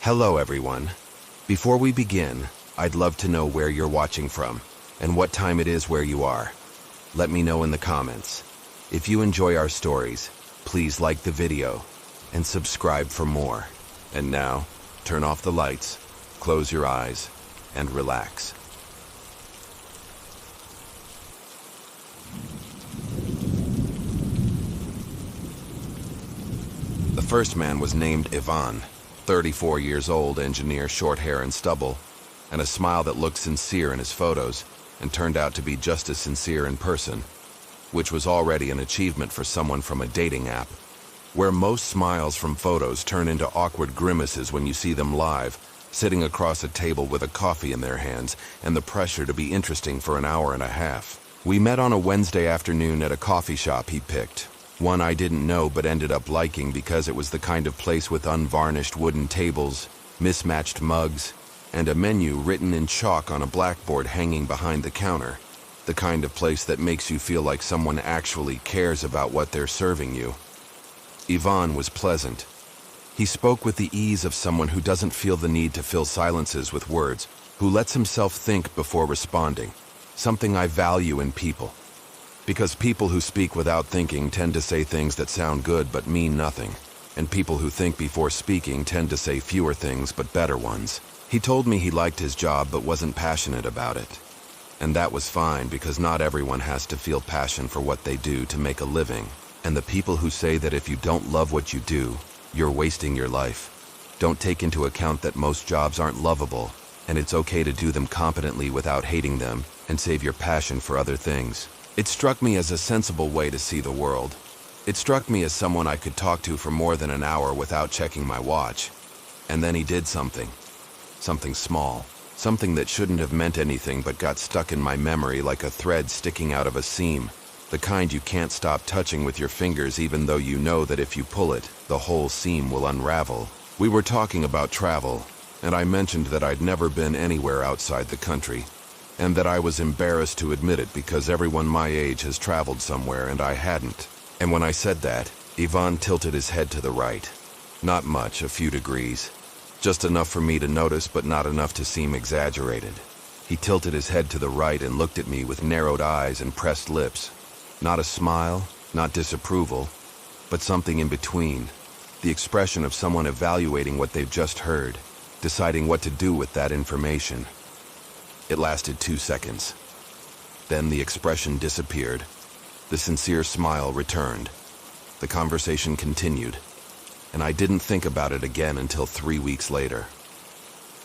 Hello everyone. Before we begin, I'd love to know where you're watching from and what time it is where you are. Let me know in the comments. If you enjoy our stories, please like the video and subscribe for more. And now, turn off the lights, close your eyes, and relax. The first man was named Ivan, 34 years old, engineer, short hair and stubble, and a smile that looked sincere in his photos and turned out to be just as sincere in person, which was already an achievement for someone from a dating app, where most smiles from photos turn into awkward grimaces when you see them live, sitting across a table with a coffee in their hands and the pressure to be interesting for an hour and a half. We met on a Wednesday afternoon at a coffee shop he picked. One I didn't know but ended up liking because it was the kind of place with unvarnished wooden tables, mismatched mugs, and a menu written in chalk on a blackboard hanging behind the counter. The kind of place that makes you feel like someone actually cares about what they're serving you. Ivan was pleasant. He spoke with the ease of someone who doesn't feel the need to fill silences with words, who lets himself think before responding, something I value in people. Because people who speak without thinking tend to say things that sound good but mean nothing, and people who think before speaking tend to say fewer things but better ones. He told me he liked his job but wasn't passionate about it. And that was fine, because not everyone has to feel passion for what they do to make a living. And the people who say that if you don't love what you do, you're wasting your life, don't take into account that most jobs aren't lovable, and it's okay to do them competently without hating them, and save your passion for other things. It struck me as a sensible way to see the world. It struck me as someone I could talk to for more than an hour without checking my watch. And then he did something. Something small. Something that shouldn't have meant anything but got stuck in my memory like a thread sticking out of a seam. The kind you can't stop touching with your fingers even though you know that if you pull it, the whole seam will unravel. We were talking about travel, and I mentioned that I'd never been anywhere outside the country, and that I was embarrassed to admit it because everyone my age has traveled somewhere and I hadn't. And when I said that, Ivan tilted his head to the right. Not much, a few degrees. Just enough for me to notice, but not enough to seem exaggerated. He tilted his head to the right and looked at me with narrowed eyes and pressed lips. Not a smile, not disapproval, but something in between. The expression of someone evaluating what they've just heard, deciding what to do with that information. It lasted 2 seconds. Then the expression disappeared. The sincere smile returned. The conversation continued, and I didn't think about it again until 3 weeks later.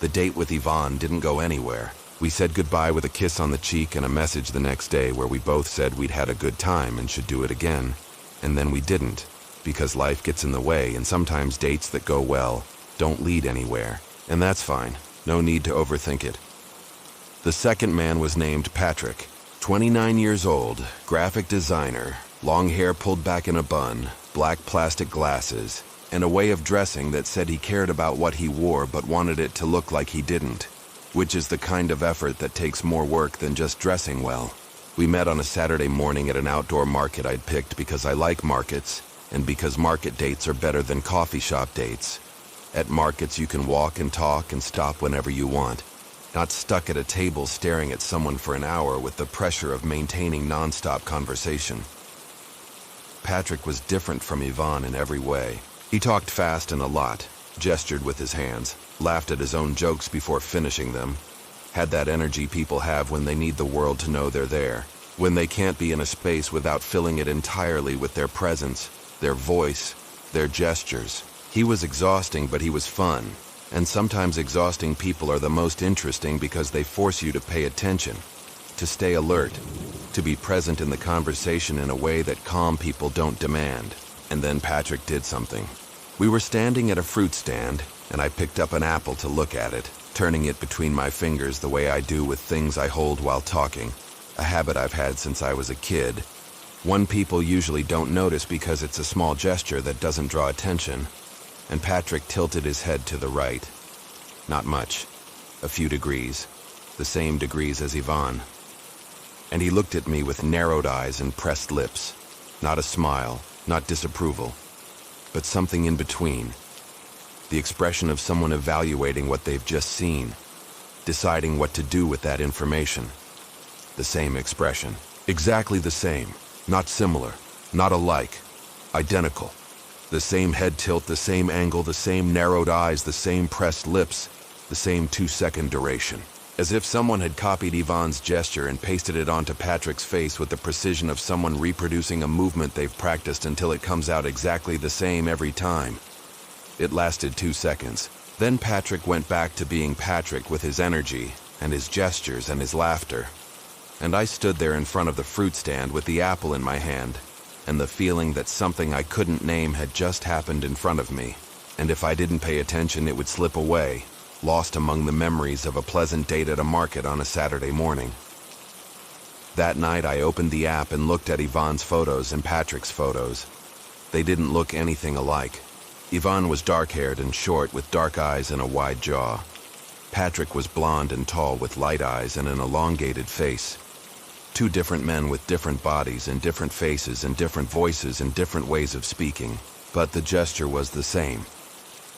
The date with Ivan didn't go anywhere. We said goodbye with a kiss on the cheek and a message the next day where we both said we'd had a good time and should do it again. And then we didn't, because life gets in the way, and sometimes dates that go well don't lead anywhere. And that's fine. No need to overthink it. The second man was named Patrick, 29 years old, graphic designer, long hair pulled back in a bun, black plastic glasses, and a way of dressing that said he cared about what he wore but wanted it to look like he didn't, which is the kind of effort that takes more work than just dressing well. We met on a Saturday morning at an outdoor market I'd picked because I like markets, and because market dates are better than coffee shop dates. At markets you can walk and talk and stop whenever you want. Not stuck at a table staring at someone for an hour with the pressure of maintaining non-stop conversation. Patrick was different from Ivan in every way. He talked fast and a lot, gestured with his hands, laughed at his own jokes before finishing them, had that energy people have when they need the world to know they're there, when they can't be in a space without filling it entirely with their presence, their voice, their gestures. He was exhausting, but he was fun. And sometimes exhausting people are the most interesting because they force you to pay attention, to stay alert, to be present in the conversation in a way that calm people don't demand. And then Patrick did something. We were standing at a fruit stand, and I picked up an apple to look at it, turning it between my fingers the way I do with things I hold while talking, a habit I've had since I was a kid. One people usually don't notice because it's a small gesture that doesn't draw attention. And Patrick tilted his head to the right. Not much. A few degrees. The same degrees as Ivan. And he looked at me with narrowed eyes and pressed lips. Not a smile, not disapproval, but something in between. the expression of someone evaluating what they've just seen, deciding what to do with that information. The same expression. Exactly the same. Not similar. Not alike. Identical. The same head tilt, the same angle, the same narrowed eyes, the same pressed lips, the same 2-second duration. As if someone had copied Yvonne's gesture and pasted it onto Patrick's face with the precision of someone reproducing a movement they've practiced until it comes out exactly the same every time. It lasted 2 seconds. Then Patrick went back to being Patrick with his energy and his gestures and his laughter. And I stood there in front of the fruit stand with the apple in my hand, and the feeling that something I couldn't name had just happened in front of me, and if I didn't pay attention it would slip away, lost among the memories of a pleasant date at a market on a Saturday morning. That night I opened the app and looked at Yvonne's photos and Patrick's photos. They didn't look anything alike. Yvonne was dark-haired and short with dark eyes and a wide jaw. Patrick was blonde and tall with light eyes and an elongated face. Two different men with different bodies and different faces and different voices and different ways of speaking, but the gesture was the same.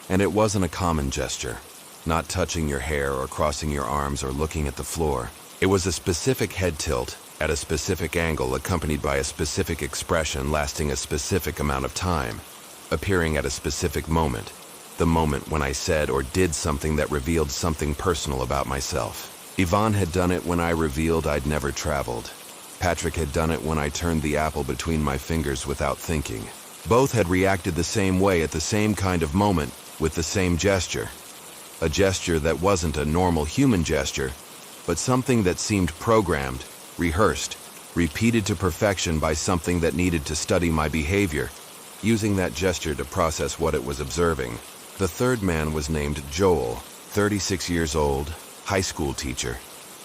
And it wasn't a common gesture, not touching your hair or crossing your arms or looking at the floor. It was a specific head tilt at a specific angle accompanied by a specific expression lasting a specific amount of time, appearing at a specific moment, the moment when I said or did something that revealed something personal about myself. Yvonne had done it when I revealed I'd never traveled. Patrick had done it when I turned the apple between my fingers without thinking. Both had reacted the same way at the same kind of moment with the same gesture. A gesture that wasn't a normal human gesture, but something that seemed programmed, rehearsed, repeated to perfection by something that needed to study my behavior, using that gesture to process what it was observing. The third man was named Joel, 36 years old, high school teacher,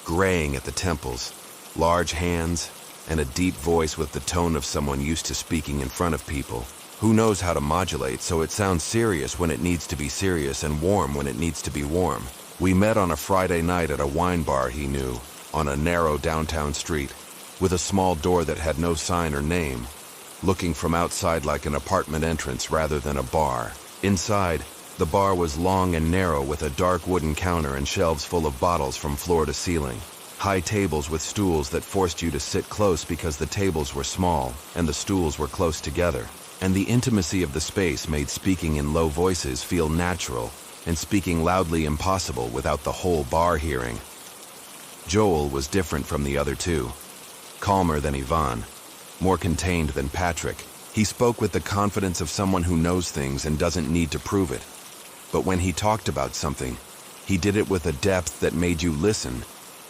graying at the temples, large hands, and a deep voice with the tone of someone used to speaking in front of people, who knows how to modulate so it sounds serious when it needs to be serious and warm when it needs to be warm. We met on a Friday night at a wine bar he knew, on a narrow downtown street, with a small door that had no sign or name, looking from outside like an apartment entrance rather than a bar. Inside, the bar was long and narrow with a dark wooden counter and shelves full of bottles from floor to ceiling. High tables with stools that forced you to sit close because the tables were small and the stools were close together. And the intimacy of the space made speaking in low voices feel natural and speaking loudly impossible without the whole bar hearing. Joel was different from the other two. Calmer than Yvonne, more contained than Patrick. He spoke with the confidence of someone who knows things and doesn't need to prove it. But when he talked about something, he did it with a depth that made you listen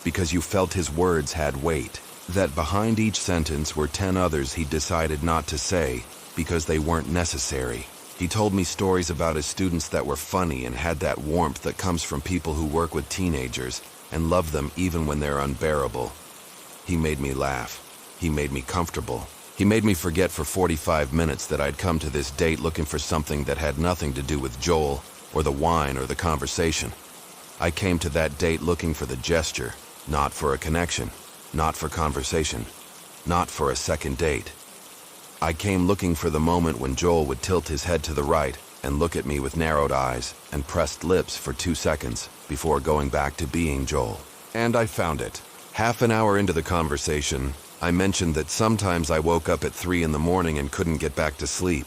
because you felt his words had weight, that behind each sentence were 10 others he decided not to say because they weren't necessary. He told me stories about his students that were funny and had that warmth that comes from people who work with teenagers and love them even when they're unbearable. He made me laugh. He made me comfortable. He made me forget for 45 minutes that I'd come to this date looking for something that had nothing to do with Joel or the wine or the conversation. I came to that date looking for the gesture, not for a connection, not for conversation, not for a second date. I came looking for the moment when Joel would tilt his head to the right and look at me with narrowed eyes and pressed lips for 2 seconds before going back to being Joel. And I found it. Half an hour into the conversation, I mentioned that sometimes I woke up at 3 in the morning and couldn't get back to sleep,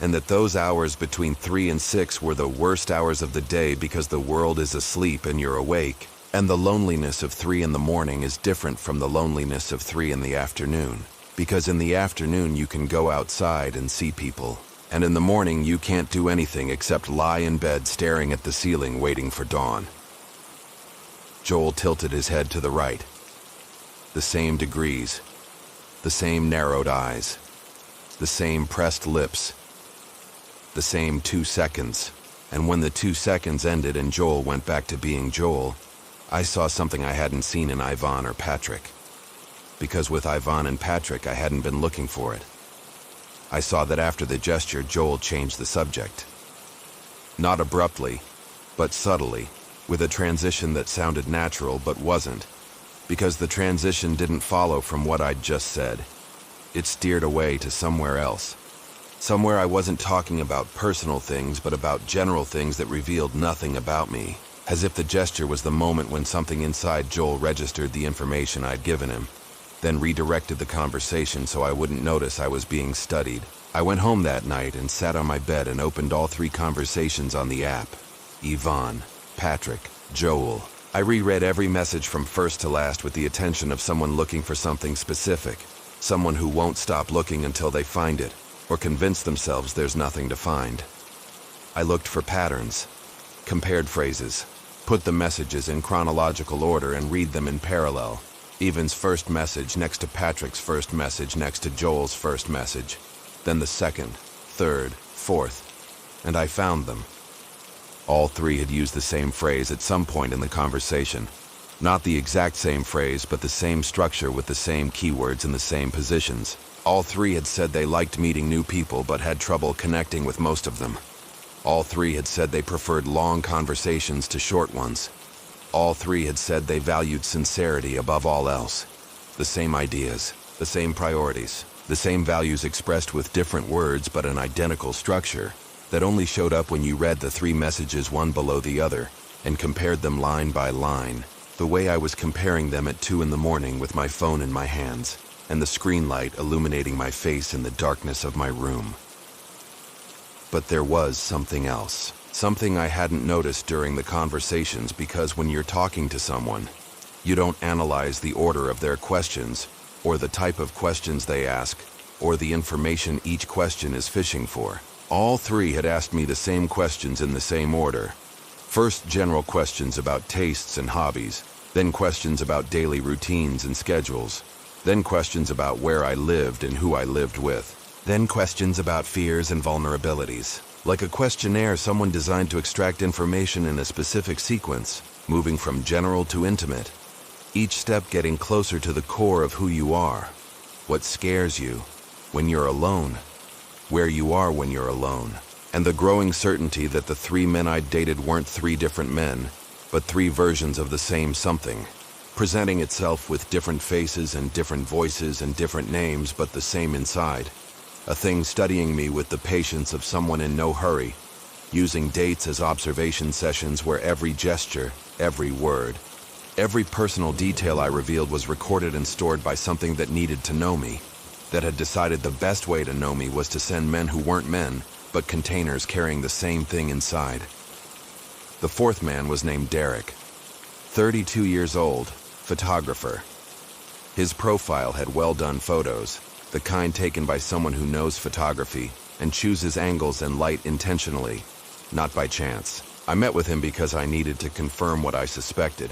and that those hours between 3 and 6 were the worst hours of the day because the world is asleep and you're awake, and the loneliness of 3 in the morning is different from the loneliness of 3 in the afternoon, because in the afternoon you can go outside and see people, and in the morning you can't do anything except lie in bed staring at the ceiling waiting for dawn. Joel tilted his head to the right. The same degrees, the same narrowed eyes, the same pressed lips, the same 2 seconds, and when the 2 seconds ended and Joel went back to being Joel, I saw something I hadn't seen in Yvonne or Patrick. Because with Yvonne and Patrick, I hadn't been looking for it. I saw that after the gesture, Joel changed the subject. Not abruptly, but subtly, with a transition that sounded natural but wasn't, because the transition didn't follow from what I'd just said. It steered away to somewhere else. Somewhere I wasn't talking about personal things, but about general things that revealed nothing about me. As if the gesture was the moment when something inside Joel registered the information I'd given him, then redirected the conversation so I wouldn't notice I was being studied. I went home that night and sat on my bed and opened all 3 conversations on the app. Yvonne, Patrick, Joel. I reread every message from first to last with the attention of someone looking for something specific, someone who won't stop looking until they find it, or convince themselves there's nothing to find. I looked for patterns, compared phrases, put the messages in chronological order and read them in parallel. Yvonne's first message next to Patrick's first message next to Joel's first message, then the second, third, fourth, and I found them. All 3 had used the same phrase at some point in the conversation. Not the exact same phrase, but the same structure with the same keywords in the same positions. All 3 had said they liked meeting new people but had trouble connecting with most of them. All 3 had said they preferred long conversations to short ones. All 3 had said they valued sincerity above all else. The same ideas, the same priorities, the same values expressed with different words but an identical structure that only showed up when you read the 3 messages one below the other and compared them line by line, the way I was comparing them at 2 in the morning with my phone in my hands and the screen light illuminating my face in the darkness of my room. But there was something else, something I hadn't noticed during the conversations, because when you're talking to someone, you don't analyze the order of their questions, or the type of questions they ask, or the information each question is fishing for. All 3 had asked me the same questions in the same order. First, general questions about tastes and hobbies, then questions about daily routines and schedules, then questions about where I lived and who I lived with, then questions about fears and vulnerabilities. Like a questionnaire someone designed to extract information in a specific sequence, moving from general to intimate, each step getting closer to the core of who you are, what scares you when you're alone, where you are when you're alone, and the growing certainty that the 3 men I'd dated weren't 3 different men, but 3 versions of the same something, presenting itself with different faces and different voices and different names, but the same inside. A thing studying me with the patience of someone in no hurry, using dates as observation sessions where every gesture, every word, every personal detail I revealed was recorded and stored by something that needed to know me, that had decided the best way to know me was to send men who weren't men, but containers carrying the same thing inside. The 4th man was named Derek, 32 years old, photographer. His profile had well-done photos, the kind taken by someone who knows photography and chooses angles and light intentionally, not by chance. I met with him because I needed to confirm what I suspected,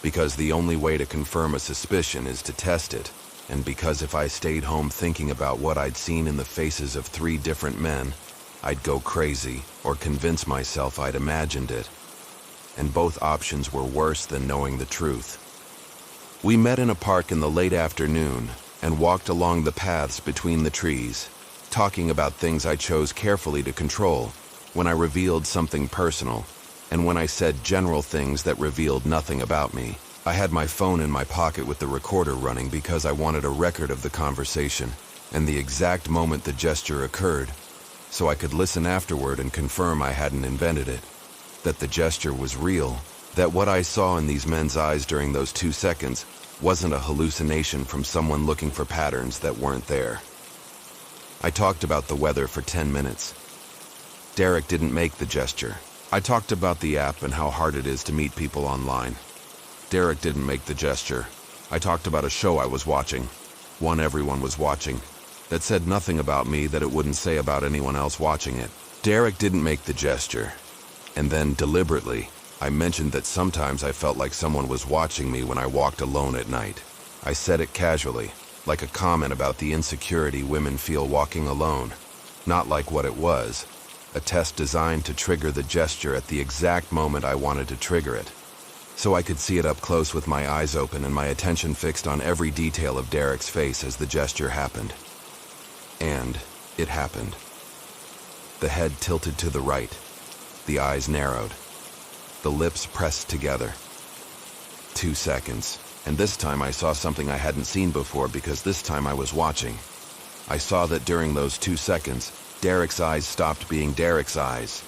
because the only way to confirm a suspicion is to test it, and because if I stayed home thinking about what I'd seen in the faces of 3 different men, I'd go crazy or convince myself I'd imagined it. And both options were worse than knowing the truth. We met in a park in the late afternoon and walked along the paths between the trees, talking about things I chose carefully to control when I revealed something personal, and when I said general things that revealed nothing about me. I had my phone in my pocket with the recorder running because I wanted a record of the conversation and the exact moment the gesture occurred, so I could listen afterward and confirm I hadn't invented it, that the gesture was real, that what I saw in these men's eyes during those 2 seconds wasn't a hallucination from someone looking for patterns that weren't there. I talked about the weather for 10 minutes. Derek didn't make the gesture. I talked about the app and how hard it is to meet people online. Derek didn't make the gesture. I talked about a show I was watching, one everyone was watching, that said nothing about me that it wouldn't say about anyone else watching it. Derek didn't make the gesture. And then, deliberately, I mentioned that sometimes I felt like someone was watching me when I walked alone at night. I said it casually, like a comment about the insecurity women feel walking alone, not like what it was, a test designed to trigger the gesture at the exact moment I wanted to trigger it, so I could see it up close with my eyes open and my attention fixed on every detail of Derek's face as the gesture happened. And it happened. The head tilted to the right, the eyes narrowed, the lips pressed together. 2 seconds, and this time I saw something I hadn't seen before because this time I was watching. I saw that during those 2 seconds, Derek's eyes stopped being Derek's eyes.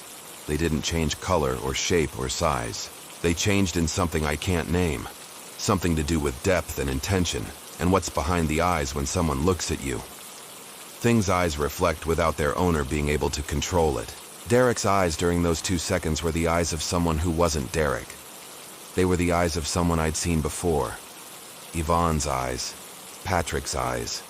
They didn't change color or shape or size. They changed in something I can't name. Something to do with depth and intention, and what's behind the eyes when someone looks at you. Things eyes reflect without their owner being able to control it. Derek's eyes during those 2 seconds were the eyes of someone who wasn't Derek. They were the eyes of someone I'd seen before. Yvonne's eyes, Patrick's eyes,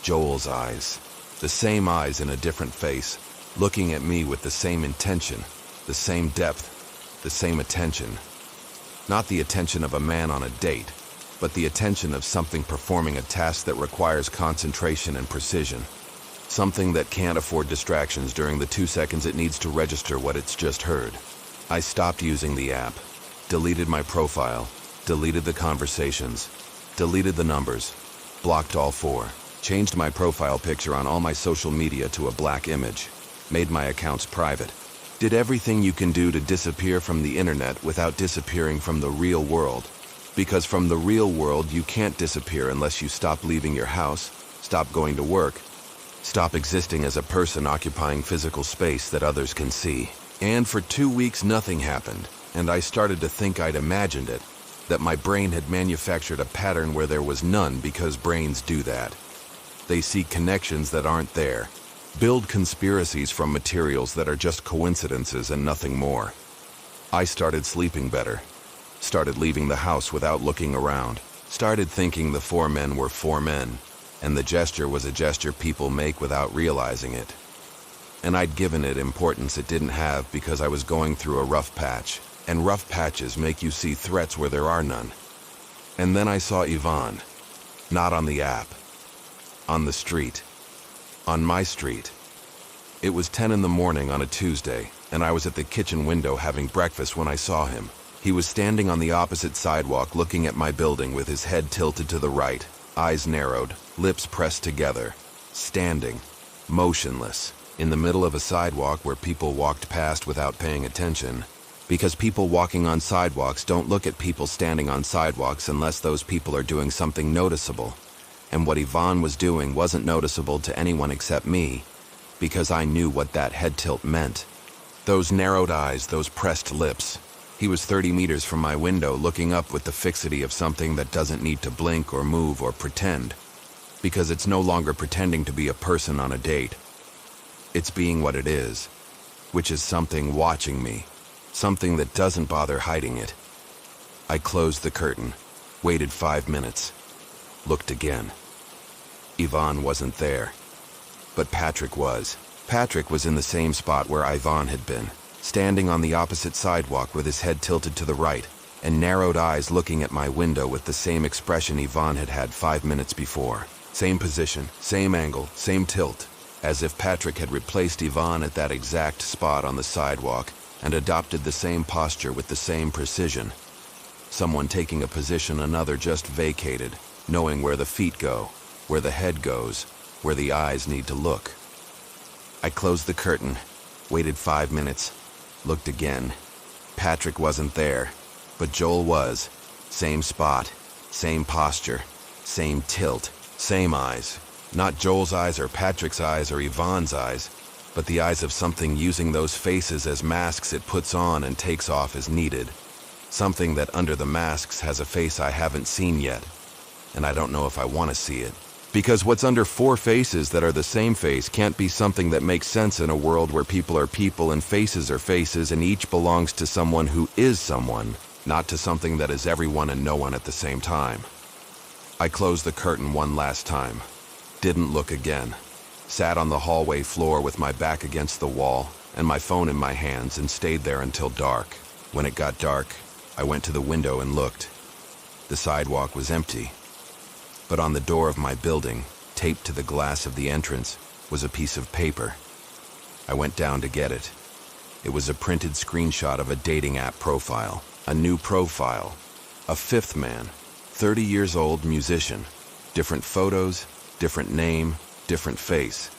Joel's eyes. The same eyes in a different face, looking at me with the same intention, the same depth, the same attention. Not the attention of a man on a date, but the attention of something performing a task that requires concentration and precision. Something that can't afford distractions during the 2 seconds it needs to register what it's just heard. I stopped using the app, deleted my profile, deleted the conversations, deleted the numbers, blocked all 4, changed my profile picture on all my social media to a black image, made my accounts private, did everything you can do to disappear from the internet without disappearing from the real world. Because from the real world you can't disappear unless you stop leaving your house, stop going to work, stop existing as a person occupying physical space that others can see. And for 2 weeks nothing happened, and I started to think I'd imagined it, that my brain had manufactured a pattern where there was none because brains do that. They see connections that aren't there, build conspiracies from materials that are just coincidences and nothing more. I started sleeping better, started leaving the house without looking around, started thinking the 4 men were 4 men, and the gesture was a gesture people make without realizing it. And I'd given it importance it didn't have because I was going through a rough patch, and rough patches make you see threats where there are none. And then I saw Yvonne, not on the app, on the street, on my street. It was 10 in the morning on a Tuesday, and I was at the kitchen window having breakfast when I saw him. He was standing on the opposite sidewalk looking at my building with his head tilted to the right, eyes narrowed, lips pressed together, standing, motionless, in the middle of a sidewalk where people walked past without paying attention. Because people walking on sidewalks don't look at people standing on sidewalks unless those people are doing something noticeable. And what Yvonne was doing wasn't noticeable to anyone except me, because I knew what that head tilt meant. Those narrowed eyes, those pressed lips. He was 30 meters from my window looking up with the fixity of something that doesn't need to blink or move or pretend. Because it's no longer pretending to be a person on a date. It's being what it is, which is something watching me, something that doesn't bother hiding it. I closed the curtain, waited 5 minutes, looked again. Yvonne wasn't there, but Patrick was. Patrick was in the same spot where Yvonne had been, standing on the opposite sidewalk with his head tilted to the right and narrowed eyes looking at my window with the same expression Yvonne had had 5 minutes before. Same position, same angle, same tilt, as if Patrick had replaced Yvonne at that exact spot on the sidewalk and adopted the same posture with the same precision. Someone taking a position another just vacated, knowing where the feet go, where the head goes, where the eyes need to look. I closed the curtain, waited 5 minutes, looked again. Patrick wasn't there, but Joel was. Same spot, same posture, same tilt, same eyes. Not Joel's eyes or Patrick's eyes or Yvonne's eyes, but the eyes of something using those faces as masks it puts on and takes off as needed. Something that under the masks has a face I haven't seen yet, and I don't know if I want to see it. Because what's under 4 faces that are the same face can't be something that makes sense in a world where people are people and faces are faces and each belongs to someone who is someone, not to something that is everyone and no one at the same time. I closed the curtain one last time. Didn't look again. Sat on the hallway floor with my back against the wall and my phone in my hands and stayed there until dark. When it got dark, I went to the window and looked. The sidewalk was empty. But on the door of my building, taped to the glass of the entrance, was a piece of paper. I went down to get it. It was a printed screenshot of a dating app profile, a new profile, a 5th man, 30 years old musician, different photos, different name, different face.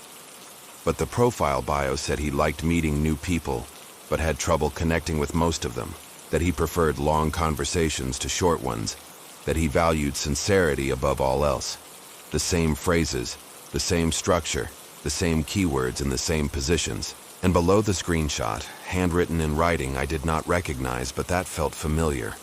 But the profile bio said he liked meeting new people, but had trouble connecting with most of them, that he preferred long conversations to short ones, that he valued sincerity above all else. The same phrases, the same structure, the same keywords in the same positions. And below the screenshot, handwritten in writing I did not recognize, but that felt familiar.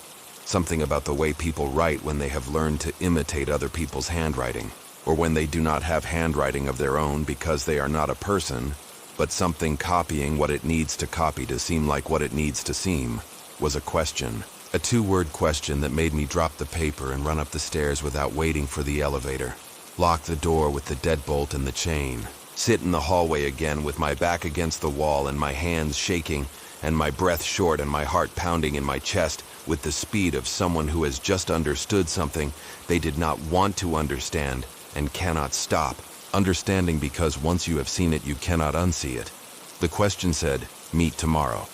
Something about the way people write when they have learned to imitate other people's handwriting, or when they do not have handwriting of their own because they are not a person, but something copying what it needs to copy to seem like what it needs to seem, was a question. A two-word question that made me drop the paper and run up the stairs without waiting for the elevator. Lock the door with the deadbolt and the chain. Sit in the hallway again with my back against the wall and my hands shaking and my breath short and my heart pounding in my chest with the speed of someone who has just understood something they did not want to understand and cannot stop understanding, because once you have seen it, you cannot unsee it. The question said, "Meet tomorrow."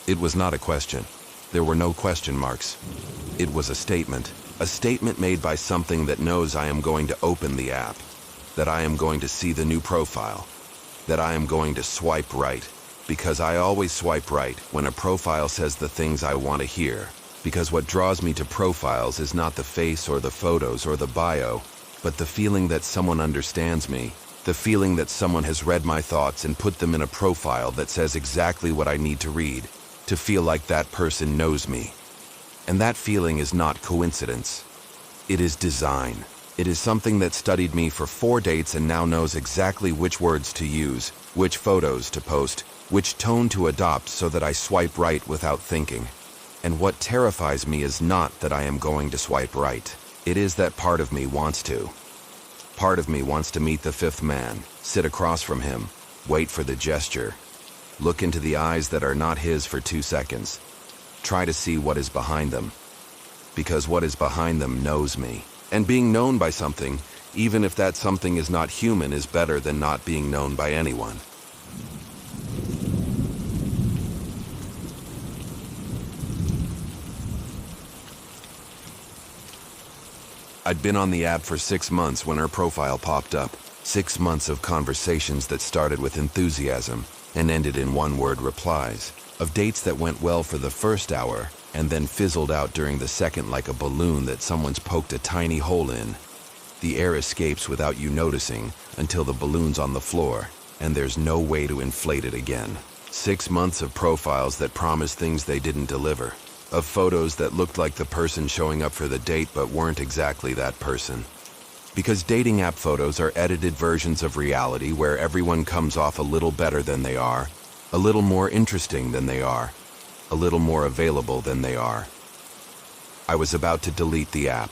It was not a question. There were no question marks. It was a statement made by something that knows I am going to open the app, that I am going to see the new profile, that I am going to swipe right, because I always swipe right when a profile says the things I want to hear, because what draws me to profiles is not the face or the photos or the bio, but the feeling that someone understands me, the feeling that someone has read my thoughts and put them in a profile that says exactly what I need to read, to feel like that person knows me. And that feeling is not coincidence. It is design. It is something that studied me for 4 dates and now knows exactly which words to use, which photos to post, which tone to adopt so that I swipe right without thinking. And what terrifies me is not that I am going to swipe right. It is that part of me wants to. Part of me wants to meet the fifth man, sit across from him, wait for the gesture, look into the eyes that are not his for 2 seconds, try to see what is behind them. Because what is behind them knows me. And being known by something, even if that something is not human, is better than not being known by anyone. I'd been on the app for 6 months when her profile popped up. 6 months of conversations that started with enthusiasm and ended in one-word replies. Of dates that went well for the first hour and then fizzled out during the second like a balloon that someone's poked a tiny hole in. The air escapes without you noticing until the balloon's on the floor and there's no way to inflate it again. 6 months of profiles that promised things they didn't deliver. Of photos that looked like the person showing up for the date but weren't exactly that person. Because dating app photos are edited versions of reality where everyone comes off a little better than they are, a little more interesting than they are, a little more available than they are. I was about to delete the app.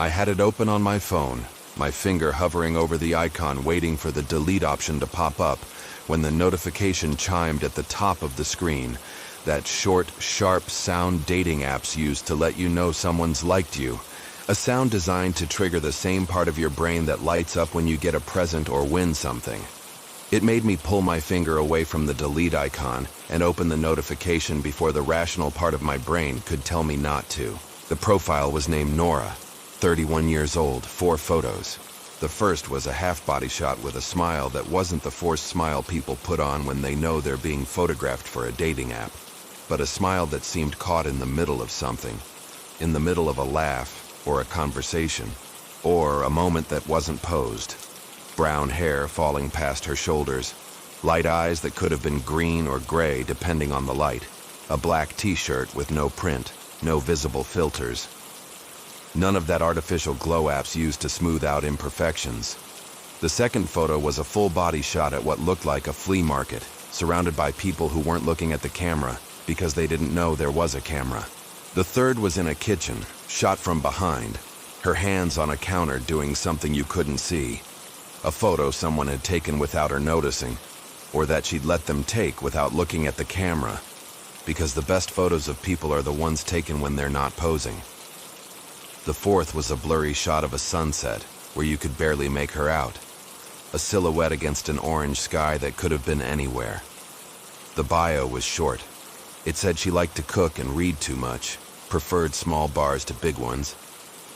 I had it open on my phone, my finger hovering over the icon waiting for the delete option to pop up, when the notification chimed at the top of the screen. That short, sharp sound dating apps use to let you know someone's liked you. A sound designed to trigger the same part of your brain that lights up when you get a present or win something. It made me pull my finger away from the delete icon and open the notification before the rational part of my brain could tell me not to. The profile was named Nora, 31 years old, 4 photos. The first was a half-body shot with a smile that wasn't the forced smile people put on when they know they're being photographed for a dating app, but a smile that seemed caught in the middle of something, in the middle of a laugh, or a conversation, or a moment that wasn't posed. Brown hair falling past her shoulders, light eyes that could have been green or gray depending on the light, a black t-shirt with no print, no visible filters. None of that artificial glow apps used to smooth out imperfections. The second photo was a full-body shot at what looked like a flea market, surrounded by people who weren't looking at the camera because they didn't know there was a camera. The third was in a kitchen, shot from behind, her hands on a counter doing something you couldn't see. A photo someone had taken without her noticing, or that she'd let them take without looking at the camera, because the best photos of people are the ones taken when they're not posing. The fourth was a blurry shot of a sunset, where you could barely make her out, a silhouette against an orange sky that could have been anywhere. The bio was short. It said she liked to cook and read too much, preferred small bars to big ones,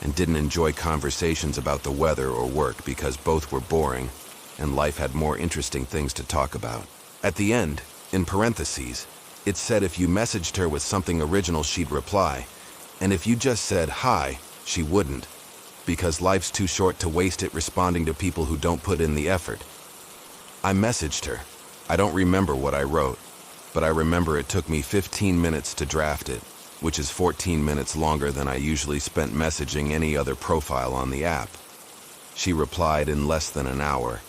and didn't enjoy conversations about the weather or work because both were boring and life had more interesting things to talk about. At the end, in parentheses, it said if you messaged her with something original she'd reply, and if you just said hi, she wouldn't, because life's too short to waste it responding to people who don't put in the effort. I messaged her. I don't remember what I wrote, but I remember it took me 15 minutes to draft it, which is 14 minutes longer than I usually spent messaging any other profile on the app. She replied in less than an hour,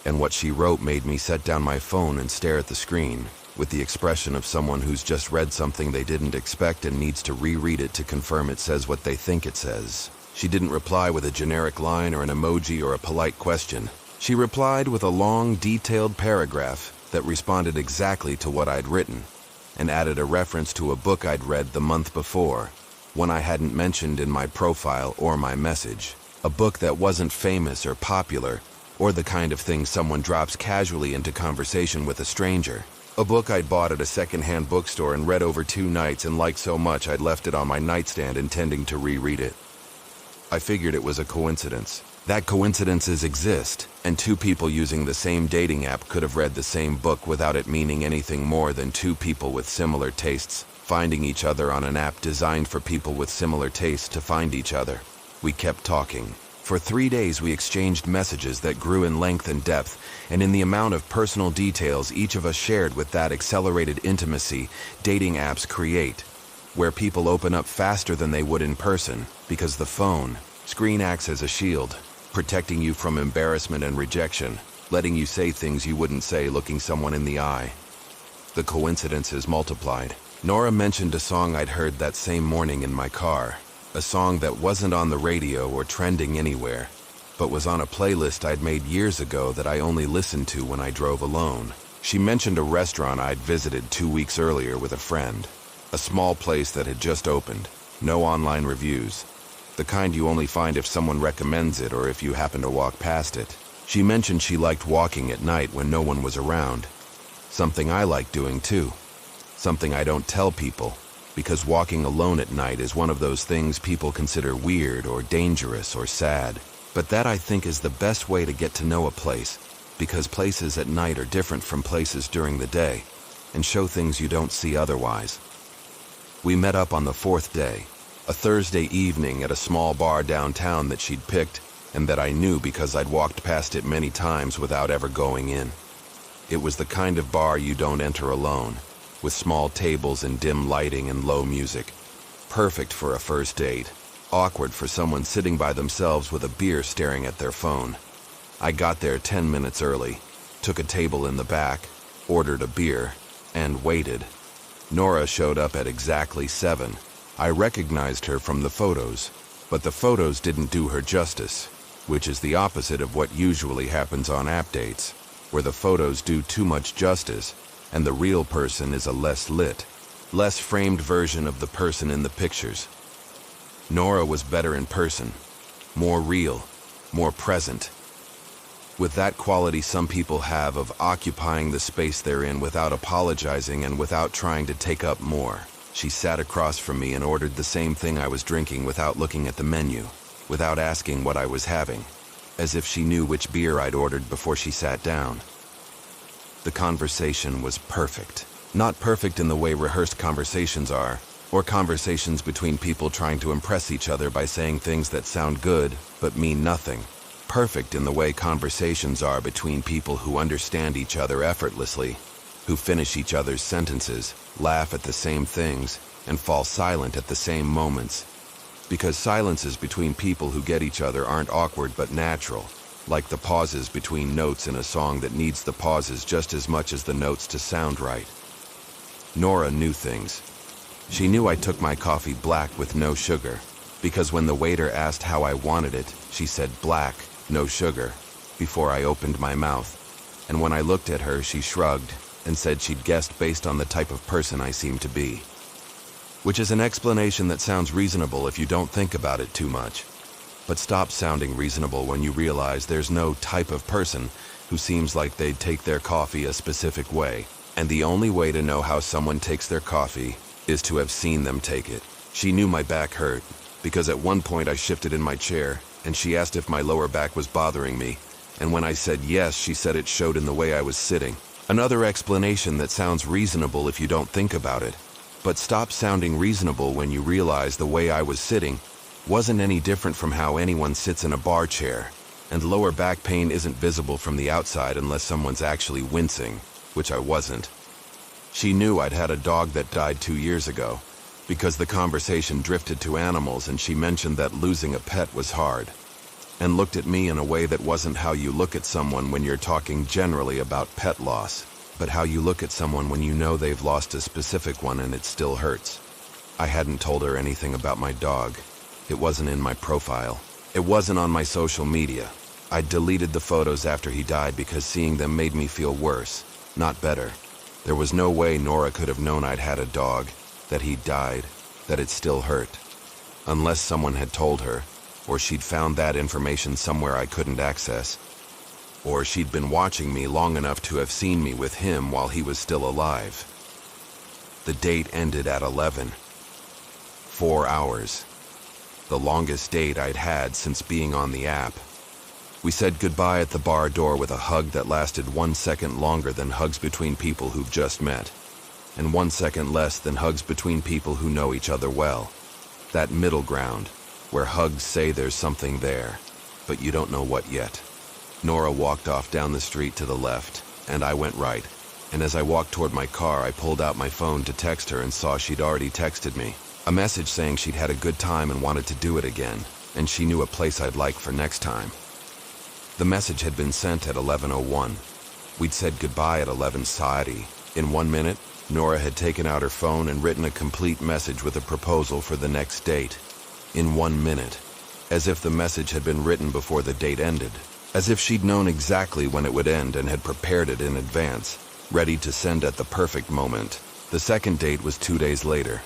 and what she wrote made me set down my phone and stare at the screen, with the expression of someone who's just read something they didn't expect and needs to reread it to confirm it says what they think it says. She didn't reply with a generic line or an emoji or a polite question. She replied with a long, detailed paragraph that responded exactly to what I'd written, and added a reference to a book I'd read the month before, one I hadn't mentioned in my profile or my message. A book that wasn't famous or popular, or the kind of thing someone drops casually into conversation with a stranger. A book I'd bought at a secondhand bookstore and read over 2 nights and liked so much I'd left it on my nightstand intending to reread it. I figured it was a coincidence. That coincidences exist, and 2 people using the same dating app could have read the same book without it meaning anything more than 2 people with similar tastes finding each other on an app designed for people with similar tastes to find each other. We kept talking. For 3 days we exchanged messages that grew in length and depth, and in the amount of personal details each of us shared with that accelerated intimacy dating apps create, where people open up faster than they would in person, because the phone screen acts as a shield, protecting you from embarrassment and rejection, letting you say things you wouldn't say looking someone in the eye. The coincidences multiplied. Nora mentioned a song I'd heard that same morning in my car. A song that wasn't on the radio or trending anywhere, but was on a playlist I'd made years ago that I only listened to when I drove alone. She mentioned a restaurant I'd visited 2 weeks earlier with a friend. A small place that had just opened. No online reviews. The kind you only find if someone recommends it or if you happen to walk past it. She mentioned she liked walking at night when no one was around. Something I like doing too. Something I don't tell people, because walking alone at night is one of those things people consider weird or dangerous or sad. But that, I think, is the best way to get to know a place, because places at night are different from places during the day, and show things you don't see otherwise. We met up on the 4th day, a Thursday evening at a small bar downtown that she'd picked, and that I knew because I'd walked past it many times without ever going in. It was the kind of bar you don't enter alone, with small tables and dim lighting and low music. Perfect for a first date. Awkward for someone sitting by themselves with a beer staring at their phone. I got there 10 minutes early, took a table in the back, ordered a beer, and waited. Nora showed up at exactly 7. I recognized her from the photos, but the photos didn't do her justice, which is the opposite of what usually happens on app dates, where the photos do too much justice, and the real person is a less lit, less framed version of the person in the pictures. Nora was better in person, more real, more present. With that quality some people have of occupying the space they're in without apologizing and without trying to take up more. She sat across from me and ordered the same thing I was drinking without looking at the menu, without asking what I was having, as if she knew which beer I'd ordered before she sat down. The conversation was perfect. Not perfect in the way rehearsed conversations are, or conversations between people trying to impress each other by saying things that sound good but mean nothing. Perfect in the way conversations are between people who understand each other effortlessly, who finish each other's sentences, laugh at the same things, and fall silent at the same moments. Because silences between people who get each other aren't awkward but natural, like the pauses between notes in a song that needs the pauses just as much as the notes to sound right. Nora knew things. She knew I took my coffee black with no sugar, because when the waiter asked how I wanted it, she said black, no sugar, before I opened my mouth. And when I looked at her, she shrugged and said she'd guessed based on the type of person I seemed to be. Which is an explanation that sounds reasonable if you don't think about it too much, but stops sounding reasonable when you realize there's no type of person who seems like they'd take their coffee a specific way, and the only way to know how someone takes their coffee is to have seen them take it. She knew my back hurt, because at one point I shifted in my chair, and she asked if my lower back was bothering me, and when I said yes, she said it showed in the way I was sitting. Another explanation that sounds reasonable if you don't think about it, but stops sounding reasonable when you realize the way I was sitting wasn't any different from how anyone sits in a bar chair. And lower back pain isn't visible from the outside unless someone's actually wincing, which I wasn't. She knew I'd had a dog that died 2 years ago, because the conversation drifted to animals and she mentioned that losing a pet was hard, and looked at me in a way that wasn't how you look at someone when you're talking generally about pet loss, but how you look at someone when you know they've lost a specific one and it still hurts. I hadn't told her anything about my dog. It wasn't in my profile. It wasn't on my social media. I deleted the photos after he died because seeing them made me feel worse, not better. There was no way Nora could have known I'd had a dog, that he'd died, that it still hurt. Unless someone had told her, or she'd found that information somewhere I couldn't access. Or she'd been watching me long enough to have seen me with him while he was still alive. The date ended at 11. 4 hours. The longest date I'd had since being on the app. We said goodbye at the bar door with a hug that lasted 1 second longer than hugs between people who've just met, and 1 second less than hugs between people who know each other well. That middle ground, where hugs say there's something there, but you don't know what yet. Nora walked off down the street to the left, and I went right, and as I walked toward my car, I pulled out my phone to text her and saw she'd already texted me. A message saying she'd had a good time and wanted to do it again, and she knew a place I'd like for next time. The message had been sent at 11:01. We'd said goodbye at 11:30. In 1 minute, Nora had taken out her phone and written a complete message with a proposal for the next date. In 1 minute. As if the message had been written before the date ended. As if she'd known exactly when it would end and had prepared it in advance, ready to send at the perfect moment. The second date was 2 days later.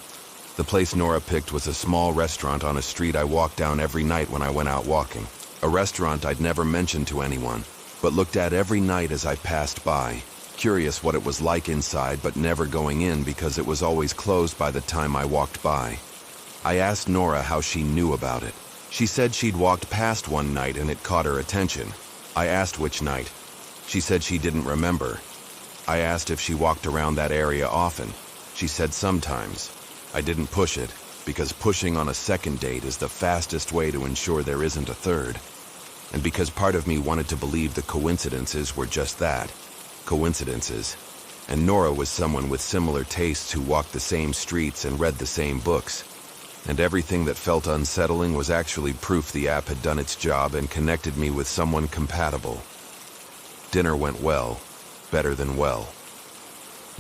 The place Nora picked was a small restaurant on a street I walked down every night when I went out walking. A restaurant I'd never mentioned to anyone, but looked at every night as I passed by, curious what it was like inside but never going in because it was always closed by the time I walked by. I asked Nora how she knew about it. She said she'd walked past one night and it caught her attention. I asked which night. She said she didn't remember. I asked if she walked around that area often. She said sometimes. I didn't push it, because pushing on a second date is the fastest way to ensure there isn't a third. And because part of me wanted to believe the coincidences were just that, coincidences. And Nora was someone with similar tastes who walked the same streets and read the same books. And everything that felt unsettling was actually proof the app had done its job and connected me with someone compatible. Dinner went well, better than well.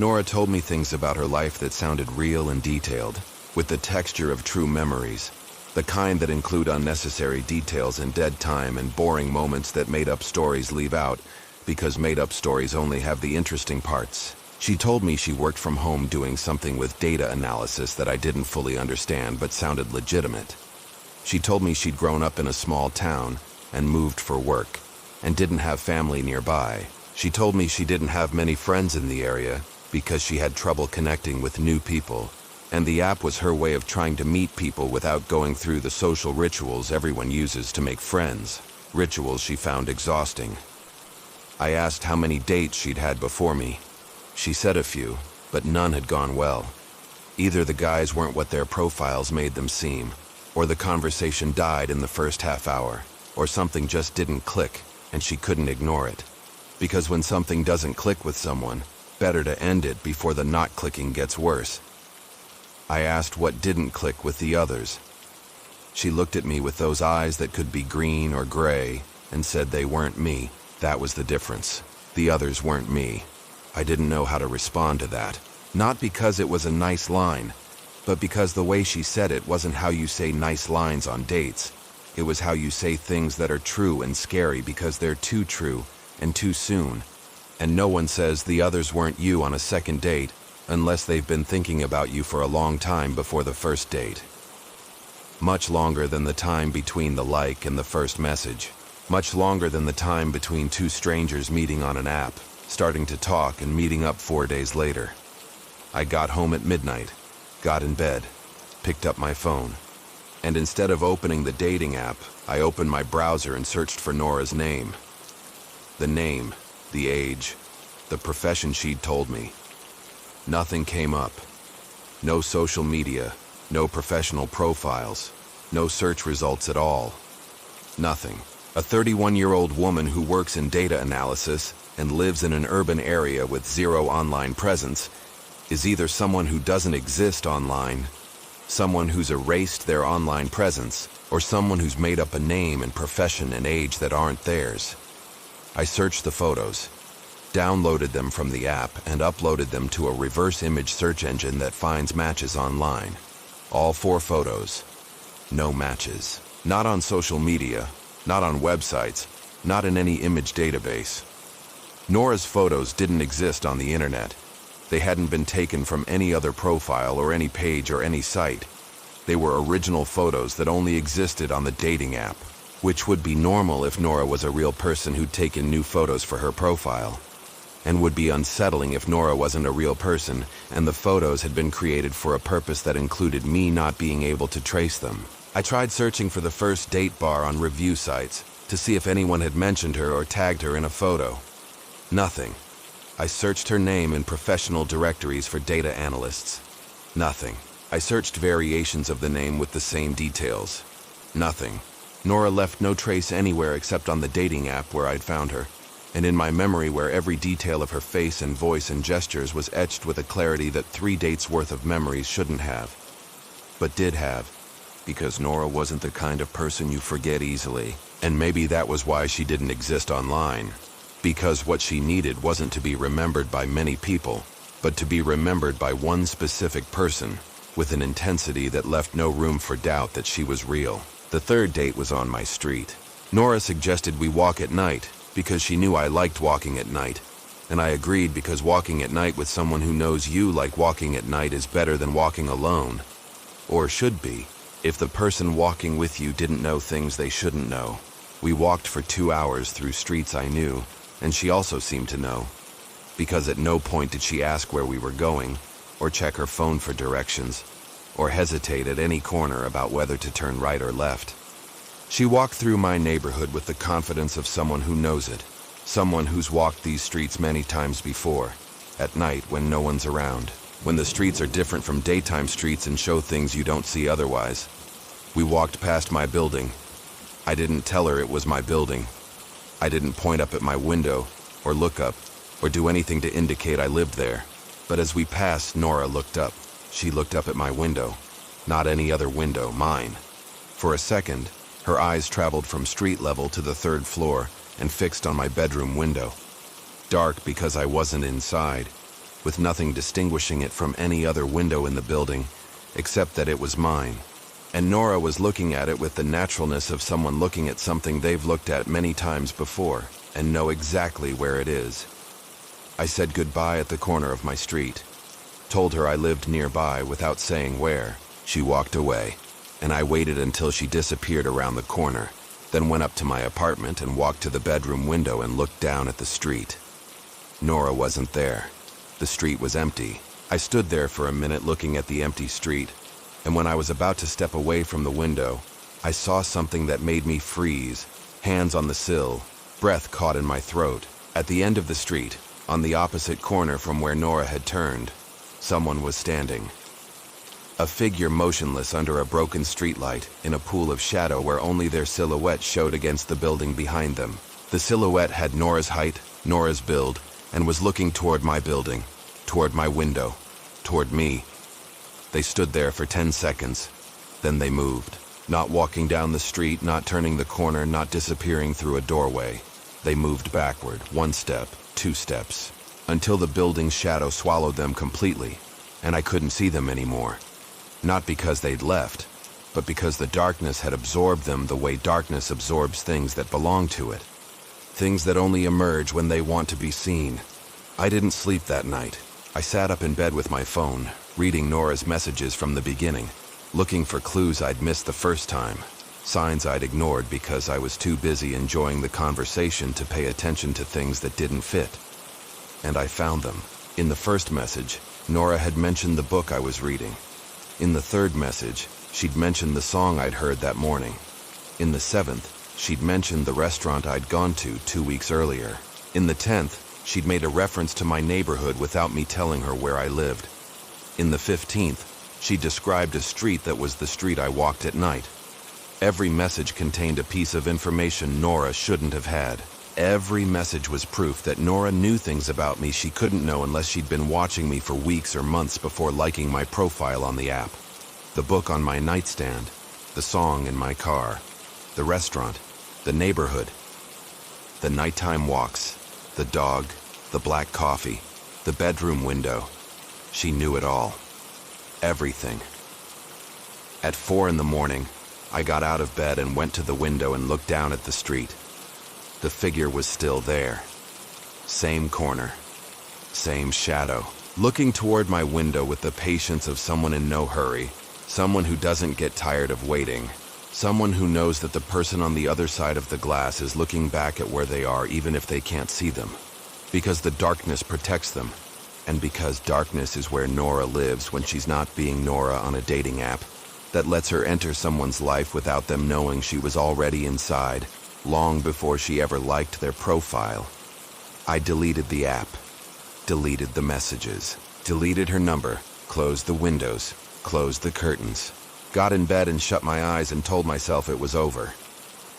Nora told me things about her life that sounded real and detailed, with the texture of true memories, the kind that include unnecessary details and dead time and boring moments that made-up stories leave out, because made-up stories only have the interesting parts. She told me she worked from home doing something with data analysis that I didn't fully understand but sounded legitimate. She told me she'd grown up in a small town and moved for work, and didn't have family nearby. She told me she didn't have many friends in the area because she had trouble connecting with new people, and the app was her way of trying to meet people without going through the social rituals everyone uses to make friends, rituals she found exhausting. I asked how many dates she'd had before me. She said a few, but none had gone well. Either the guys weren't what their profiles made them seem, or the conversation died in the first half hour, or something just didn't click, and she couldn't ignore it. Because when something doesn't click with someone, better to end it before the not clicking gets worse. I asked what didn't click with the others. She looked at me with those eyes that could be green or gray and said they weren't me. That was the difference. The others weren't me. I didn't know how to respond to that. Not because it was a nice line, but because the way she said it wasn't how you say nice lines on dates. It was how you say things that are true and scary because they're too true and too soon. And no one says the others weren't you on a second date unless they've been thinking about you for a long time before the first date. Much longer than the time between the like and the first message. Much longer than the time between two strangers meeting on an app, starting to talk and meeting up 4 days later. I got home at midnight, got in bed, picked up my phone, and instead of opening the dating app, I opened my browser and searched for Nora's name. The name, the age, the profession she'd told me. Nothing came up. No social media, no professional profiles, no search results at all. Nothing. A 31-year-old woman who works in data analysis and lives in an urban area with zero online presence is either someone who doesn't exist online, someone who's erased their online presence, or someone who's made up a name and profession and age that aren't theirs. I searched the photos, downloaded them from the app, and uploaded them to a reverse image search engine that finds matches online. All 4 photos. No matches. Not on social media, not on websites, not in any image database. Nora's photos didn't exist on the internet. They hadn't been taken from any other profile or any page or any site. They were original photos that only existed on the dating app, which would be normal if Nora was a real person who'd taken new photos for her profile, and would be unsettling if Nora wasn't a real person and the photos had been created for a purpose that included me not being able to trace them. I tried searching for the first date bar on review sites to see if anyone had mentioned her or tagged her in a photo. Nothing. I searched her name in professional directories for data analysts. Nothing. I searched variations of the name with the same details. Nothing. Nora left no trace anywhere except on the dating app where I'd found her, and in my memory where every detail of her face and voice and gestures was etched with a clarity that 3 dates worth of memories shouldn't have, but did have, because Nora wasn't the kind of person you forget easily, and maybe that was why she didn't exist online. Because what she needed wasn't to be remembered by many people, but to be remembered by one specific person, with an intensity that left no room for doubt that she was real. The 3rd date was on my street. Nora suggested we walk at night, because she knew I liked walking at night, and I agreed because walking at night with someone who knows you like walking at night is better than walking alone. Or should be, if the person walking with you didn't know things they shouldn't know. We walked for 2 hours through streets I knew, and she also seemed to know, because at no point did she ask where we were going, or check her phone for directions, or hesitate at any corner about whether to turn right or left. She walked through my neighborhood with the confidence of someone who knows it, someone who's walked these streets many times before, at night when no one's around, when the streets are different from daytime streets and show things you don't see otherwise. We walked past my building. I didn't tell her it was my building. I didn't point up at my window, or look up, or do anything to indicate I lived there. But as we passed, Nora looked up. She looked up at my window. Not any other window, mine. For a second, her eyes traveled from street level to the 3rd floor and fixed on my bedroom window. Dark because I wasn't inside, with nothing distinguishing it from any other window in the building, except that it was mine. And Nora was looking at it with the naturalness of someone looking at something they've looked at many times before and know exactly where it is. I said goodbye at the corner of my street, told her I lived nearby without saying where. She walked away, and I waited until she disappeared around the corner, then went up to my apartment and walked to the bedroom window and looked down at the street. Nora wasn't there. The street was empty. I stood there for a minute looking at the empty street, and when I was about to step away from the window, I saw something that made me freeze, hands on the sill, breath caught in my throat. At the end of the street, on the opposite corner from where Nora had turned, someone was standing. A figure motionless under a broken streetlight in a pool of shadow where only their silhouette showed against the building behind them. The silhouette had Nora's height, Nora's build, and was looking toward my building, toward my window, toward me. They stood there for 10 seconds. Then they moved. Not walking down the street, not turning the corner, not disappearing through a doorway. They moved backward, 1 step, 2 steps, until the building's shadow swallowed them completely, and I couldn't see them anymore. Not because they'd left, but because the darkness had absorbed them the way darkness absorbs things that belong to it. Things that only emerge when they want to be seen. I didn't sleep that night. I sat up in bed with my phone, reading Nora's messages from the beginning, looking for clues I'd missed the first time, signs I'd ignored because I was too busy enjoying the conversation to pay attention to things that didn't fit. And I found them. In the first message, Nora had mentioned the book I was reading. In the 3rd message, she'd mentioned the song I'd heard that morning. In the 7th, she'd mentioned the restaurant I'd gone to 2 weeks earlier. In the 10th, she'd made a reference to my neighborhood without me telling her where I lived. In the 15th, she described a street that was the street I walked at night. Every message contained a piece of information Nora shouldn't have had. Every message was proof that Nora knew things about me she couldn't know unless she'd been watching me for weeks or months before liking my profile on the app. The book on my nightstand, the song in my car, the restaurant, the neighborhood, the nighttime walks, the dog, the black coffee, the bedroom window. She knew it all. Everything. At 4 a.m, I got out of bed and went to the window and looked down at the street. The figure was still there. Same corner. Same shadow. Looking toward my window with the patience of someone in no hurry. Someone who doesn't get tired of waiting. Someone who knows that the person on the other side of the glass is looking back at where they are even if they can't see them. Because the darkness protects them. And because darkness is where Nora lives when she's not being Nora on a dating app. That lets her enter someone's life without them knowing she was already inside. Long before she ever liked their profile. I deleted the app, deleted the messages, deleted her number, closed the windows, closed the curtains, got in bed and shut my eyes and told myself it was over.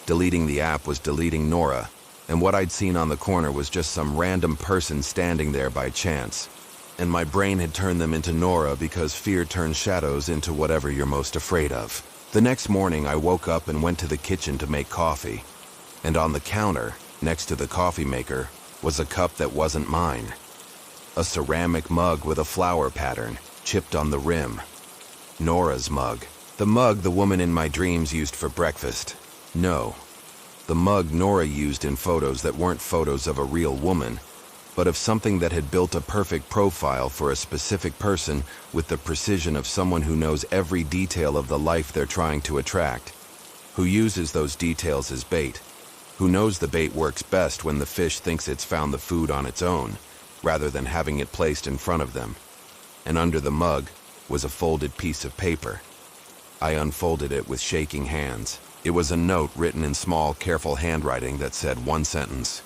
Deleting the app was deleting Nora, and what I'd seen on the corner was just some random person standing there by chance. And my brain had turned them into Nora because fear turns shadows into whatever you're most afraid of. The next morning I woke up and went to the kitchen to make coffee. And on the counter, next to the coffee maker, was a cup that wasn't mine. A ceramic mug with a flower pattern, chipped on the rim. Nora's mug. The mug the woman in my dreams used for breakfast. No. The mug Nora used in photos that weren't photos of a real woman, but of something that had built a perfect profile for a specific person with the precision of someone who knows every detail of the life they're trying to attract. Who uses those details as bait. Who knows the bait works best when the fish thinks it's found the food on its own, rather than having it placed in front of them. And under the mug was a folded piece of paper. I unfolded it with shaking hands. It was a note written in small, careful handwriting that said one sentence.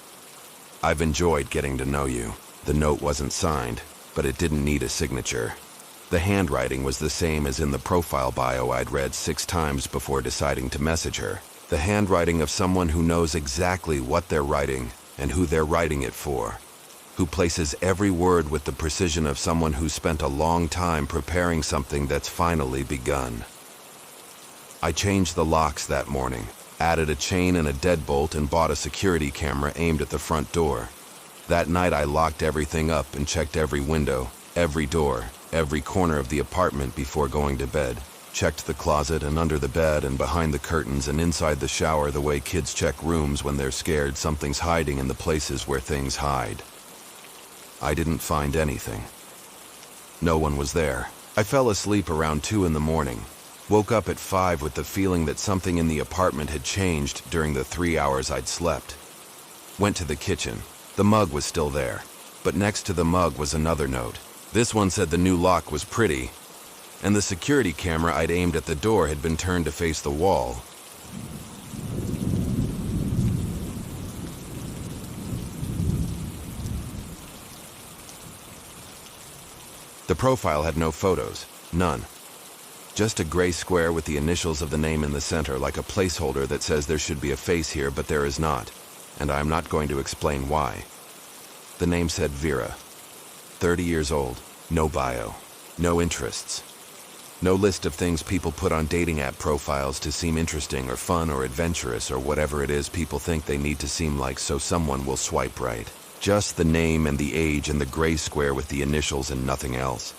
I've enjoyed getting to know you. The note wasn't signed, but it didn't need a signature. The handwriting was the same as in the profile bio I'd read 6 times before deciding to message her. The handwriting of someone who knows exactly what they're writing and who they're writing it for. Who places every word with the precision of someone who spent a long time preparing something that's finally begun. I changed the locks that morning, added a chain and a deadbolt and bought a security camera aimed at the front door. That night I locked everything up and checked every window, every door, every corner of the apartment before going to bed. Checked the closet and under the bed and behind the curtains and inside the shower the way kids check rooms when they're scared something's hiding in the places where things hide. I didn't find anything. No one was there. I fell asleep around 2 a.m. Woke up at 5 with the feeling that something in the apartment had changed during the 3 hours I'd slept. Went to the kitchen. The mug was still there. But next to the mug was another note. This one said the new lock was pretty, and the security camera I'd aimed at the door had been turned to face the wall. The profile had no photos, none. Just a gray square with the initials of the name in the center, like a placeholder that says there should be a face here, but there is not, and I am not going to explain why. The name said Vera. 30 years old, no bio, no interests. No list of things people put on dating app profiles to seem interesting or fun or adventurous or whatever it is people think they need to seem like so someone will swipe right. Just the name and the age and the gray square with the initials and nothing else.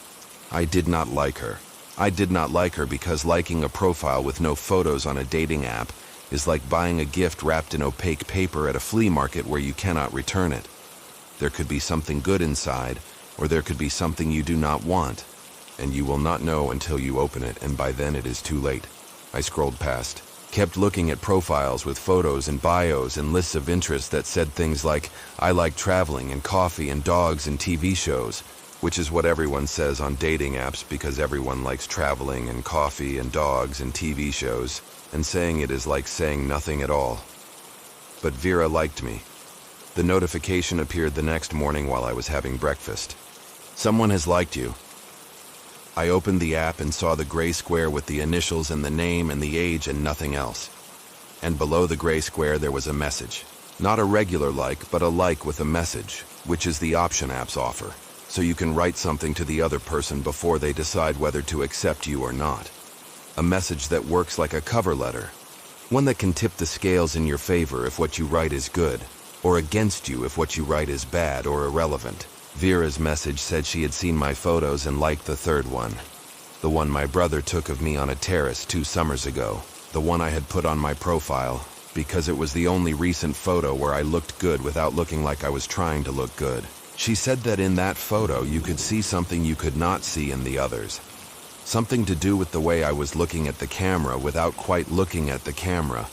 I did not like her. I did not like her because liking a profile with no photos on a dating app is like buying a gift wrapped in opaque paper at a flea market where you cannot return it. There could be something good inside, or there could be something you do not want. And you will not know until you open it, and by then it is too late. I scrolled past, kept looking at profiles with photos and bios and lists of interests that said things like, I like traveling and coffee and dogs and TV shows, which is what everyone says on dating apps because everyone likes traveling and coffee and dogs and TV shows, and saying it is like saying nothing at all. But Vera liked me. The notification appeared the next morning while I was having breakfast. Someone has liked you. I opened the app and saw the gray square with the initials and the name and the age and nothing else. And below the gray square there was a message. Not a regular like, but a like with a message, which is the option apps offer. So you can write something to the other person before they decide whether to accept you or not. A message that works like a cover letter. One that can tip the scales in your favor if what you write is good, or against you if what you write is bad or irrelevant. Vera's message said she had seen my photos and liked the third one. The one my brother took of me on a terrace 2 summers ago. The one I had put on my profile, because it was the only recent photo where I looked good without looking like I was trying to look good. She said that in that photo you could see something you could not see in the others. Something to do with the way I was looking at the camera without quite looking at the camera.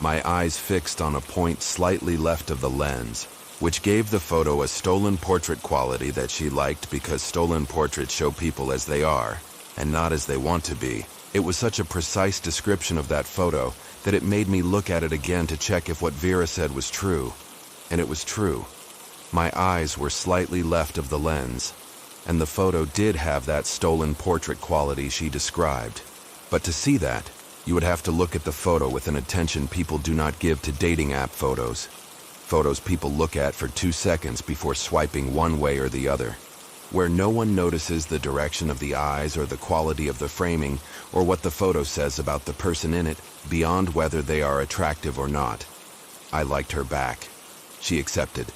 My eyes fixed on a point slightly left of the lens, which gave the photo a stolen portrait quality that she liked because stolen portraits show people as they are, and not as they want to be. It was such a precise description of that photo that it made me look at it again to check if what Vera said was true. And it was true. My eyes were slightly left of the lens, and the photo did have that stolen portrait quality she described. But to see that, you would have to look at the photo with an attention people do not give to dating app photos. Photos people look at for 2 seconds before swiping one way or the other, where no one notices the direction of the eyes or the quality of the framing or what the photo says about the person in it beyond whether they are attractive or not. I liked her back. She accepted,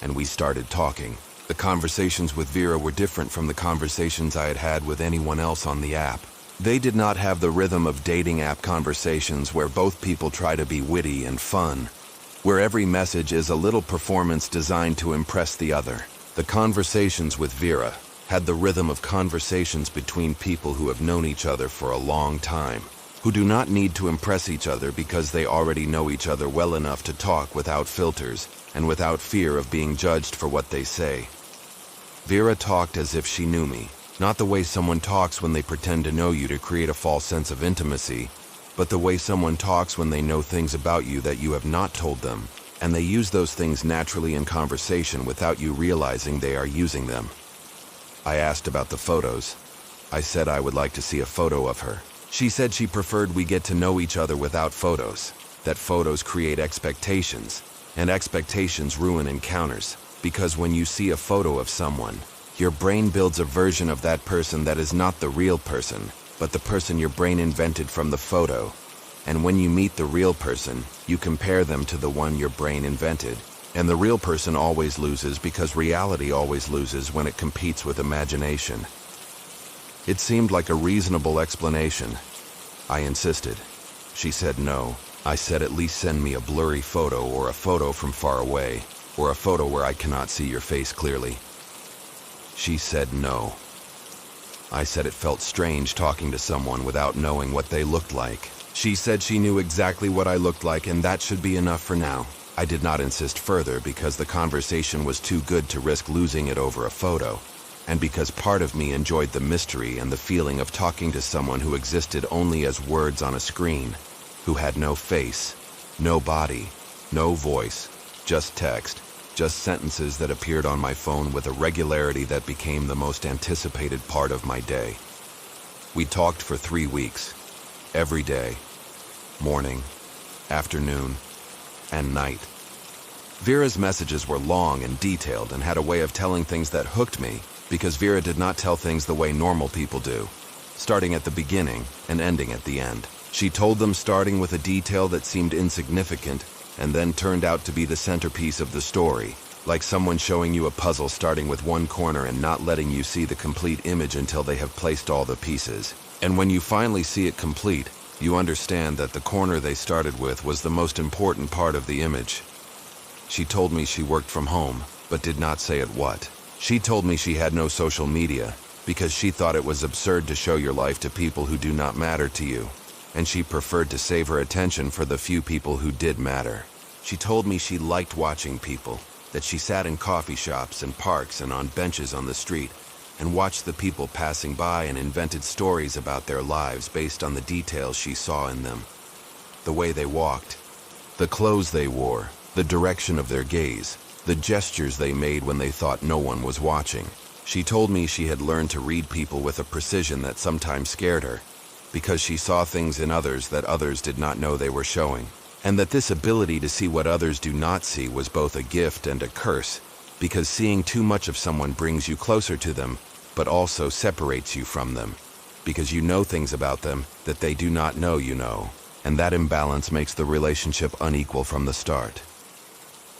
and we started talking. The conversations with Vera were different from the conversations I had had with anyone else on the app. They did not have the rhythm of dating app conversations where both people try to be witty and fun, where every message is a little performance designed to impress the other. The conversations with Vera had the rhythm of conversations between people who have known each other for a long time, who do not need to impress each other because they already know each other well enough to talk without filters and without fear of being judged for what they say. Vera talked as if she knew me, not the way someone talks when they pretend to know you to create a false sense of intimacy, but the way someone talks when they know things about you that you have not told them, and they use those things naturally in conversation without you realizing they are using them. I asked about the photos. I said I would like to see a photo of her. She said she preferred we get to know each other without photos, that photos create expectations, and expectations ruin encounters, because when you see a photo of someone, your brain builds a version of that person that is not the real person, but the person your brain invented from the photo. And when you meet the real person, you compare them to the one your brain invented. And the real person always loses because reality always loses when it competes with imagination. It seemed like a reasonable explanation. I insisted. She said no. I said at least send me a blurry photo or a photo from far away, or a photo where I cannot see your face clearly. She said no. I said it felt strange talking to someone without knowing what they looked like. She said she knew exactly what I looked like and that should be enough for now. I did not insist further because the conversation was too good to risk losing it over a photo, and because part of me enjoyed the mystery and the feeling of talking to someone who existed only as words on a screen, who had no face, no body, no voice, just text, just sentences that appeared on my phone with a regularity that became the most anticipated part of my day. We talked for 3 weeks, every day, morning, afternoon, and night. Vera's messages were long and detailed and had a way of telling things that hooked me because Vera did not tell things the way normal people do, starting at the beginning and ending at the end. She told them starting with a detail that seemed insignificant and then turned out to be the centerpiece of the story, like someone showing you a puzzle starting with one corner and not letting you see the complete image until they have placed all the pieces. And when you finally see it complete, you understand that the corner they started with was the most important part of the image. She told me she worked from home, but did not say at what. She told me she had no social media, because she thought it was absurd to show your life to people who do not matter to you, and she preferred to save her attention for the few people who did matter. She told me she liked watching people, that she sat in coffee shops and parks and on benches on the street, and watched the people passing by and invented stories about their lives based on the details she saw in them. The way they walked, the clothes they wore, the direction of their gaze, the gestures they made when they thought no one was watching. She told me she had learned to read people with a precision that sometimes scared her, because she saw things in others that others did not know they were showing, and that this ability to see what others do not see was both a gift and a curse, because seeing too much of someone brings you closer to them, but also separates you from them, because you know things about them that they do not know you know, and that imbalance makes the relationship unequal from the start.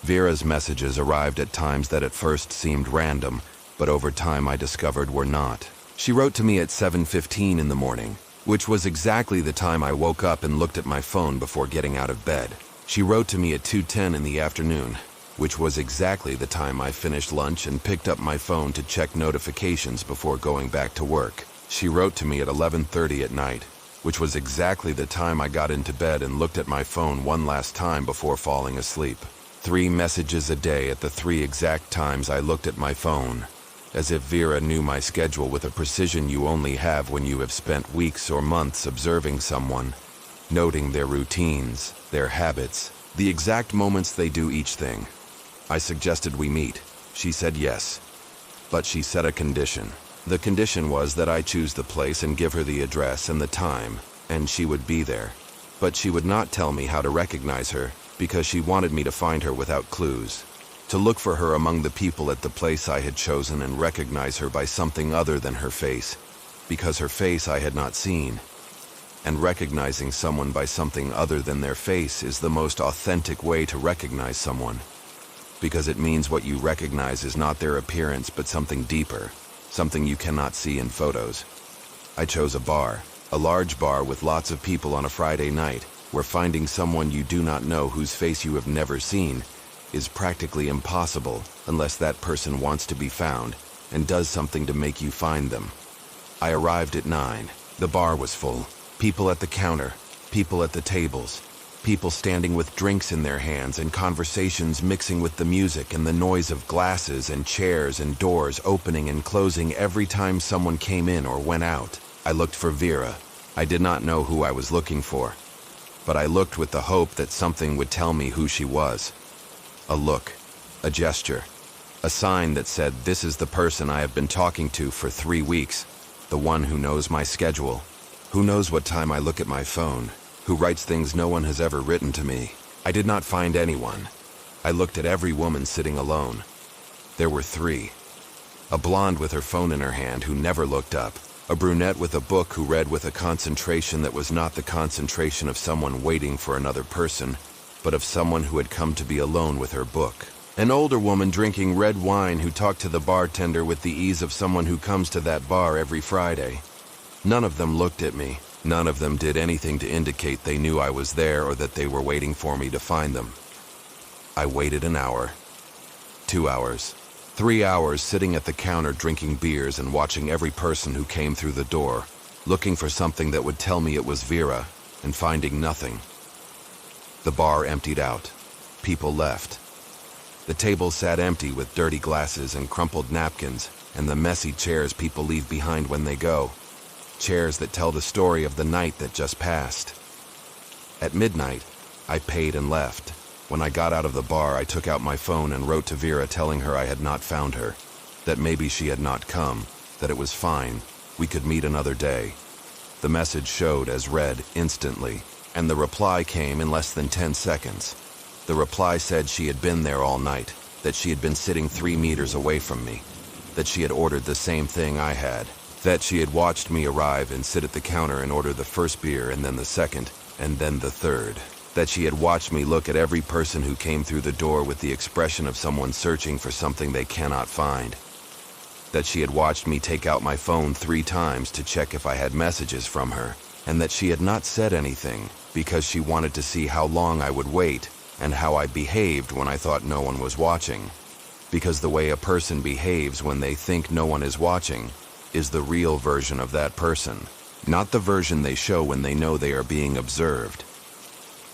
Vera's messages arrived at times that at first seemed random, but over time I discovered were not. She wrote to me at 7:15 in the morning, which was exactly the time I woke up and looked at my phone before getting out of bed. She wrote to me at 2:10 in the afternoon, which was exactly the time I finished lunch and picked up my phone to check notifications before going back to work. She wrote to me at 11:30 at night, which was exactly the time I got into bed and looked at my phone one last time before falling asleep. 3 messages a day at the 3 exact times I looked at my phone, as if Vera knew my schedule with a precision you only have when you have spent weeks or months observing someone, noting their routines, their habits, the exact moments they do each thing. I suggested we meet. She said yes, but she set a condition. The condition was that I choose the place and give her the address and the time, and she would be there. But she would not tell me how to recognize her, because she wanted me to find her without clues, to look for her among the people at the place I had chosen and recognize her by something other than her face, because her face I had not seen. And recognizing someone by something other than their face is the most authentic way to recognize someone, because it means what you recognize is not their appearance but something deeper, something you cannot see in photos. I chose a bar, a large bar with lots of people on a Friday night, where finding someone you do not know whose face you have never seen is practically impossible unless that person wants to be found and does something to make you find them. I arrived at 9. The bar was full. People at the counter, people at the tables, people standing with drinks in their hands and conversations mixing with the music and the noise of glasses and chairs and doors opening and closing every time someone came in or went out. I looked for Vera. I did not know who I was looking for, but I looked with the hope that something would tell me who she was. A look, a gesture, a sign that said, this is the person I have been talking to for 3 weeks, the one who knows my schedule, who knows what time I look at my phone, who writes things no one has ever written to me. I did not find anyone. I looked at every woman sitting alone. There were 3. A blonde with her phone in her hand who never looked up, a brunette with a book who read with a concentration that was not the concentration of someone waiting for another person, but of someone who had come to be alone with her book. An older woman drinking red wine who talked to the bartender with the ease of someone who comes to that bar every Friday. None of them looked at me. None of them did anything to indicate they knew I was there or that they were waiting for me to find them. I waited an hour, 2 hours, 3 hours sitting at the counter drinking beers and watching every person who came through the door, looking for something that would tell me it was Vera, and finding nothing. The bar emptied out. People left. The tables sat empty with dirty glasses and crumpled napkins and the messy chairs people leave behind when they go. Chairs that tell the story of the night that just passed. At midnight, I paid and left. When I got out of the bar, I took out my phone and wrote to Vera telling her I had not found her, that maybe she had not come, that it was fine, we could meet another day. The message showed as read instantly, and the reply came in less than 10 seconds. The reply said she had been there all night, that she had been sitting 3 meters away from me, that she had ordered the same thing I had, that she had watched me arrive and sit at the counter and order the first beer and then the second, and then the third, that she had watched me look at every person who came through the door with the expression of someone searching for something they cannot find, that she had watched me take out my phone 3 times to check if I had messages from her, and that she had not said anything because she wanted to see how long I would wait and how I behaved when I thought no one was watching. Because the way a person behaves when they think no one is watching is the real version of that person, not the version they show when they know they are being observed.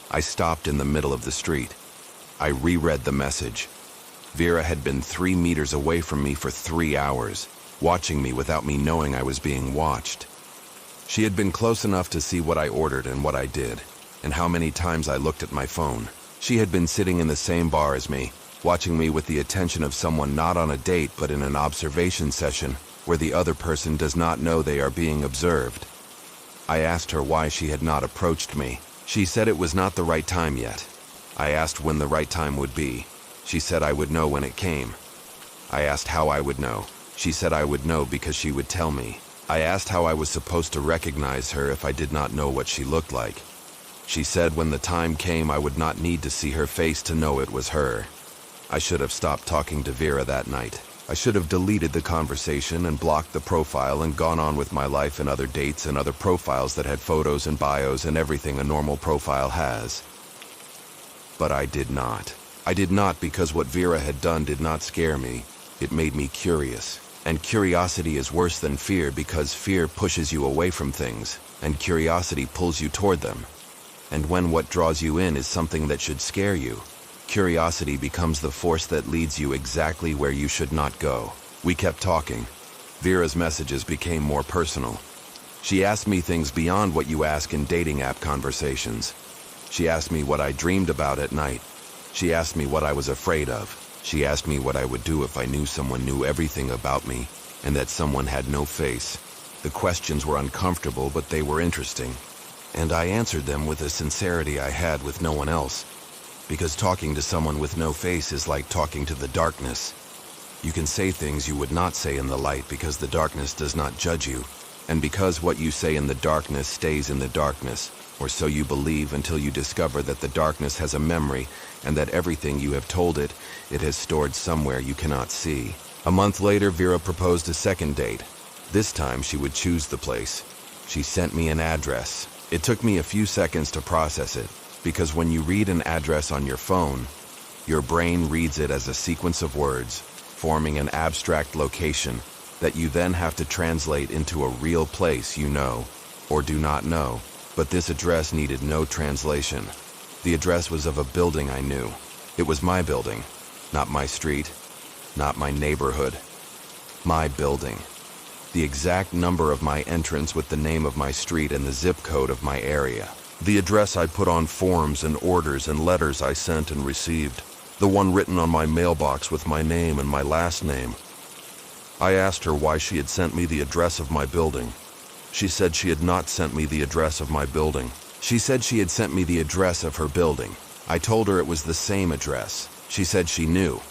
I stopped in the middle of the street. I reread the message. Vera had been 3 meters away from me for 3 hours, watching me without me knowing I was being watched. She had been close enough to see what I ordered and what I did, and how many times I looked at my phone. She had been sitting in the same bar as me, watching me with the attention of someone not on a date but in an observation session where the other person does not know they are being observed. I asked her why she had not approached me. She said it was not the right time yet. I asked when the right time would be. She said I would know when it came. I asked how I would know. She said I would know because she would tell me. I asked how I was supposed to recognize her if I did not know what she looked like. She said when the time came I would not need to see her face to know it was her. I should have stopped talking to Vera that night. I should have deleted the conversation and blocked the profile and gone on with my life and other dates and other profiles that had photos and bios and everything a normal profile has. But I did not. I did not because what Vera had done did not scare me. It made me curious. And curiosity is worse than fear because fear pushes you away from things, and curiosity pulls you toward them. And when what draws you in is something that should scare you, curiosity becomes the force that leads you exactly where you should not go. We kept talking. Vera's messages became more personal. She asked me things beyond what you ask in dating app conversations. She asked me what I dreamed about at night. She asked me what I was afraid of. She asked me what I would do if I knew someone knew everything about me and that someone had no face. The questions were uncomfortable, but they were interesting. And I answered them with a sincerity I had with no one else. Because talking to someone with no face is like talking to the darkness. You can say things you would not say in the light because the darkness does not judge you, and because what you say in the darkness stays in the darkness, or so you believe until you discover that the darkness has a memory and that everything you have told it, it has stored somewhere you cannot see. A month later, Vera proposed a second date. This time she would choose the place. She sent me an address. It took me a few seconds to process it, because when you read an address on your phone, your brain reads it as a sequence of words, forming an abstract location that you then have to translate into a real place you know, or do not know. But this address needed no translation. The address was of a building I knew. It was my building, not my street, not my neighborhood. My building. The exact number of my entrance with the name of my street and the zip code of my area. The address I put on forms and orders and letters I sent and received. The one written on my mailbox with my name and my last name. I asked her why she had sent me the address of my building. She said she had not sent me the address of my building. She said she had sent me the address of her building. I told her it was the same address. She said she knew.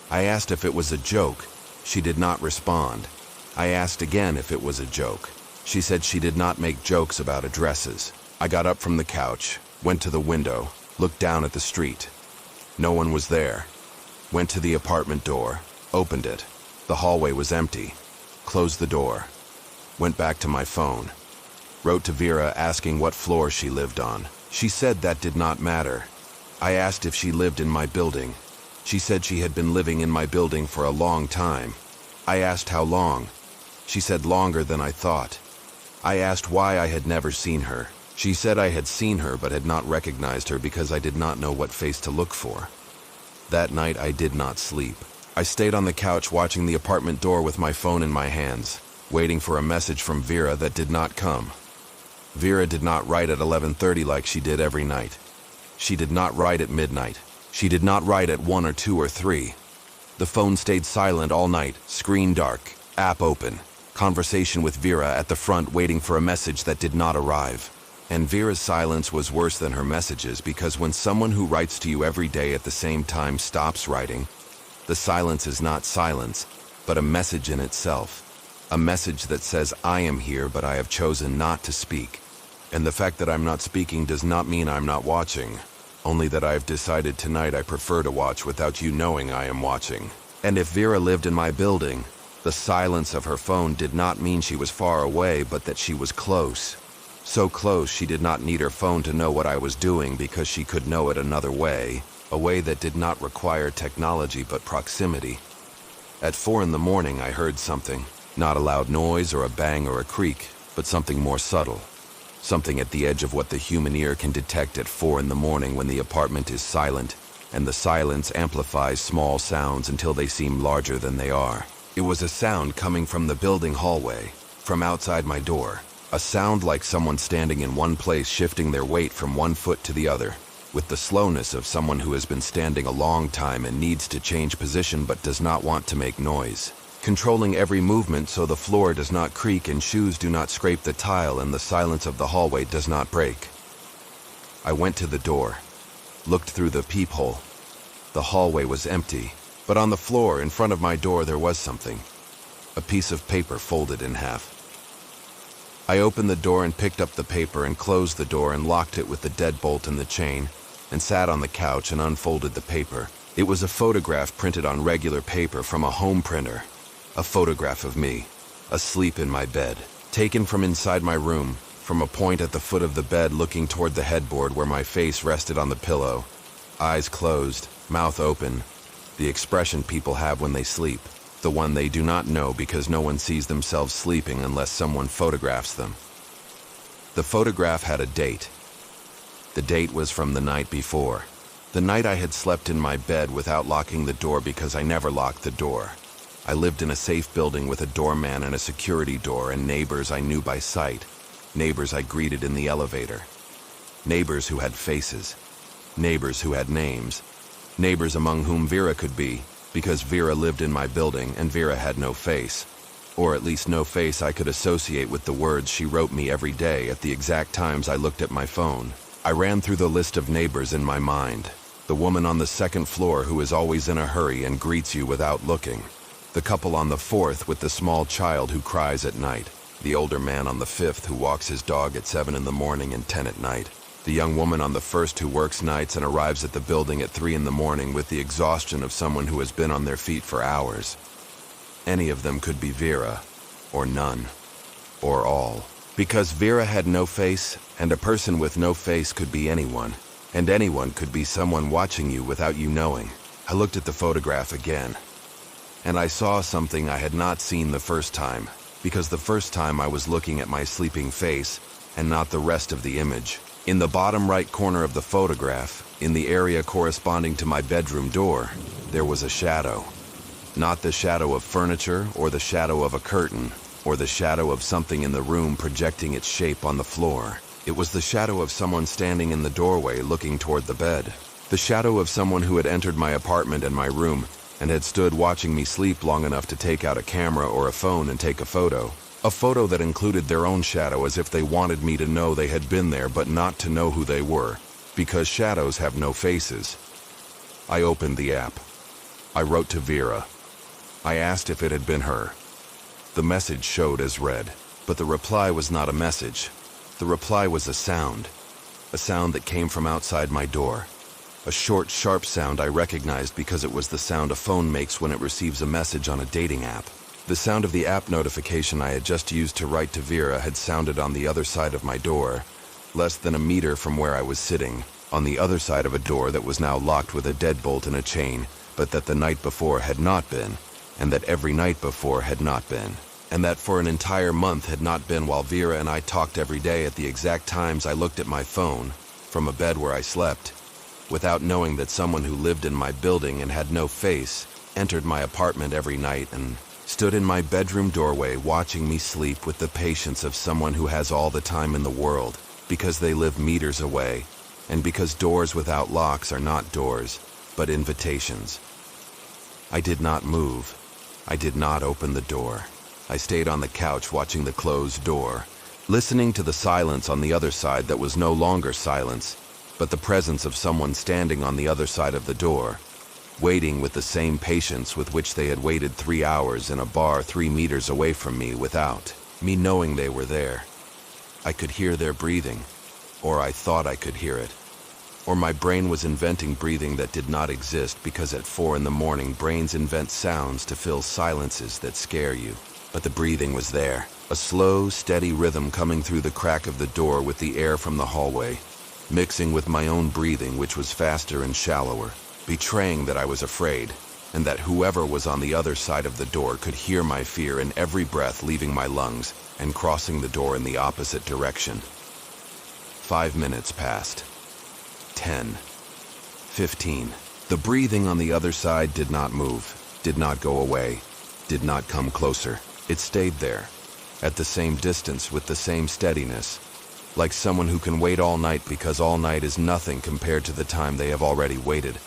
I asked if it was a joke. She did not respond. I asked again if it was a joke. She said she did not make jokes about addresses. I got up from the couch, went to the window, looked down at the street. No one was there. Went to the apartment door, opened it. The hallway was empty. Closed the door. Went back to my phone. Wrote to Vera asking what floor she lived on. She said that did not matter. I asked if she lived in my building. She said she had been living in my building for a long time. I asked how long. She said longer than I thought. I asked why I had never seen her. She said I had seen her but had not recognized her because I did not know what face to look for. That night I did not sleep. I stayed on the couch watching the apartment door with my phone in my hands, waiting for a message from Vera that did not come. Vera did not write at 11:30 like she did every night. She did not write at midnight. She did not write at 1 or 2 or 3. The phone stayed silent all night, screen dark, app open, conversation with Vera at the front waiting for a message that did not arrive. And Vera's silence was worse than her messages because when someone who writes to you every day at the same time stops writing, the silence is not silence, but a message in itself. A message that says, I am here, but I have chosen not to speak. And the fact that I'm not speaking does not mean I'm not watching, only that I've decided tonight I prefer to watch without you knowing I am watching. And if Vera lived in my building, the silence of her phone did not mean she was far away, but that she was close. So close she did not need her phone to know what I was doing because she could know it another way, a way that did not require technology but proximity. At 4 in the morning I heard something, not a loud noise or a bang or a creak, but something more subtle. Something at the edge of what the human ear can detect at 4 in the morning when the apartment is silent, and the silence amplifies small sounds until they seem larger than they are. It was a sound coming from the building hallway, from outside my door. A sound like someone standing in one place shifting their weight from one foot to the other. with the slowness of someone who has been standing a long time and needs to change position but does not want to make noise. Controlling every movement so the floor does not creak and shoes do not scrape the tile and the silence of the hallway does not break. I went to the door, looked through the peephole. The hallway was empty, but on the floor in front of my door there was something. A piece of paper folded in half. I opened the door and picked up the paper and closed the door and locked it with the deadbolt and the chain, and sat on the couch and unfolded the paper. It was a photograph printed on regular paper from a home printer. A photograph of me, asleep in my bed, taken from inside my room, from a point at the foot of the bed looking toward the headboard where my face rested on the pillow. Eyes closed, mouth open, the expression people have when they sleep, the one they do not know because no one sees themselves sleeping unless someone photographs them. The photograph had a date. The date was from the night before. The night I had slept in my bed without locking the door because I never locked the door. I lived in a safe building with a doorman and a security door and neighbors I knew by sight, neighbors I greeted in the elevator, neighbors who had faces, neighbors who had names, neighbors among whom Vera could be, because Vera lived in my building and Vera had no face, or at least no face I could associate with the words she wrote me every day at the exact times I looked at my phone. I ran through the list of neighbors in my mind. The woman on the second floor who is always in a hurry and greets you without looking. The couple on the fourth with the small child who cries at night. The older man on the fifth who walks his dog at 7 in the morning and 10 at night. The young woman on the first who works nights and arrives at the building at 3 in the morning with the exhaustion of someone who has been on their feet for hours. Any of them could be Vera, or none, or all. Because Vera had no face, and a person with no face could be anyone, and anyone could be someone watching you without you knowing. I looked at the photograph again. And I saw something I had not seen the first time, because the first time I was looking at my sleeping face, and not the rest of the image. In the bottom right corner of the photograph, in the area corresponding to my bedroom door, there was a shadow. Not the shadow of furniture, or the shadow of a curtain, or the shadow of something in the room projecting its shape on the floor. It was the shadow of someone standing in the doorway looking toward the bed. The shadow of someone who had entered my apartment and my room, and had stood watching me sleep long enough to take out a camera or a phone and take a photo. A photo that included their own shadow as if they wanted me to know they had been there but not to know who they were, because shadows have no faces. I opened the app. I wrote to Vera. I asked if it had been her. The message showed as read, but the reply was not a message. The reply was a sound that came from outside my door. A short, sharp sound I recognized because it was the sound a phone makes when it receives a message on a dating app. The sound of the app notification I had just used to write to Vera had sounded on the other side of my door, less than a meter from where I was sitting, on the other side of a door that was now locked with a deadbolt and a chain, but that the night before had not been, and that every night before had not been, and that for an entire month had not been while Vera and I talked every day at the exact times I looked at my phone, from a bed where I slept, without knowing that someone who lived in my building and had no face entered my apartment every night and stood in my bedroom doorway watching me sleep with the patience of someone who has all the time in the world, because they live meters away, and because doors without locks are not doors, but invitations. I did not move. I did not open the door. I stayed on the couch watching the closed door, listening to the silence on the other side that was no longer silence, but the presence of someone standing on the other side of the door, waiting with the same patience with which they had waited 3 hours in a bar 3 meters away from me without me knowing they were there. I could hear their breathing, or I thought I could hear it, or my brain was inventing breathing that did not exist because at 4 in the morning brains invent sounds to fill silences that scare you. But the breathing was there, a slow, steady rhythm coming through the crack of the door with the air from the hallway, mixing with my own breathing which was faster and shallower, betraying that I was afraid, and that whoever was on the other side of the door could hear my fear in every breath leaving my lungs and crossing the door in the opposite direction. 5 minutes passed. 10. 15. The breathing on the other side did not move, did not go away, did not come closer. It stayed there, at the same distance with the same steadiness. like someone who can wait all night because all night is nothing compared to the time they have already waited.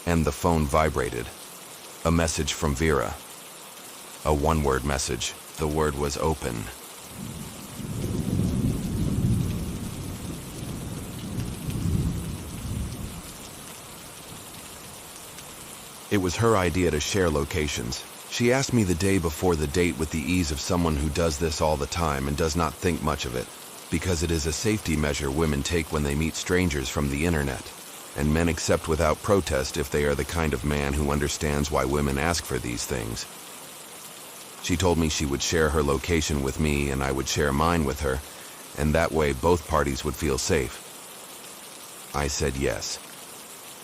And the phone vibrated. A message from Vera. A one-word message. The word was open. It was her idea to share locations. She asked me the day before the date with the ease of someone who does this all the time and does not think much of it, because it is a safety measure women take when they meet strangers from the internet, and men accept without protest if they are the kind of man who understands why women ask for these things. She told me she would share her location with me and I would share mine with her, and that way both parties would feel safe. I said yes.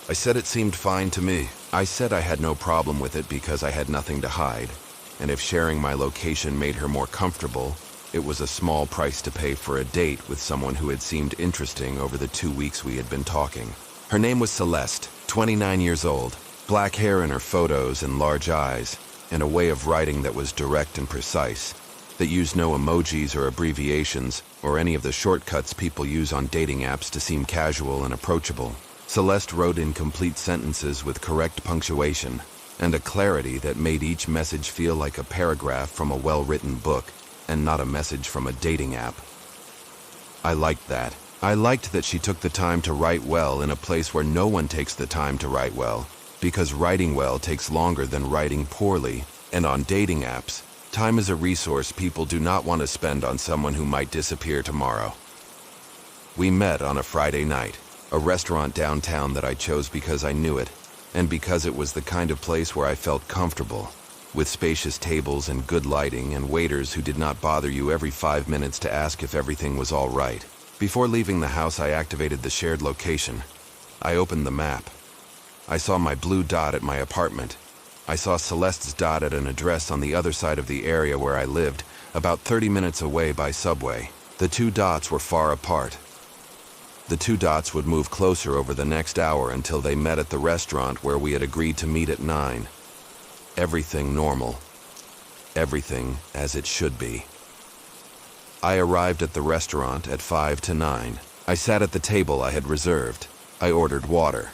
I said it seemed fine to me. I said I had no problem with it because I had nothing to hide, and if sharing my location made her more comfortable, it was a small price to pay for a date with someone who had seemed interesting over the 2 weeks we had been talking. Her name was Celeste, 29 years old, black hair in her photos and large eyes, and a way of writing that was direct and precise, that used no emojis or abbreviations or any of the shortcuts people use on dating apps to seem casual and approachable. Celeste wrote in complete sentences with correct punctuation and a clarity that made each message feel like a paragraph from a well-written book and not a message from a dating app. I liked that. I liked that she took the time to write well in a place where no one takes the time to write well, because writing well takes longer than writing poorly, and on dating apps, time is a resource people do not want to spend on someone who might disappear tomorrow. We met on a Friday night. A restaurant downtown that I chose because I knew it, and because it was the kind of place where I felt comfortable, with spacious tables and good lighting and waiters who did not bother you every 5 minutes to ask if everything was all right. Before leaving the house, I activated the shared location. I opened the map. I saw my blue dot at my apartment. I saw Celeste's dot at an address on the other side of the area where I lived, about 30 minutes away by subway. The two dots were far apart. The two dots would move closer over the next hour until they met at the restaurant where we had agreed to meet at 9. Everything normal. Everything as it should be. I arrived at the restaurant at 5 to 9. I sat at the table I had reserved. I ordered water.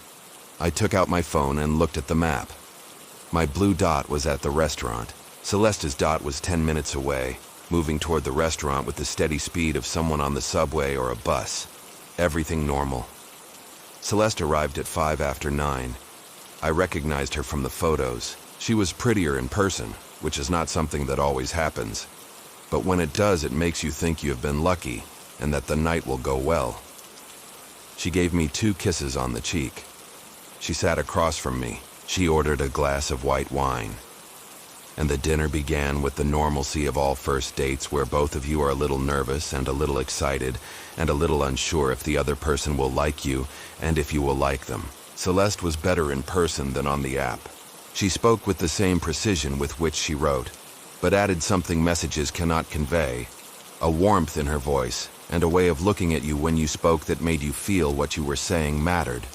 I took out my phone and looked at the map. My blue dot was at the restaurant. Celeste's dot was 10 minutes away, moving toward the restaurant with the steady speed of someone on the subway or a bus. Everything normal. Celeste arrived at 5 after 9. I recognized her from the photos. She was prettier in person, which is not something that always happens. But when it does, it makes you think you have been lucky and that the night will go well. She gave me 2 kisses on the cheek. She sat across from me. She ordered a glass of white wine. And the dinner began with the normalcy of all first dates where both of you are a little nervous and a little excited and a little unsure if the other person will like you and if you will like them. Celeste was better in person than on the app. She spoke with the same precision with which she wrote, but added something messages cannot convey, a warmth in her voice and a way of looking at you when you spoke that made you feel what you were saying mattered,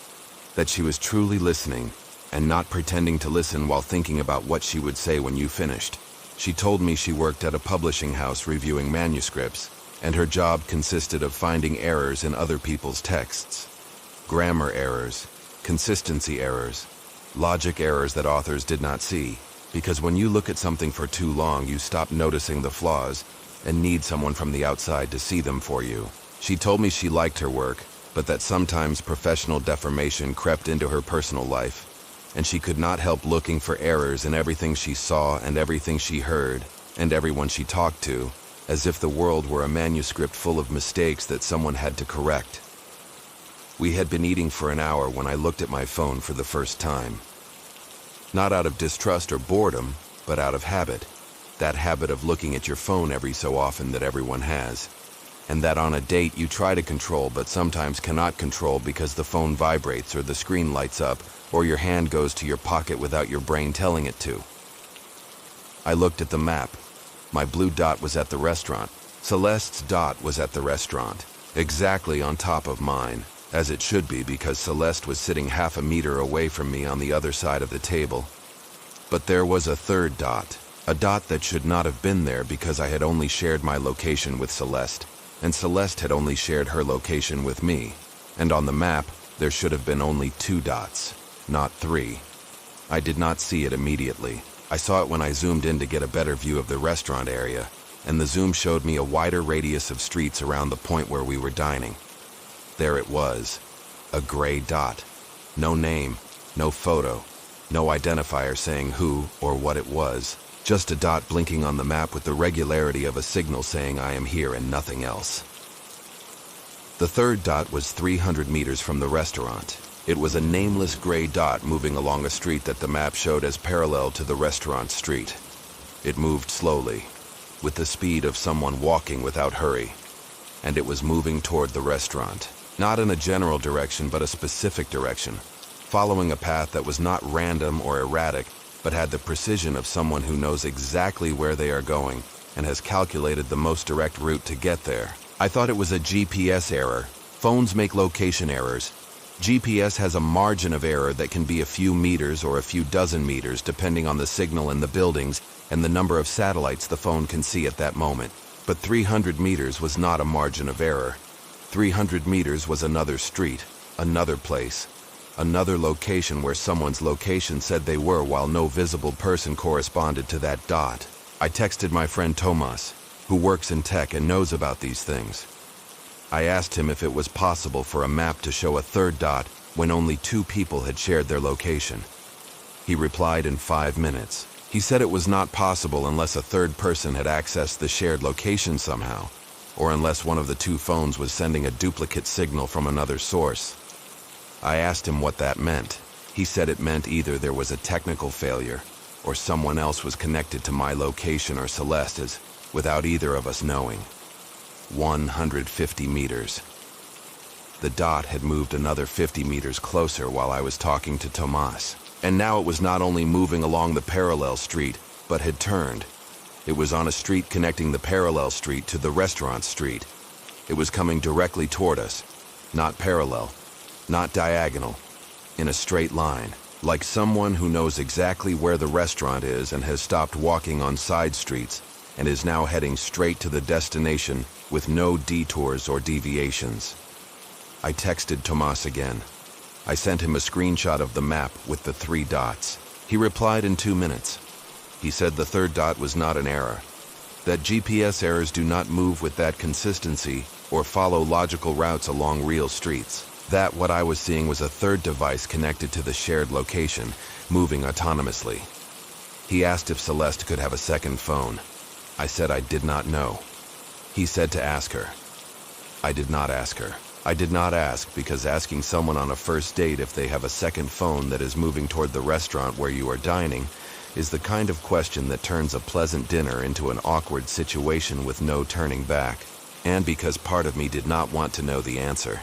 that she was truly listening and not pretending to listen while thinking about what she would say when you finished. She told me she worked at a publishing house reviewing manuscripts, and her job consisted of finding errors in other people's texts. Grammar errors, consistency errors, logic errors that authors did not see, because when you look at something for too long, you stop noticing the flaws and need someone from the outside to see them for you. She told me she liked her work, but that sometimes professional deformation crept into her personal life, and she could not help looking for errors in everything she saw and everything she heard and everyone she talked to, as if the world were a manuscript full of mistakes that someone had to correct. We had been eating for an hour when I looked at my phone for the first time. Not out of distrust or boredom, but out of habit. That habit of looking at your phone every so often that everyone has. And that on a date you try to control but sometimes cannot control because the phone vibrates or the screen lights up or your hand goes to your pocket without your brain telling it to. I looked at the map. My blue dot was at the restaurant. Celeste's dot was at the restaurant, exactly on top of mine, as it should be because Celeste was sitting half a meter away from me on the other side of the table. But there was a third dot, a dot that should not have been there because I had only shared my location with Celeste. and Celeste had only shared her location with me, and on the map, there should have been only 2 dots, not 3. I did not see it immediately. I saw it when I zoomed in to get a better view of the restaurant area, and the zoom showed me a wider radius of streets around the point where we were dining. There it was, a gray dot. No name, no photo, no identifier saying who or what it was. Just a dot blinking on the map with the regularity of a signal saying I am here and nothing else. The third dot was 300 meters from the restaurant. It was a nameless gray dot moving along a street that the map showed as parallel to the restaurant street. It moved slowly, with the speed of someone walking without hurry, and it was moving toward the restaurant. Not in a general direction, but a specific direction, following a path that was not random or erratic, but had the precision of someone who knows exactly where they are going and has calculated the most direct route to get there. I thought it was a GPS error. Phones make location errors. GPS has a margin of error that can be a few meters or a few dozen meters depending on the signal in the buildings and the number of satellites the phone can see at that moment. But 300 meters was not a margin of error. 300 meters was another street, another place, another location where someone's location said they were while no visible person corresponded to that dot. I texted my friend Tomas, who works in tech and knows about these things. I asked him if it was possible for a map to show a third dot when only 2 people had shared their location. He replied in 5 minutes. He said it was not possible unless a third person had accessed the shared location somehow, or unless one of the 2 phones was sending a duplicate signal from another source. I asked him what that meant. He said it meant either there was a technical failure, or someone else was connected to my location or Celeste's, without either of us knowing. 150 meters. The dot had moved another 50 meters closer while I was talking to Tomas, and now it was not only moving along the parallel street, but had turned. It was on a street connecting the parallel street to the restaurant street. It was coming directly toward us, not parallel, not diagonal, in a straight line, like someone who knows exactly where the restaurant is and has stopped walking on side streets and is now heading straight to the destination with no detours or deviations. I texted Tomas again. I sent him a screenshot of the map with the 3 dots. He replied in 2 minutes. He said the third dot was not an error, that GPS errors do not move with that consistency or follow logical routes along real streets. That what I was seeing was a third device connected to the shared location, moving autonomously. He asked if Celeste could have a second phone. I said I did not know. He said to ask her. I did not ask her. I did not ask because asking someone on a first date if they have a second phone that is moving toward the restaurant where you are dining is the kind of question that turns a pleasant dinner into an awkward situation with no turning back. And because part of me did not want to know the answer.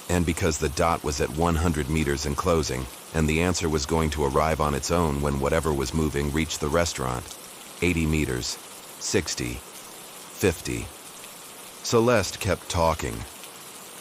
And because the dot was at 100 meters in closing, and the answer was going to arrive on its own when whatever was moving reached the restaurant. 80 meters, 60, 50. Celeste kept talking.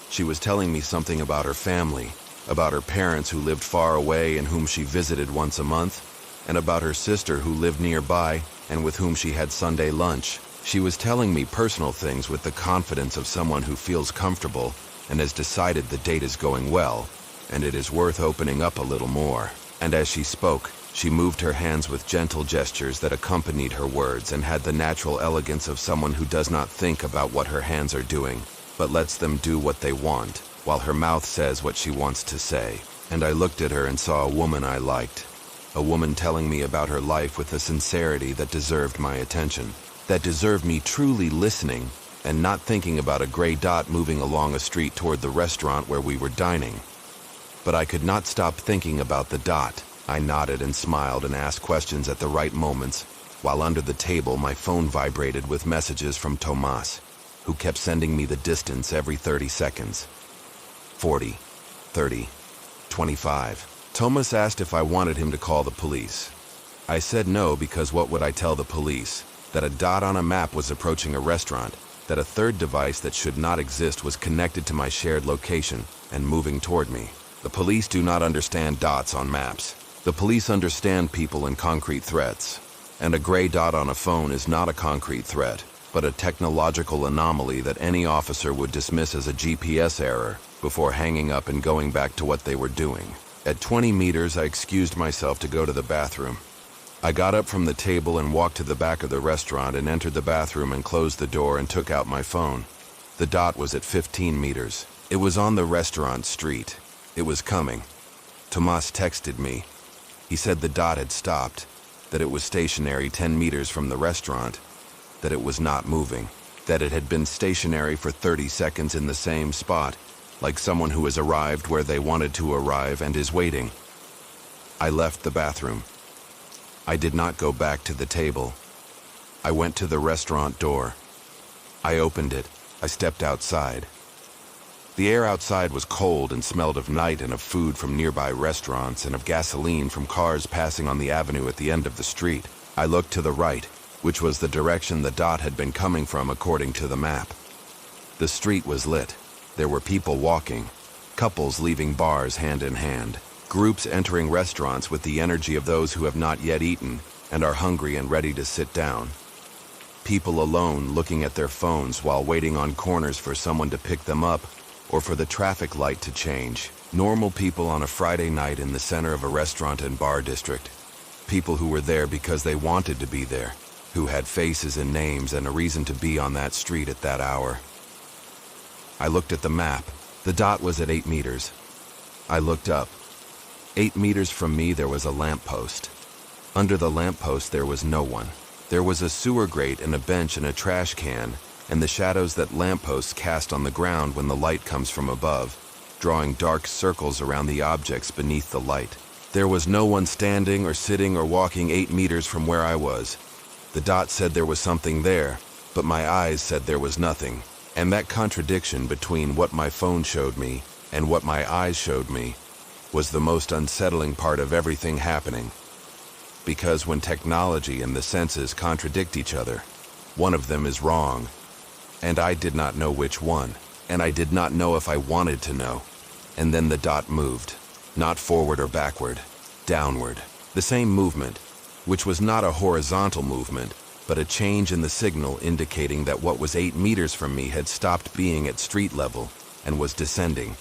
She was telling me something about her family, about her parents who lived far away and whom she visited once a month, and about her sister who lived nearby and with whom she had Sunday lunch. She was telling me personal things with the confidence of someone who feels comfortable and has decided the date is going well, and it is worth opening up a little more. And as she spoke, she moved her hands with gentle gestures that accompanied her words and had the natural elegance of someone who does not think about what her hands are doing, but lets them do what they want, while her mouth says what she wants to say. And I looked at her and saw a woman I liked. A woman telling me about her life with a sincerity that deserved my attention, that deserved me truly listening and not thinking about a gray dot moving along a street toward the restaurant where we were dining. But I could not stop thinking about the dot. I nodded and smiled and asked questions at the right moments, while under the table my phone vibrated with messages from Tomas, who kept sending me the distance every 30 seconds. 40, 30, 25. Tomas asked if I wanted him to call the police. I said no because what would I tell the police? That a dot on a map was approaching a restaurant, that a third device that should not exist was connected to my shared location and moving toward me. The police do not understand dots on maps. The police understand people and concrete threats. And a gray dot on a phone is not a concrete threat. but a technological anomaly that any officer would dismiss as a GPS error before hanging up and going back to what they were doing. At 20 meters, I excused myself to go to the bathroom. I got up from the table and walked to the back of the restaurant and entered the bathroom and closed the door and took out my phone. The dot was at 15 meters. It was on the restaurant street. It was coming. Tomas texted me. He said the dot had stopped, that it was stationary 10 meters from the restaurant, that it was not moving, that it had been stationary for 30 seconds in the same spot, like someone who has arrived where they wanted to arrive and is waiting. I left the bathroom. I did not go back to the table. I went to the restaurant door. I opened it. I stepped outside. The air outside was cold and smelled of night and of food from nearby restaurants and of gasoline from cars passing on the avenue at the end of the street. I looked to the right, which was the direction the dot had been coming from according to the map. The street was lit. There were people walking, couples leaving bars hand in hand, groups entering restaurants with the energy of those who have not yet eaten and are hungry and ready to sit down. People alone looking at their phones while waiting on corners for someone to pick them up or for the traffic light to change. Normal people on a Friday night in the center of a restaurant and bar district. People who were there because they wanted to be there, who had faces and names and a reason to be on that street at that hour. I looked at the map. The dot was at 8 meters. I looked up. 8 meters from me there was a lamppost. Under the lamppost there was no one. There was a sewer grate and a bench and a trash can, and the shadows that lampposts cast on the ground when the light comes from above, drawing dark circles around the objects beneath the light. There was no one standing or sitting or walking 8 meters from where I was. The dot said there was something there, but my eyes said there was nothing. And that contradiction between what my phone showed me and what my eyes showed me was the most unsettling part of everything happening. Because when technology and the senses contradict each other, one of them is wrong. And I did not know which one, and I did not know if I wanted to know. And then the dot moved, not forward or backward, downward. The same movement, which was not a horizontal movement, but a change in the signal indicating that what was 8 meters from me had stopped being at street level and was descending.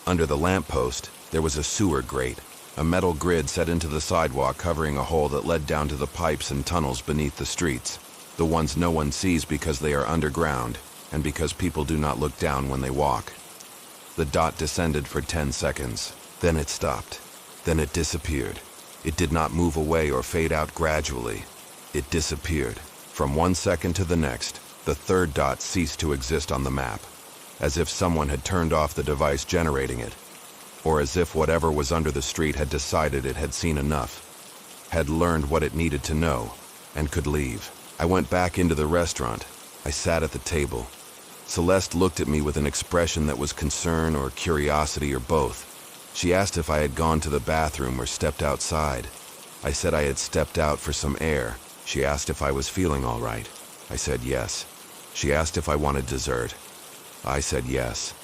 Under the lamppost, there was a sewer grate, a metal grid set into the sidewalk covering a hole that led down to the pipes and tunnels beneath the streets, the ones no one sees because they are underground and because people do not look down when they walk. The dot descended for 10 seconds. Then it stopped. Then it disappeared. It did not move away or fade out gradually. It disappeared. From 1 second to the next, the third dot ceased to exist on the map, as if someone had turned off the device generating it, or as if whatever was under the street had decided it had seen enough, had learned what it needed to know, and could leave. I went back into the restaurant. I sat at the table. Celeste looked at me with an expression that was concern or curiosity or both. She asked if I had gone to the bathroom or stepped outside. I said I had stepped out for some air. She asked if I was feeling all right. I said yes. She asked if I wanted dessert. I said yes.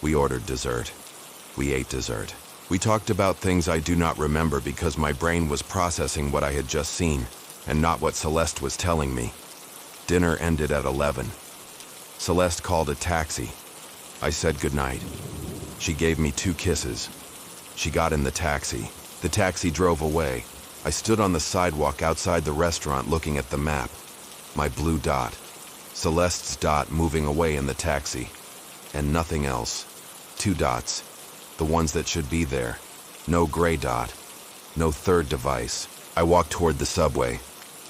We ordered dessert. We ate dessert. We talked about things I do not remember because my brain was processing what I had just seen, and not what Celeste was telling me. Dinner ended at 11. Celeste called a taxi. I said goodnight. She gave me 2 kisses. She got in the taxi. The taxi drove away. I stood on the sidewalk outside the restaurant looking at the map. My blue dot. Celeste's dot moving away in the taxi. And nothing else. 2 dots. The ones that should be there. No gray dot. No third device. I walked toward the subway.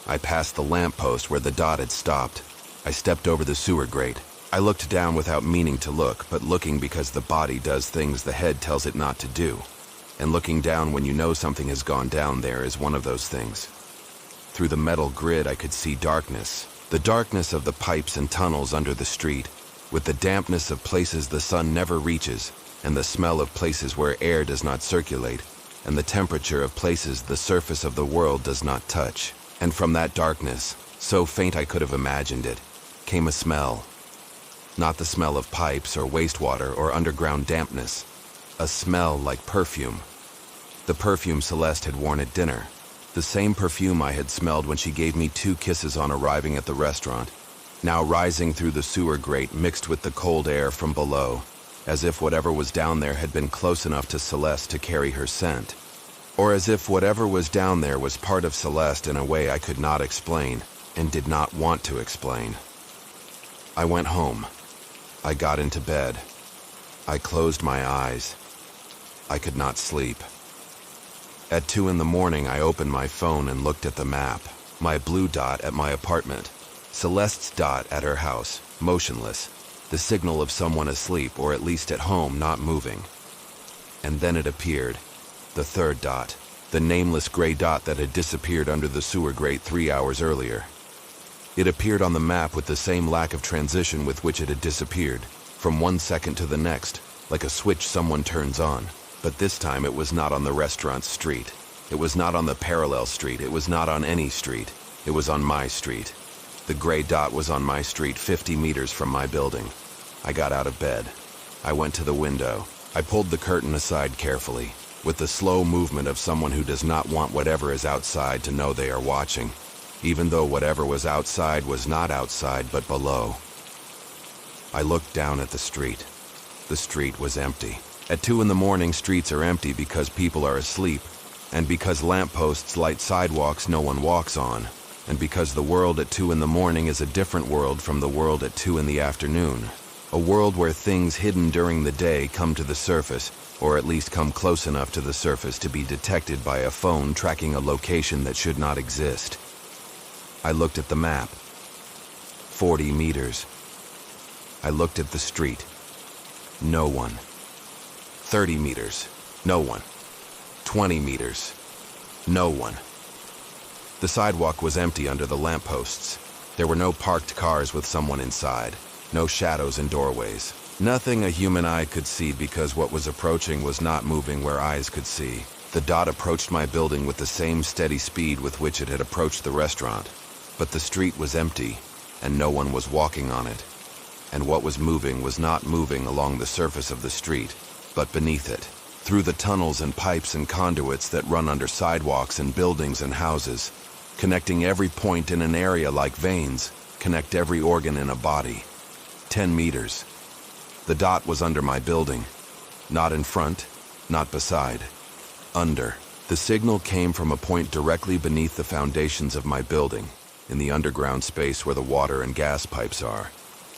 I passed the lamppost where the dot had stopped. I stepped over the sewer grate. I looked down without meaning to look, but looking because the body does things the head tells it not to do. And looking down when you know something has gone down there is one of those things. Through the metal grid I could see darkness. The darkness of the pipes and tunnels under the street, with the dampness of places the sun never reaches, and the smell of places where air does not circulate, and the temperature of places the surface of the world does not touch. And from that darkness, so faint I could have imagined it, came a smell. Not the smell of pipes or wastewater or underground dampness. A smell like perfume. The perfume Celeste had worn at dinner. The same perfume I had smelled when she gave me 2 kisses on arriving at the restaurant, now rising through the sewer grate mixed with the cold air from below, as if whatever was down there had been close enough to Celeste to carry her scent, or as if whatever was down there was part of Celeste in a way I could not explain and did not want to explain. I went home. I got into bed. I closed my eyes. I could not sleep. At 2 in the morning, I opened my phone and looked at the map. My blue dot at my apartment. Celeste's dot at her house, motionless. The signal of someone asleep, or at least at home, not moving. And then it appeared. The third dot. The nameless gray dot that had disappeared under the sewer grate 3 hours earlier. It appeared on the map with the same lack of transition with which it had disappeared, from 1 second to the next, like a switch someone turns on. But this time it was not on the restaurant's street. It was not on the parallel street. It was not on any street. It was on my street. The gray dot was on my street 50 meters from my building. I got out of bed. I went to the window. I pulled the curtain aside carefully, with the slow movement of someone who does not want whatever is outside to know they are watching, even though whatever was outside was not outside but below. I looked down at the street. The street was empty. At 2 in the morning, streets are empty because people are asleep, and because lampposts light sidewalks no one walks on, and because the world at 2 in the morning is a different world from the world at 2 in the afternoon. A world where things hidden during the day come to the surface, or at least come close enough to the surface to be detected by a phone tracking a location that should not exist. I looked at the map. 40 meters. I looked at the street. No one. 30 meters. No one. 20 meters. No one. The sidewalk was empty under the lampposts. There were no parked cars with someone inside. No shadows in doorways. Nothing a human eye could see because what was approaching was not moving where eyes could see. The dot approached my building with the same steady speed with which it had approached the restaurant. But the street was empty, and no one was walking on it. And what was moving was not moving along the surface of the street, but beneath it, through the tunnels and pipes and conduits that run under sidewalks and buildings and houses, connecting every point in an area like veins, connect every organ in a body. 10 meters. The dot was under my building. Not in front, not beside. Under. The signal came from a point directly beneath the foundations of my building, in the underground space where the water and gas pipes are,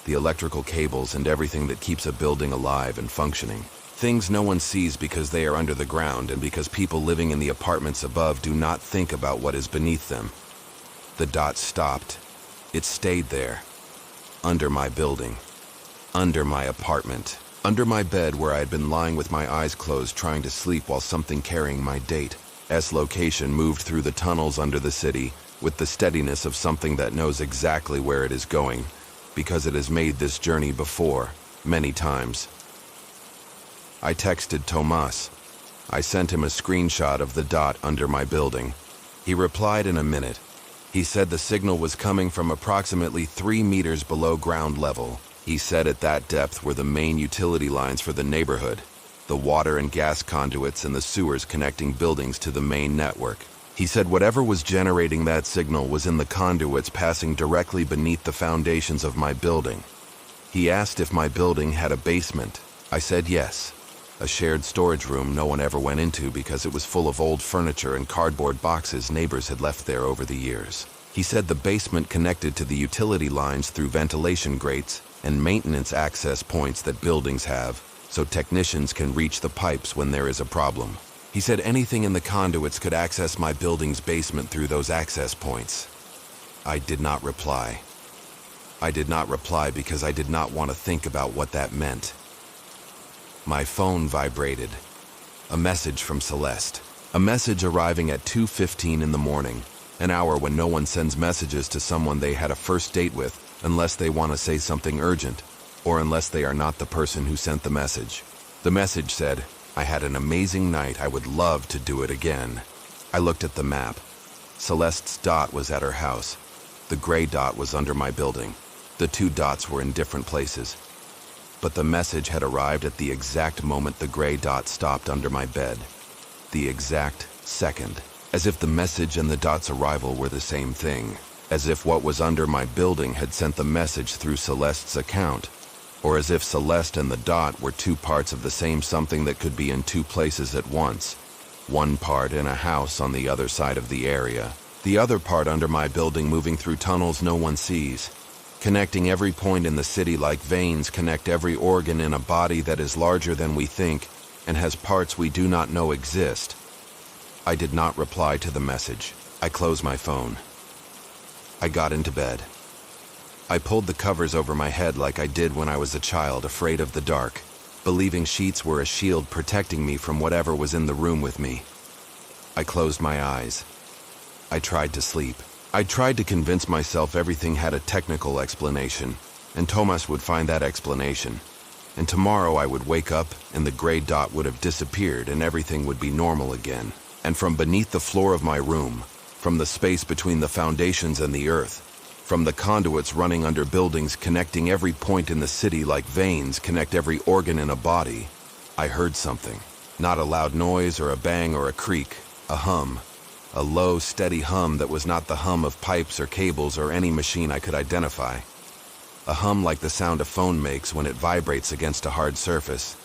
the electrical cables and everything that keeps a building alive and functioning. Things no one sees because they are under the ground and because people living in the apartments above do not think about what is beneath them. The dot stopped. It stayed there. Under my building. Under my apartment. Under my bed where I had been lying with my eyes closed trying to sleep while something carrying my date's location moved through the tunnels under the city with the steadiness of something that knows exactly where it is going because it has made this journey before, many times. I texted Tomas. I sent him a screenshot of the dot under my building. He replied in a minute. He said the signal was coming from approximately 3 meters below ground level. He said at that depth were the main utility lines for the neighborhood, the water and gas conduits and the sewers connecting buildings to the main network. He said whatever was generating that signal was in the conduits passing directly beneath the foundations of my building. He asked if my building had a basement. I said yes. A shared storage room no one ever went into because it was full of old furniture and cardboard boxes neighbors had left there over the years. He said the basement connected to the utility lines through ventilation grates and maintenance access points that buildings have, so technicians can reach the pipes when there is a problem. He said anything in the conduits could access my building's basement through those access points. I did not reply. I did not reply because I did not want to think about what that meant. My phone vibrated. A message from Celeste. A message arriving at 2:15 in the morning, an hour when no one sends messages to someone they had a first date with unless they want to say something urgent, or unless they are not the person who sent the message. The message said, "I had an amazing night. I would love to do it again." I looked at the map. Celeste's dot was at her house. The gray dot was under my building. The 2 dots were in different places. But the message had arrived at the exact moment the gray dot stopped under my bed. The exact second. as if the message and the dot's arrival were the same thing, as if what was under my building had sent the message through Celeste's account, or as if Celeste and the dot were two parts of the same something that could be in two places at once, one part in a house on the other side of the area, the other part under my building moving through tunnels no one sees, connecting every point in the city like veins connect every organ in a body that is larger than we think and has parts we do not know exist. I did not reply to the message. I closed my phone. I got into bed. I pulled the covers over my head like I did when I was a child, afraid of the dark, believing sheets were a shield protecting me from whatever was in the room with me. I closed my eyes. I tried to sleep. I tried to convince myself everything had a technical explanation, and Thomas would find that explanation. And tomorrow I would wake up, and the gray dot would have disappeared, and everything would be normal again. And from beneath the floor of my room, from the space between the foundations and the earth, from the conduits running under buildings connecting every point in the city like veins connect every organ in a body, I heard something. Not a loud noise or a bang or a creak, a hum. A low, steady hum that was not the hum of pipes or cables or any machine I could identify. A hum like the sound a phone makes when it vibrates against a hard surface.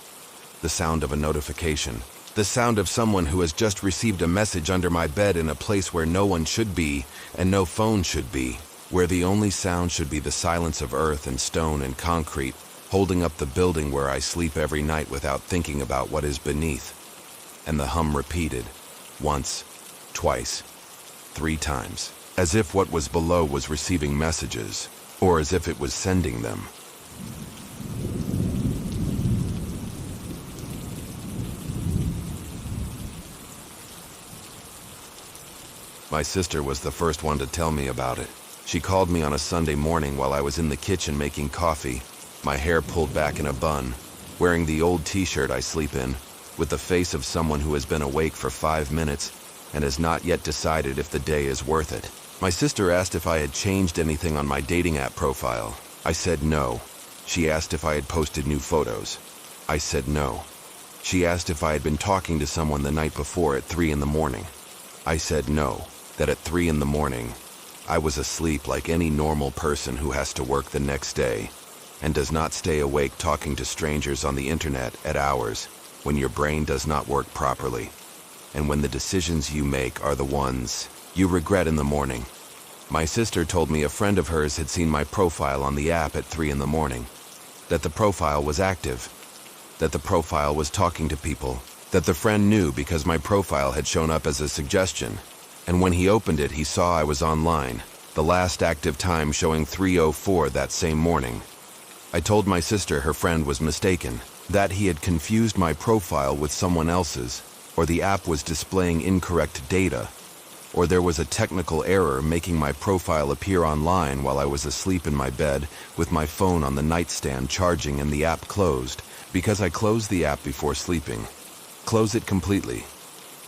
The sound of a notification. The sound of someone who has just received a message under my bed in a place where no one should be and no phone should be, where the only sound should be the silence of earth and stone and concrete, holding up the building where I sleep every night without thinking about what is beneath. And the hum repeated, once, twice, 3 times, as if what was below was receiving messages, or as if it was sending them. My sister was the first one to tell me about it. She called me on a Sunday morning while I was in the kitchen making coffee, my hair pulled back in a bun, wearing the old t-shirt I sleep in, with the face of someone who has been awake for 5 minutes and has not yet decided if the day is worth it. My sister asked if I had changed anything on my dating app profile. I said no. She asked if I had posted new photos. I said no. She asked if I had been talking to someone the night before at 3 in the morning. I said no, that at 3 in the morning, I was asleep like any normal person who has to work the next day and does not stay awake talking to strangers on the internet at hours when your brain does not work properly and when the decisions you make are the ones you regret in the morning. My sister told me a friend of hers had seen my profile on the app at 3 in the morning, that the profile was active, that the profile was talking to people, that the friend knew because my profile had shown up as a suggestion, and when he opened it he saw I was online, the last active time showing 3:04 that same morning. I told my sister her friend was mistaken, that he had confused my profile with someone else's, or the app was displaying incorrect data, or there was a technical error making my profile appear online while I was asleep in my bed with my phone on the nightstand charging and the app closed, because I closed the app before sleeping. Close it completely.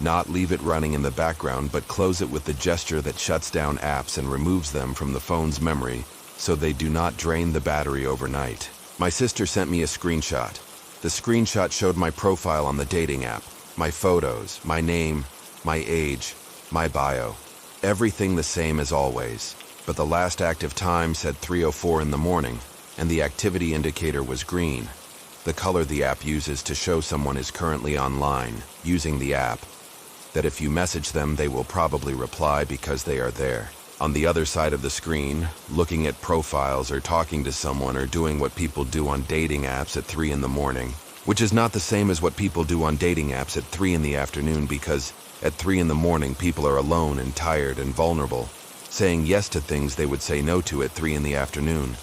Not leave it running in the background, but close it with the gesture that shuts down apps and removes them from the phone's memory so they do not drain the battery overnight. My sister sent me a screenshot. The screenshot showed my profile on the dating app, my photos, my name, my age, my bio, everything the same as always. But the last active time said 3:04 in the morning, and the activity indicator was green, the color the app uses to show someone is currently online, using the app, that if you message them they will probably reply because they are there. On the other side of the screen, looking at profiles or talking to someone or doing what people do on dating apps at 3 in the morning, which is not the same as what people do on dating apps at 3 in the afternoon, because at 3 in the morning people are alone and tired and vulnerable, saying yes to things they would say no to at 3 in the afternoon.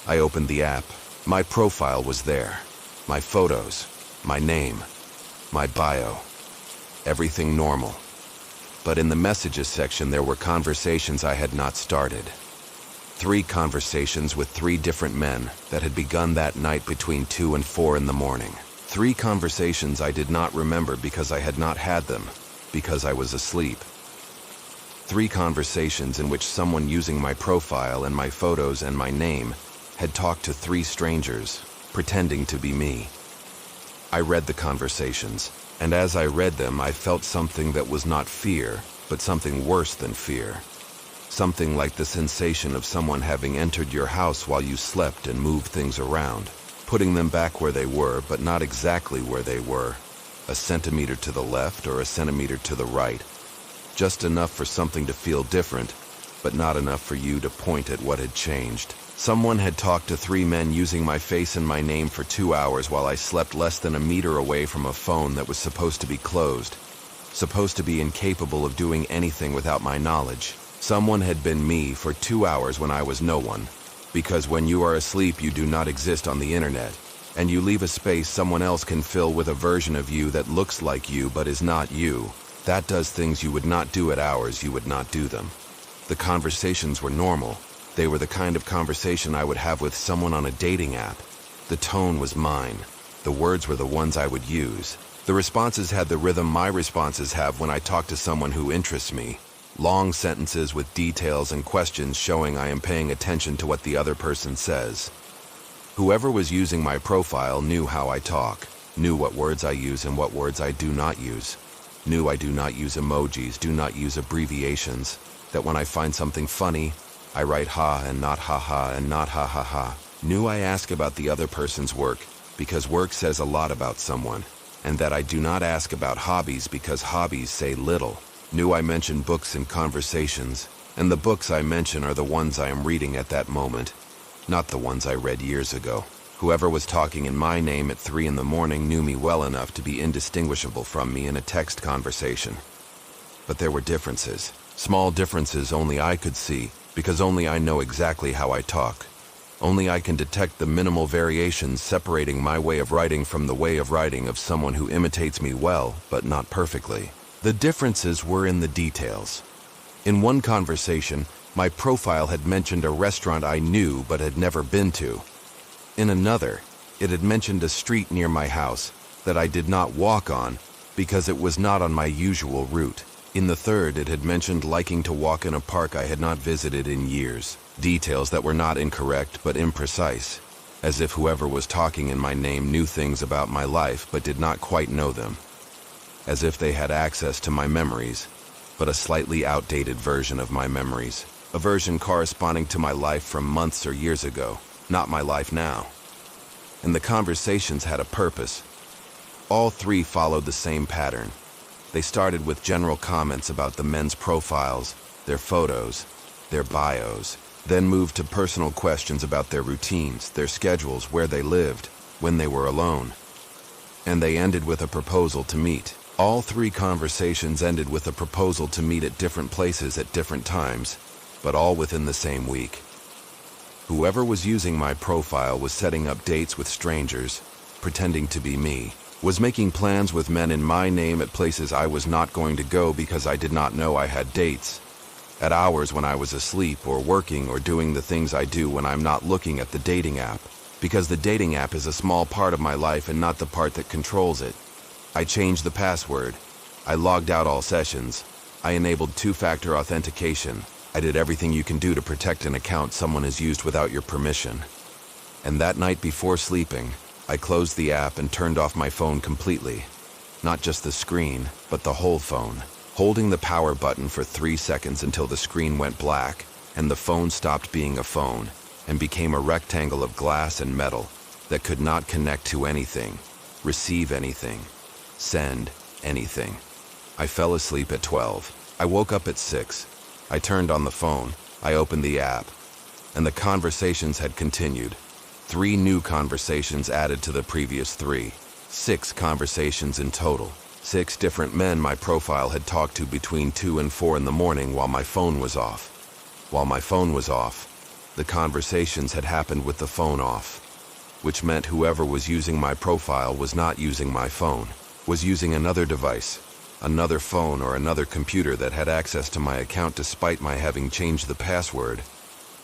I opened the app. My profile was there. My photos, my name, my bio. Everything normal. But in the messages section there were conversations I had not started. 3 conversations with 3 different men that had begun that night between 2 and 4 in the morning. 3 conversations I did not remember because I had not had them, because I was asleep. 3 conversations in which someone using my profile and my photos and my name had talked to 3 strangers, pretending to be me. I read the conversations, and as I read them I felt something that was not fear, but something worse than fear. Something like the sensation of someone having entered your house while you slept and moved things around, putting them back where they were, but not exactly where they were, a centimeter to the left or a centimeter to the right, just enough for something to feel different, but not enough for you to point at what had changed. Someone had talked to 3 men using my face and my name for 2 hours while I slept less than a meter away from a phone that was supposed to be closed, supposed to be incapable of doing anything without my knowledge. Someone had been me for 2 hours when I was no one, because when you are asleep you do not exist on the internet, and you leave a space someone else can fill with a version of you that looks like you but is not you. That does things you would not do at hours, you would not do them. The conversations were normal. They were the kind of conversation I would have with someone on a dating app. The tone was mine. The words were the ones I would use. The responses had the rhythm my responses have when I talk to someone who interests me. Long sentences with details and questions showing I am paying attention to what the other person says. Whoever was using my profile knew how I talk, knew what words I use and what words I do not use, knew I do not use emojis, do not use abbreviations, that when I find something funny, I write ha and not ha ha and not ha ha ha. Knew I ask about the other person's work because work says a lot about someone, and that I do not ask about hobbies because hobbies say little. Knew I mention books in conversations, and the books I mention are the ones I am reading at that moment, not the ones I read years ago. Whoever was talking in my name at 3 in the morning knew me well enough to be indistinguishable from me in a text conversation. But there were differences, small differences only I could see, because only I know exactly how I talk. Only I can detect the minimal variations separating my way of writing from the way of writing of someone who imitates me well, but not perfectly. The differences were in the details. In one conversation, my profile had mentioned a restaurant I knew but had never been to. In another, it had mentioned a street near my house that I did not walk on because it was not on my usual route. In the third, it had mentioned liking to walk in a park I had not visited in years. Details that were not incorrect but imprecise, as if whoever was talking in my name knew things about my life but did not quite know them. As if they had access to my memories, but a slightly outdated version of my memories, a version corresponding to my life from months or years ago, not my life now. And the conversations had a purpose. All 3 followed the same pattern. They started with general comments about the men's profiles, their photos, their bios, then moved to personal questions about their routines, their schedules, where they lived, when they were alone. And they ended with a proposal to meet. All 3 conversations ended with a proposal to meet at different places at different times, but all within the same week. Whoever was using my profile was setting up dates with strangers, pretending to be me, was making plans with men in my name at places I was not going to go because I did not know I had dates, at hours when I was asleep or working or doing the things I do when I'm not looking at the dating app, because the dating app is a small part of my life and not the part that controls it. I changed the password. I logged out all sessions. I enabled 2-factor authentication. I did everything you can do to protect an account someone has used without your permission. And that night before sleeping, I closed the app and turned off my phone completely. Not just the screen, but the whole phone. Holding the power button for 3 seconds until the screen went black, and the phone stopped being a phone, and became a rectangle of glass and metal that could not connect to anything, receive anything, send anything. I fell asleep at 12. I woke up at 6. I turned on the phone. I opened the app. And the conversations had continued. 3 new conversations added to the previous 3. 6 conversations in total. 6 different men my profile had talked to between 2 and 4 in the morning while my phone was off. While my phone was off, the conversations had happened with the phone off, which meant whoever was using my profile was not using my phone, was using another device, another phone or another computer that had access to my account despite my having changed the password,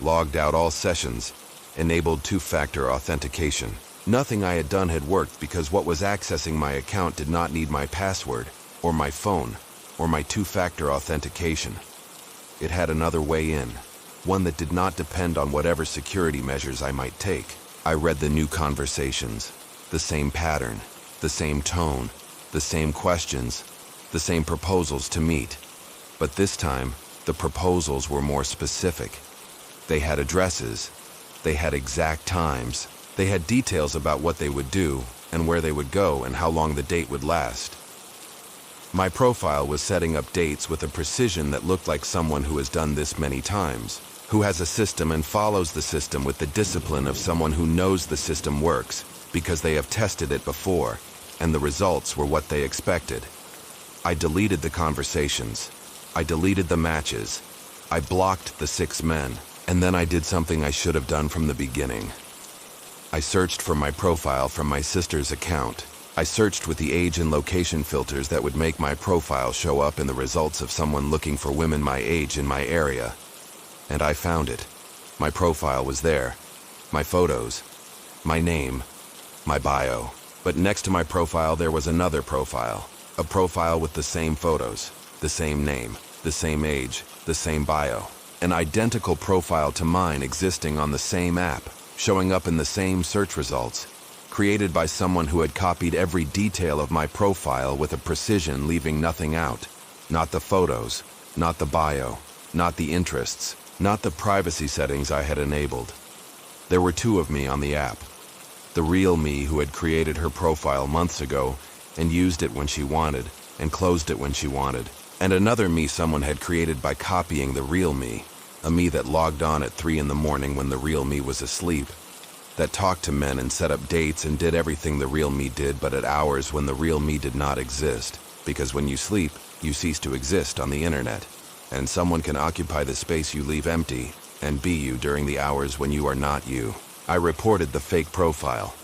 logged out all sessions, enabled 2-factor authentication. Nothing I had done had worked because what was accessing my account did not need my password, or my phone, or my 2-factor authentication. It had another way in, one that did not depend on whatever security measures I might take. I read the new conversations, the same pattern, the same tone, the same questions, the same proposals to meet. But this time, the proposals were more specific. They had addresses, they had exact times, they had details about what they would do and where they would go and how long the date would last. My profile was setting up dates with a precision that looked like someone who has done this many times, who has a system and follows the system with the discipline of someone who knows the system works because they have tested it before, and the results were what they expected. I deleted the conversations. I deleted the matches. I blocked the 6 men, and then I did something I should have done from the beginning. I searched for my profile from my sister's account. I searched with the age and location filters that would make my profile show up in the results of someone looking for women my age in my area. And I found it. My profile was there. My photos. My name. My bio. But next to my profile there was another profile. A profile with the same photos, the same name, the same age, the same bio. An identical profile to mine existing on the same app, showing up in the same search results, created by someone who had copied every detail of my profile with a precision leaving nothing out. Not the photos, not the bio, not the interests, not the privacy settings I had enabled. There were 2 of me on the app. The real me who had created her profile months ago and used it when she wanted and closed it when she wanted, and another me someone had created by copying the real me, a me that logged on at 3 in the morning when the real me was asleep, that talked to men and set up dates and did everything the real me did but at hours when the real me did not exist, because when you sleep, you cease to exist on the internet, and someone can occupy the space you leave empty and be you during the hours when you are not you. I reported the fake profile.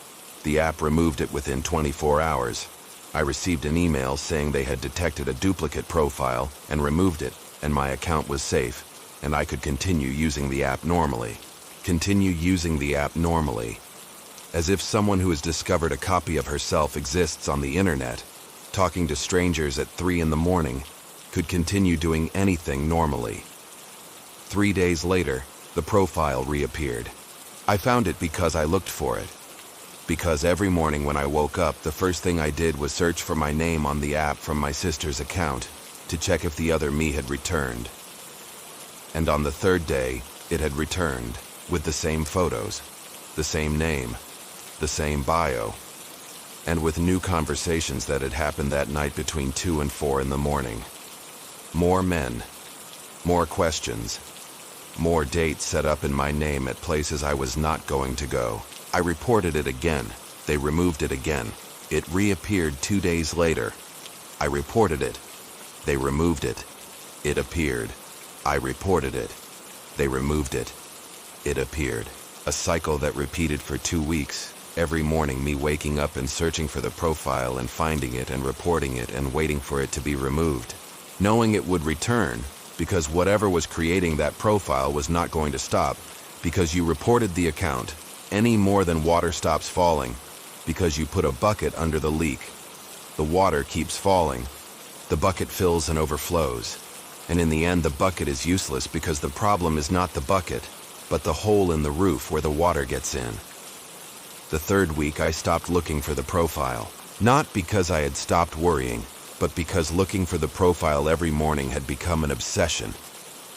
The app removed it within 24 hours. I received an email saying they had detected a duplicate profile and removed it, and my account was safe, and I could continue using the app normally. Continue using the app normally. As if someone who has discovered a copy of herself exists on the internet, talking to strangers at 3 in the morning, could continue doing anything normally. 3 days later, the profile reappeared. I found it because I looked for it. Because every morning when I woke up, the first thing I did was search for my name on the app from my sister's account to check if the other me had returned. And on the 3rd day, it had returned with the same photos, the same name, the same bio, and with new conversations that had happened that night between 2 and 4 in the morning. More men, more questions, more dates set up in my name at places I was not going to go. I reported it again. They removed it again. It reappeared 2 days later. I reported it. They removed it. It appeared. I reported it. They removed it. It appeared. A cycle that repeated for 2 weeks. Every morning me waking up and searching for the profile and finding it and reporting it and waiting for it to be removed. Knowing it would return, because whatever was creating that profile was not going to stop, because you reported the account, any more than water stops falling, because you put a bucket under the leak. The water keeps falling. The bucket fills and overflows. And in the end, the bucket is useless because the problem is not the bucket, but the hole in the roof where the water gets in. The 3rd week, I stopped looking for the profile. Not because I had stopped worrying, but because looking for the profile every morning had become an obsession,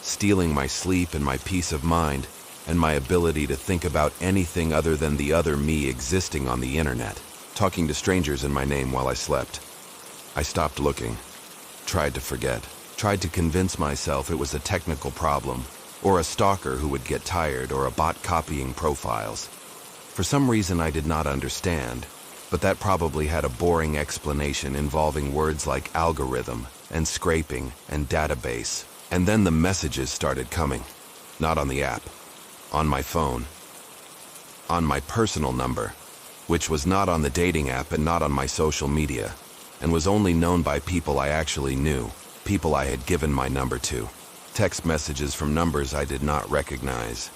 stealing my sleep and my peace of mind, and my ability to think about anything other than the other me existing on the internet, talking to strangers in my name while I slept. I stopped looking, tried to forget, tried to convince myself it was a technical problem, or a stalker who would get tired, or a bot copying profiles. For some reason I did not understand, but that probably had a boring explanation involving words like algorithm and scraping and database. And then the messages started coming. Not on the app. On my phone. On my personal number, which was not on the dating app and not on my social media, and was only known by people I actually knew, people I had given my number to. Text messages from numbers I did not recognize.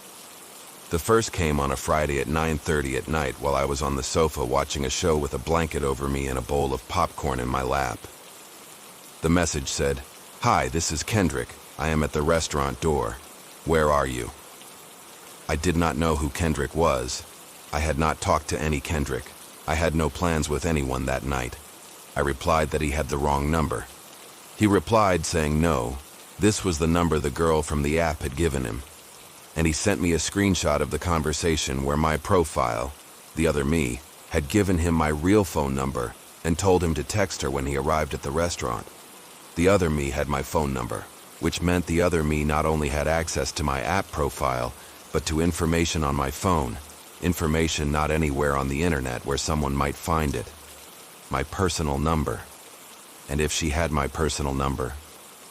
The first came on a Friday at 9:30 at night while I was on the sofa watching a show with a blanket over me and a bowl of popcorn in my lap. The message said, "Hi, this is Kendrick. I am at the restaurant door. Where are you?" I did not know who Kendrick was. I had not talked to any Kendrick. I had no plans with anyone that night. I replied that he had the wrong number. He replied saying no, This was the number the girl from the app had given him, and he sent me a screenshot of the conversation where my profile, the other me, had given him my real phone number and told him to text her when he arrived at the restaurant. The other me had my phone number, which meant the other me not only had access to my app profile, but to information on my phone, information not anywhere on the internet where someone might find it. My personal number. And if she had my personal number,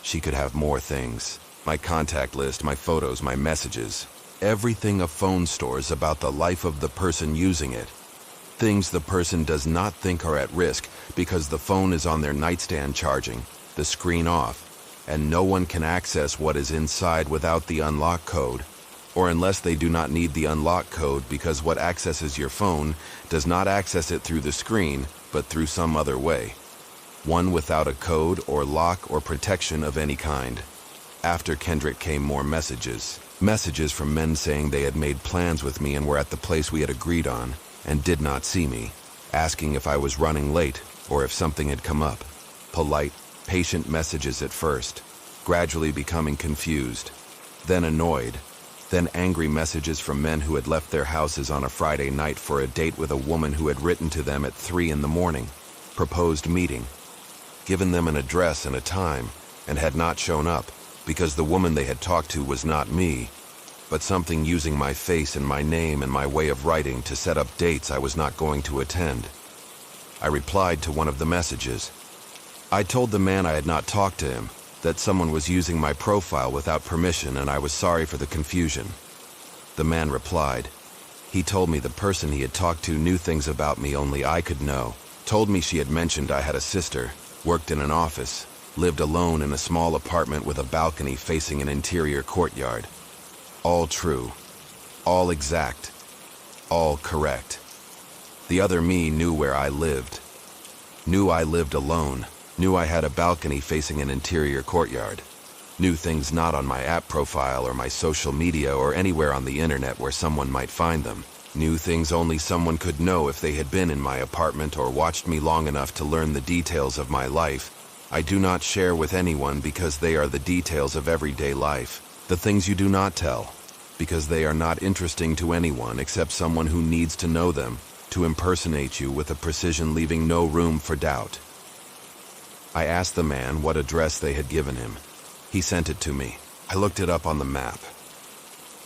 she could have more things. My contact list, my photos, my messages. Everything a phone stores about the life of the person using it. Things the person does not think are at risk because the phone is on their nightstand charging, the screen off, and no one can access what is inside without the unlock code, or unless they do not need the unlock code because what accesses your phone does not access it through the screen, but through some other way. One without a code or lock or protection of any kind. After Kendrick came more messages. Messages from men saying they had made plans with me and were at the place we had agreed on, and did not see me, asking if I was running late or if something had come up. Polite, patient messages at first, gradually becoming confused, then annoyed, then angry messages from men who had left their houses on a Friday night for a date with a woman who had written to them at 3 a.m, proposed meeting, given them an address and a time, and had not shown up because the woman they had talked to was not me, but something using my face and my name and my way of writing to set up dates I was not going to attend. I replied to one of the messages. I told the man I had not talked to him, that someone was using my profile without permission and I was sorry for the confusion. The man replied. He told me the person he had talked to knew things about me only I could know, told me she had mentioned I had a sister, worked in an office, lived alone in a small apartment with a balcony facing an interior courtyard. All true, all exact, all correct. The other me knew where I lived, knew I lived alone, knew I had a balcony facing an interior courtyard, knew things not on my app profile or my social media or anywhere on the internet where someone might find them, knew things only someone could know if they had been in my apartment or watched me long enough to learn the details of my life. I do not share with anyone because they are the details of everyday life. The things you do not tell, because they are not interesting to anyone except someone who needs to know them, to impersonate you with a precision leaving no room for doubt. I asked the man what address they had given him. He sent it to me. I looked it up on the map.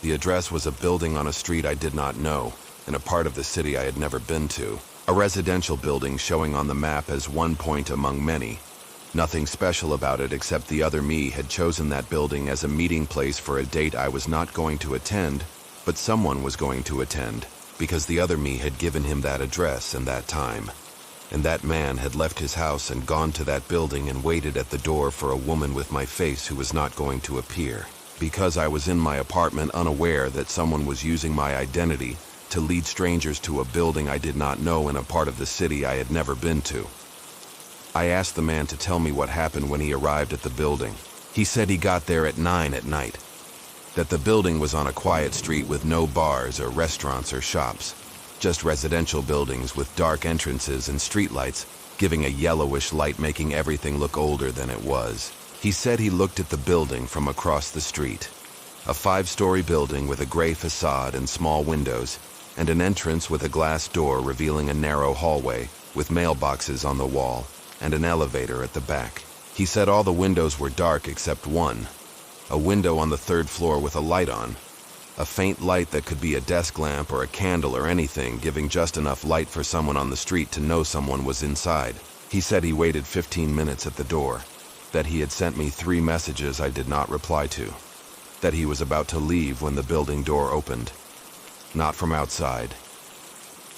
The address was a building on a street I did not know, in a part of the city I had never been to. A residential building showing on the map as one point among many. Nothing special about it except the other me had chosen that building as a meeting place for a date I was not going to attend, but someone was going to attend, because the other me had given him that address and that time. And that man had left his house and gone to that building and waited at the door for a woman with my face who was not going to appear, because I was in my apartment unaware that someone was using my identity to lead strangers to a building I did not know in a part of the city I had never been to. I asked the man to tell me what happened when he arrived at the building. He said he got there at 9 at night, that the building was on a quiet street with no bars or restaurants or shops, just residential buildings with dark entrances and streetlights, giving a yellowish light making everything look older than it was. He said he looked at the building from across the street, a 5-story building with a gray facade and small windows, and an entrance with a glass door revealing a narrow hallway with mailboxes on the wall, and an elevator at the back. He said all the windows were dark except one, a window on the 3rd floor with a light on, a faint light that could be a desk lamp or a candle or anything, giving just enough light for someone on the street to know someone was inside. He said he waited 15 minutes at the door, that he had sent me 3 messages I did not reply to, that he was about to leave when the building door opened. Not from outside,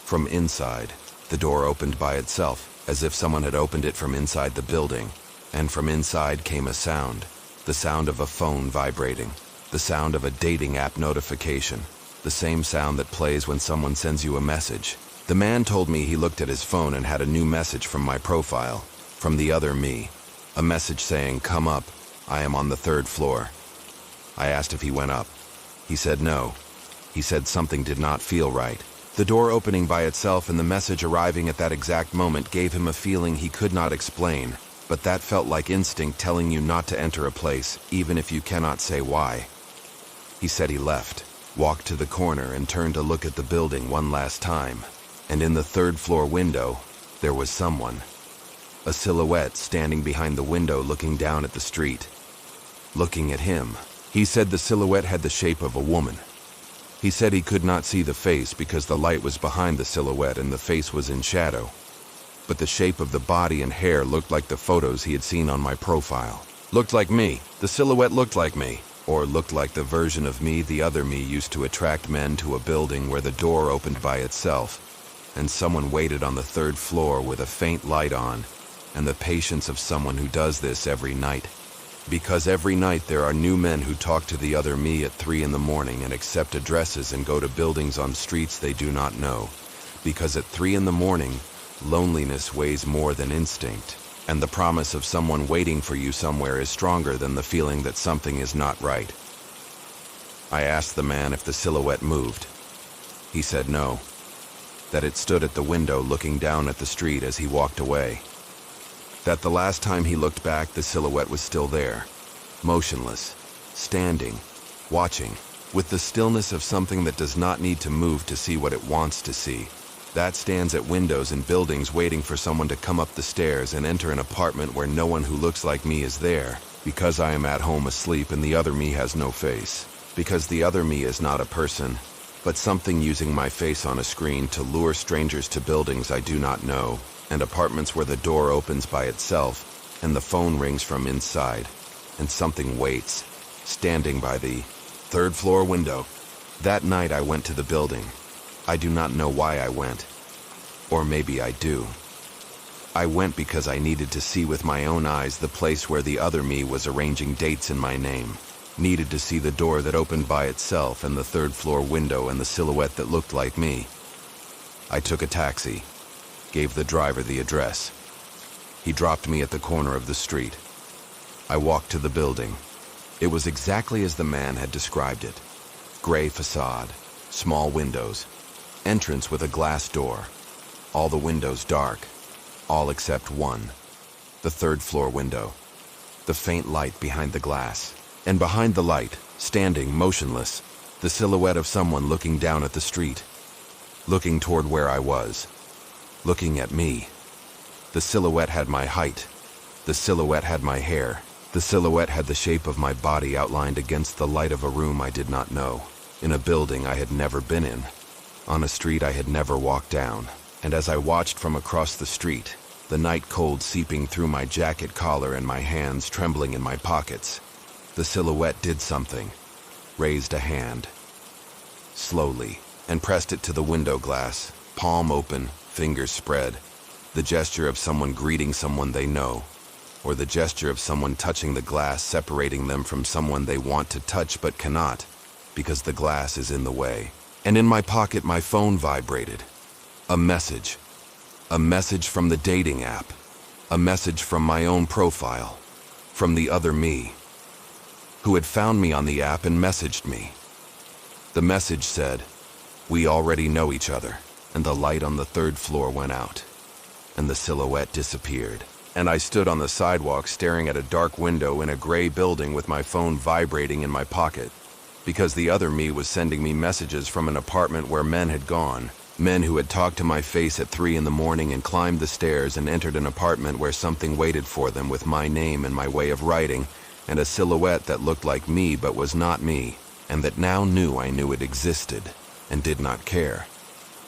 from inside. The door opened by itself, as if someone had opened it from inside the building, and from inside came a sound, the sound of a phone vibrating, the sound of a dating app notification, the same sound that plays when someone sends you a message. The man told me he looked at his phone and had a new message from my profile, from the other me, a message saying, "Come up, I am on the 3rd floor." I asked if he went up. He said no. He said something did not feel right. The door opening by itself and the message arriving at that exact moment gave him a feeling he could not explain, but that felt like instinct telling you not to enter a place, even if you cannot say why. He said he left, walked to the corner and turned to look at the building one last time. And in the third-floor window, there was someone. A silhouette standing behind the window looking down at the street. Looking at him. He said the silhouette had the shape of a woman. He said he could not see the face because the light was behind the silhouette and the face was in shadow. But the shape of the body and hair looked like the photos he had seen on my profile. Looked like me. The silhouette looked like me. Or looked like the version of me the other me used to attract men to a building where the door opened by itself, and someone waited on the third floor with a faint light on, and the patience of someone who does this every night. Because every night there are new men who talk to the other me at 3 in the morning and accept addresses and go to buildings on streets they do not know. Because at 3 in the morning, loneliness weighs more than instinct, and the promise of someone waiting for you somewhere is stronger than the feeling that something is not right. I asked the man if the silhouette moved. He said no, that it stood at the window looking down at the street as he walked away. That the last time he looked back, the silhouette was still there, motionless, standing, watching, with the stillness of something that does not need to move to see what it wants to see. That stands at windows in buildings waiting for someone to come up the stairs and enter an apartment where no one who looks like me is there, because I am at home asleep and the other me has no face. Because the other me is not a person, but something using my face on a screen to lure strangers to buildings I do not know, and apartments where the door opens by itself, and the phone rings from inside, and something waits, standing by the third-floor window. That night I went to the building. I do not know why I went. Or maybe I do. I went because I needed to see with my own eyes the place where the other me was arranging dates in my name. Needed to see the door that opened by itself and the third-floor window and the silhouette that looked like me. I took a taxi. Gave the driver the address. He dropped me at the corner of the street. I walked to the building. It was exactly as the man had described it. Gray facade, small windows, entrance with a glass door. All the windows dark, all except one, the third-floor window. The faint light behind the glass. And behind the light, standing motionless, the silhouette of someone looking down at the street. Looking toward where I was. Looking at me. The silhouette had my height. The silhouette had my hair. The silhouette had the shape of my body outlined against the light of a room I did not know, in a building I had never been in, on a street I had never walked down. And as I watched from across the street, the night cold seeping through my jacket collar and my hands trembling in my pockets, the silhouette did something, raised a hand, slowly, and pressed it to the window glass, palm open, fingers spread, the gesture of someone greeting someone they know, or the gesture of someone touching the glass, separating them from someone they want to touch but cannot, because the glass is in the way. And in my pocket my phone vibrated. A message from the dating app, a message from my own profile, from the other me, who had found me on the app and messaged me. The message said, "We already know each other." And the light on the third floor went out, and the silhouette disappeared. And I stood on the sidewalk staring at a dark window in a gray building with my phone vibrating in my pocket, because the other me was sending me messages from an apartment where men had gone, men who had talked to my face at 3 in the morning and climbed the stairs and entered an apartment where something waited for them with my name and my way of writing, and a silhouette that looked like me but was not me, and that now knew I knew it existed, and did not care.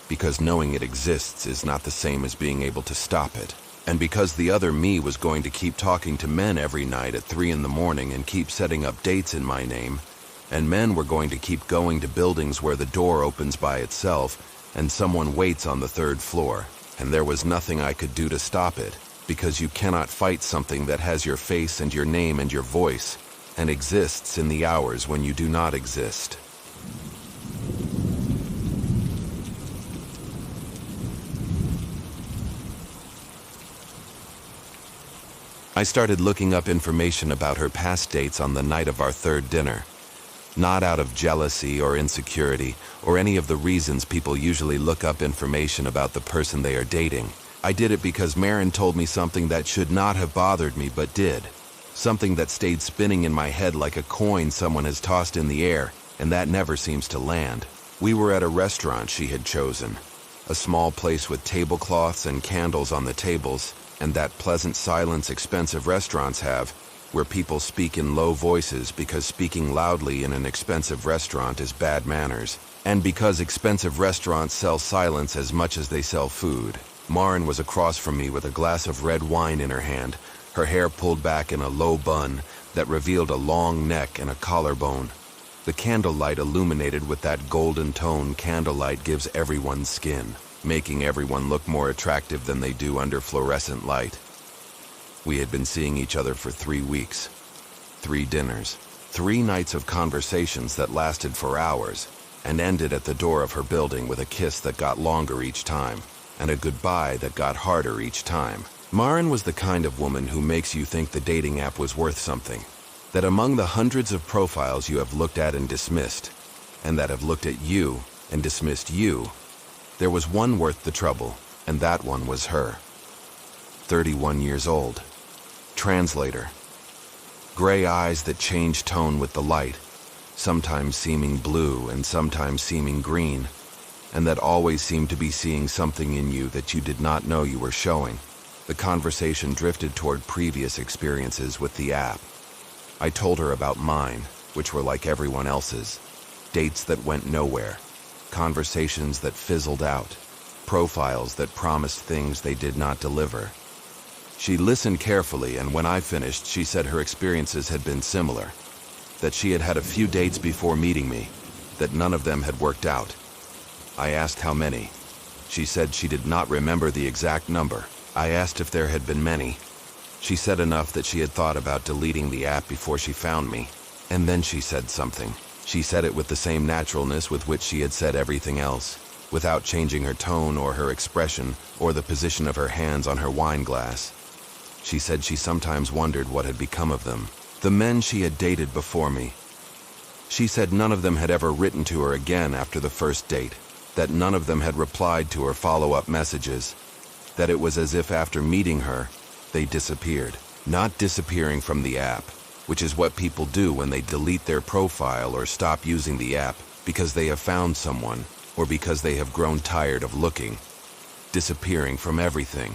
Because knowing it exists is not the same as being able to stop it. And because the other me was going to keep talking to men every night at 3 in the morning and keep setting up dates in my name, and men were going to keep going to buildings where the door opens by itself and someone waits on the third floor, and there was nothing I could do to stop it, because you cannot fight something that has your face and your name and your voice, and exists in the hours when you do not exist. I started looking up information about her past dates on the night of our third dinner. Not out of jealousy or insecurity or any of the reasons people usually look up information about the person they are dating, I did it because Marin told me something that should not have bothered me but did. Something that stayed spinning in my head like a coin someone has tossed in the air, and that never seems to land. We were at a restaurant she had chosen. A small place with tablecloths and candles on the tables, and that pleasant silence expensive restaurants have, where people speak in low voices because speaking loudly in an expensive restaurant is bad manners, and because expensive restaurants sell silence as much as they sell food. Marin was across from me with a glass of red wine in her hand, her hair pulled back in a low bun that revealed a long neck and a collarbone. The candlelight illuminated with that golden tone candlelight gives everyone's skin, making everyone look more attractive than they do under fluorescent light. We had been seeing each other for 3 weeks. 3 dinners, 3 nights of conversations that lasted for hours and ended at the door of her building with a kiss that got longer each time and a goodbye that got harder each time. Marin was the kind of woman who makes you think the dating app was worth something. That among the hundreds of profiles you have looked at and dismissed, and that have looked at you and dismissed you, there was one worth the trouble, and that one was her. 31 years old. Translator. Gray eyes that change tone with the light, sometimes seeming blue and sometimes seeming green, and that always seemed to be seeing something in you that you did not know you were showing. The conversation drifted toward previous experiences with the app. I told her about mine, which were like everyone else's. Dates that went nowhere. Conversations that fizzled out. Profiles that promised things they did not deliver. She listened carefully, and when I finished, she said her experiences had been similar. That she had had a few dates before meeting me, that none of them had worked out. I asked how many. She said she did not remember the exact number. I asked if there had been many. She said enough that she had thought about deleting the app before she found me. And then she said something. She said it with the same naturalness with which she had said everything else, without changing her tone or her expression or the position of her hands on her wine glass. She said she sometimes wondered what had become of them, the men she had dated before me. She said none of them had ever written to her again after the first date, that none of them had replied to her follow-up messages, that it was as if after meeting her, they disappeared. Not disappearing from the app, which is what people do when they delete their profile or stop using the app because they have found someone or because they have grown tired of looking. Disappearing from everything,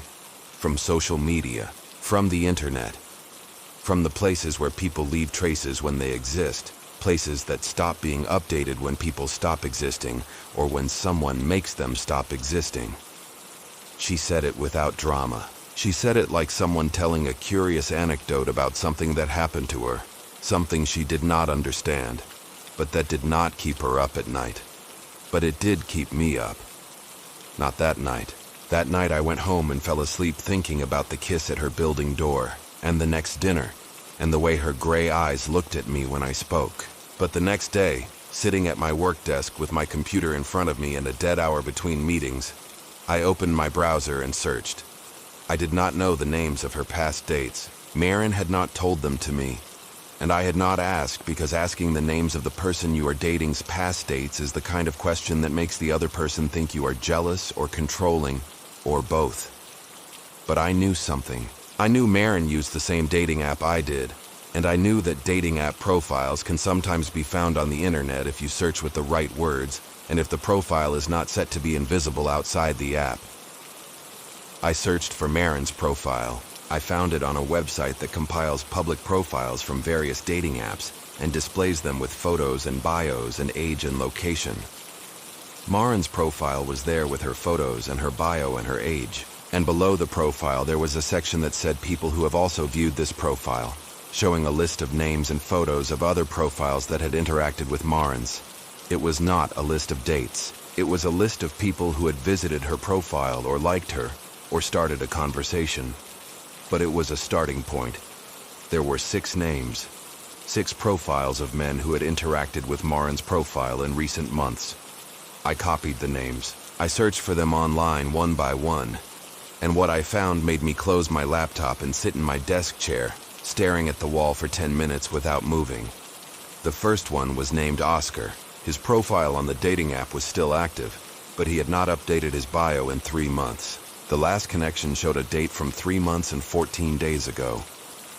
from social media, from the internet, from the places where people leave traces when they exist, places that stop being updated when people stop existing or when someone makes them stop existing. She said it without drama. She said it like someone telling a curious anecdote about something that happened to her, something she did not understand, but that did not keep her up at night. But it did keep me up. Not that night. That night I went home and fell asleep thinking about the kiss at her building door, and the next dinner, and the way her gray eyes looked at me when I spoke. But the next day, sitting at my work desk with my computer in front of me and a dead hour between meetings, I opened my browser and searched. I did not know the names of her past dates. Marin had not told them to me, and I had not asked because asking the names of the person you are dating's past dates is the kind of question that makes the other person think you are jealous or controlling, or both. But I knew something. I knew Marin used the same dating app I did, and I knew that dating app profiles can sometimes be found on the internet if you search with the right words, and if the profile is not set to be invisible outside the app. I searched for Marin's profile. I found it on a website that compiles public profiles from various dating apps and displays them with photos and bios and age and location. Marin's profile was there with her photos and her bio and her age, and below the profile there was a section that said people who have also viewed this profile, showing a list of names and photos of other profiles that had interacted with Marin's. It was not a list of dates. It was a list of people who had visited her profile or liked her, or started a conversation. But it was a starting point. There were 6 names, 6 profiles of men who had interacted with Marin's profile in recent months. I copied the names. I searched for them online one by one, and what I found made me close my laptop and sit in my desk chair, staring at the wall for 10 minutes without moving. The first one was named Oscar. His profile on the dating app was still active, but he had not updated his bio in 3 months. The last connection showed a date from 3 months and 14 days ago.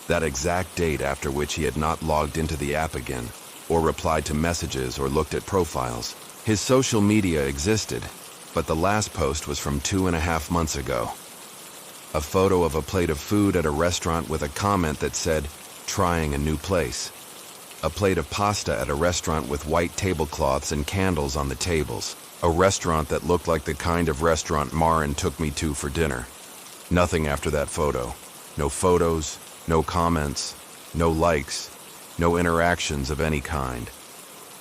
That exact date after which he had not logged into the app again, or replied to messages or looked at profiles. His social media existed, but the last post was from 2.5 months ago. A photo of a plate of food at a restaurant with a comment that said, "Trying a new place." A plate of pasta at a restaurant with white tablecloths and candles on the tables. A restaurant that looked like the kind of restaurant Marin took me to for dinner. Nothing after that photo. No photos, no comments, no likes, no interactions of any kind.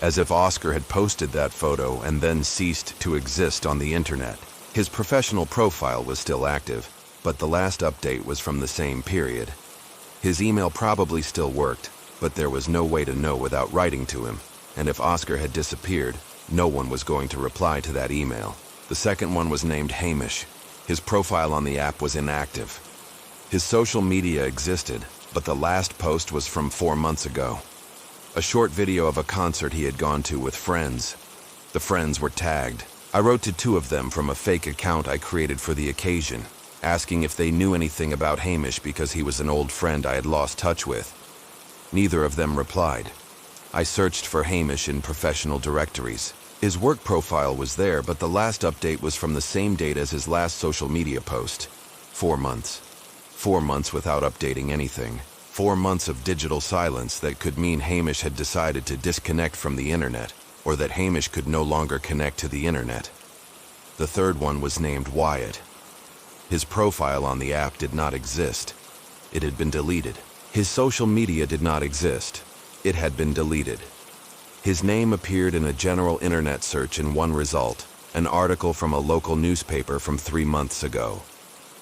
As if Oscar had posted that photo and then ceased to exist on the internet. His professional profile was still active, but the last update was from the same period. His email probably still worked, but there was no way to know without writing to him, and if Oscar had disappeared, no one was going to reply to that email. The second one was named Hamish. His profile on the app was inactive. His social media existed, but the last post was from 4 months ago. A short video of a concert he had gone to with friends. The friends were tagged. I wrote to 2 of them from a fake account I created for the occasion, asking if they knew anything about Hamish because he was an old friend I had lost touch with. Neither of them replied. I searched for Hamish in professional directories. His work profile was there, but the last update was from the same date as his last social media post. 4 months. 4 months without updating anything. 4 months of digital silence that could mean Hamish had decided to disconnect from the internet, or that Hamish could no longer connect to the internet. The third one was named Wyatt. His profile on the app did not exist. It had been deleted. His social media did not exist. It had been deleted. His name appeared in a general internet search in one result, an article from a local newspaper from 3 months ago.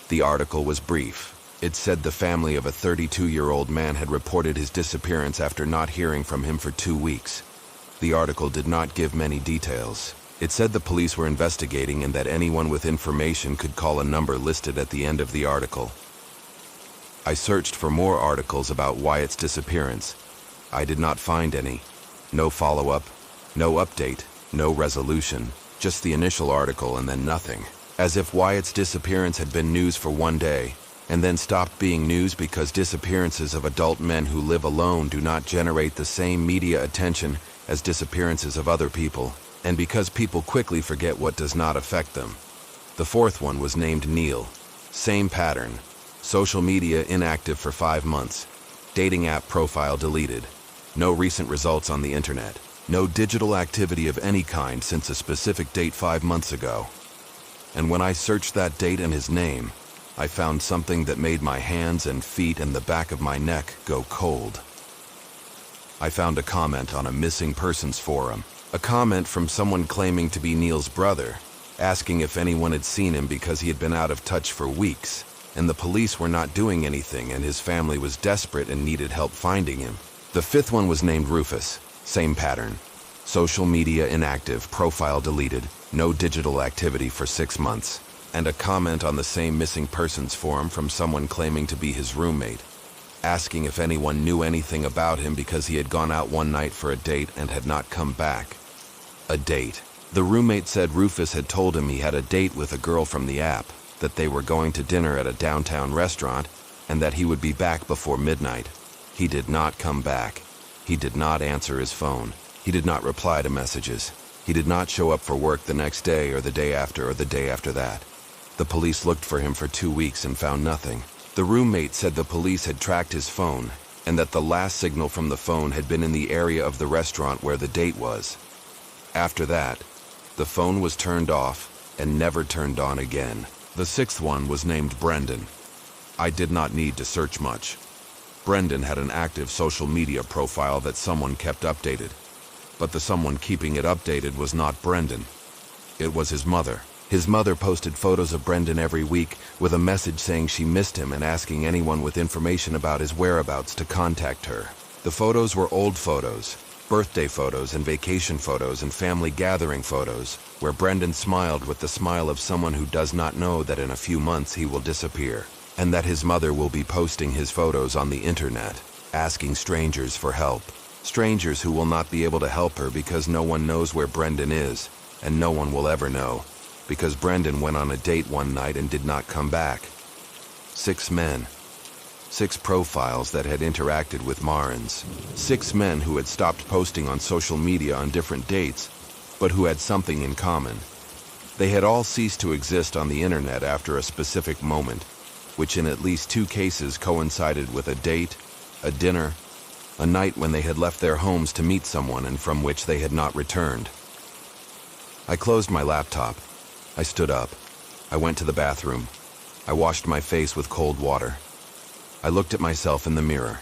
The article was brief. It said the family of a 32-year-old man had reported his disappearance after not hearing from him for 2 weeks. The article did not give many details. It said the police were investigating and that anyone with information could call a number listed at the end of the article. I searched for more articles about Wyatt's disappearance. I did not find any. No follow-up, no update, no resolution, just the initial article and then nothing. As if Wyatt's disappearance had been news for 1 day, and then stopped being news because disappearances of adult men who live alone do not generate the same media attention as disappearances of other people, and because people quickly forget what does not affect them. The fourth one was named Neil. Same pattern. Social media inactive for 5 months. Dating app profile deleted. No recent results on the internet. No digital activity of any kind since a specific date 5 months ago. And when I searched that date and his name, I found something that made my hands and feet and the back of my neck go cold. I found a comment on a missing persons forum. A comment from someone claiming to be Neil's brother, asking if anyone had seen him because he had been out of touch for weeks, and the police were not doing anything and his family was desperate and needed help finding him. The fifth one was named Rufus. Same pattern. Social media inactive, profile deleted, no digital activity for 6 months. And a comment on the same missing persons forum from someone claiming to be his roommate, asking if anyone knew anything about him because he had gone out one night for a date and had not come back. A date. The roommate said Rufus had told him he had a date with a girl from the app, that they were going to dinner at a downtown restaurant, and that he would be back before midnight. He did not come back. He did not answer his phone. He did not reply to messages. He did not show up for work the next day or the day after or the day after that. The police looked for him for 2 weeks and found nothing. The roommate said the police had tracked his phone and that the last signal from the phone had been in the area of the restaurant where the date was. After that, the phone was turned off and never turned on again. The sixth one was named Brendan. I did not need to search much. Brendan had an active social media profile that someone kept updated, but the someone keeping it updated was not Brendan. It was his mother. His mother posted photos of Brendan every week with a message saying she missed him and asking anyone with information about his whereabouts to contact her. The photos were old photos, birthday photos and vacation photos and family gathering photos, where Brendan smiled with the smile of someone who does not know that in a few months he will disappear, and that his mother will be posting his photos on the internet, asking strangers for help. Strangers who will not be able to help her because no one knows where Brendan is, and no one will ever know. because Brendan went on a date one night and did not come back. 6 men. 6 profiles that had interacted with Marins. 6 men who had stopped posting on social media on different dates, but who had something in common. They had all ceased to exist on the internet after a specific moment, which in at least 2 cases coincided with a date, a dinner, a night when they had left their homes to meet someone and from which they had not returned. I closed my laptop. I stood up. I went to the bathroom. I washed my face with cold water. I looked at myself in the mirror,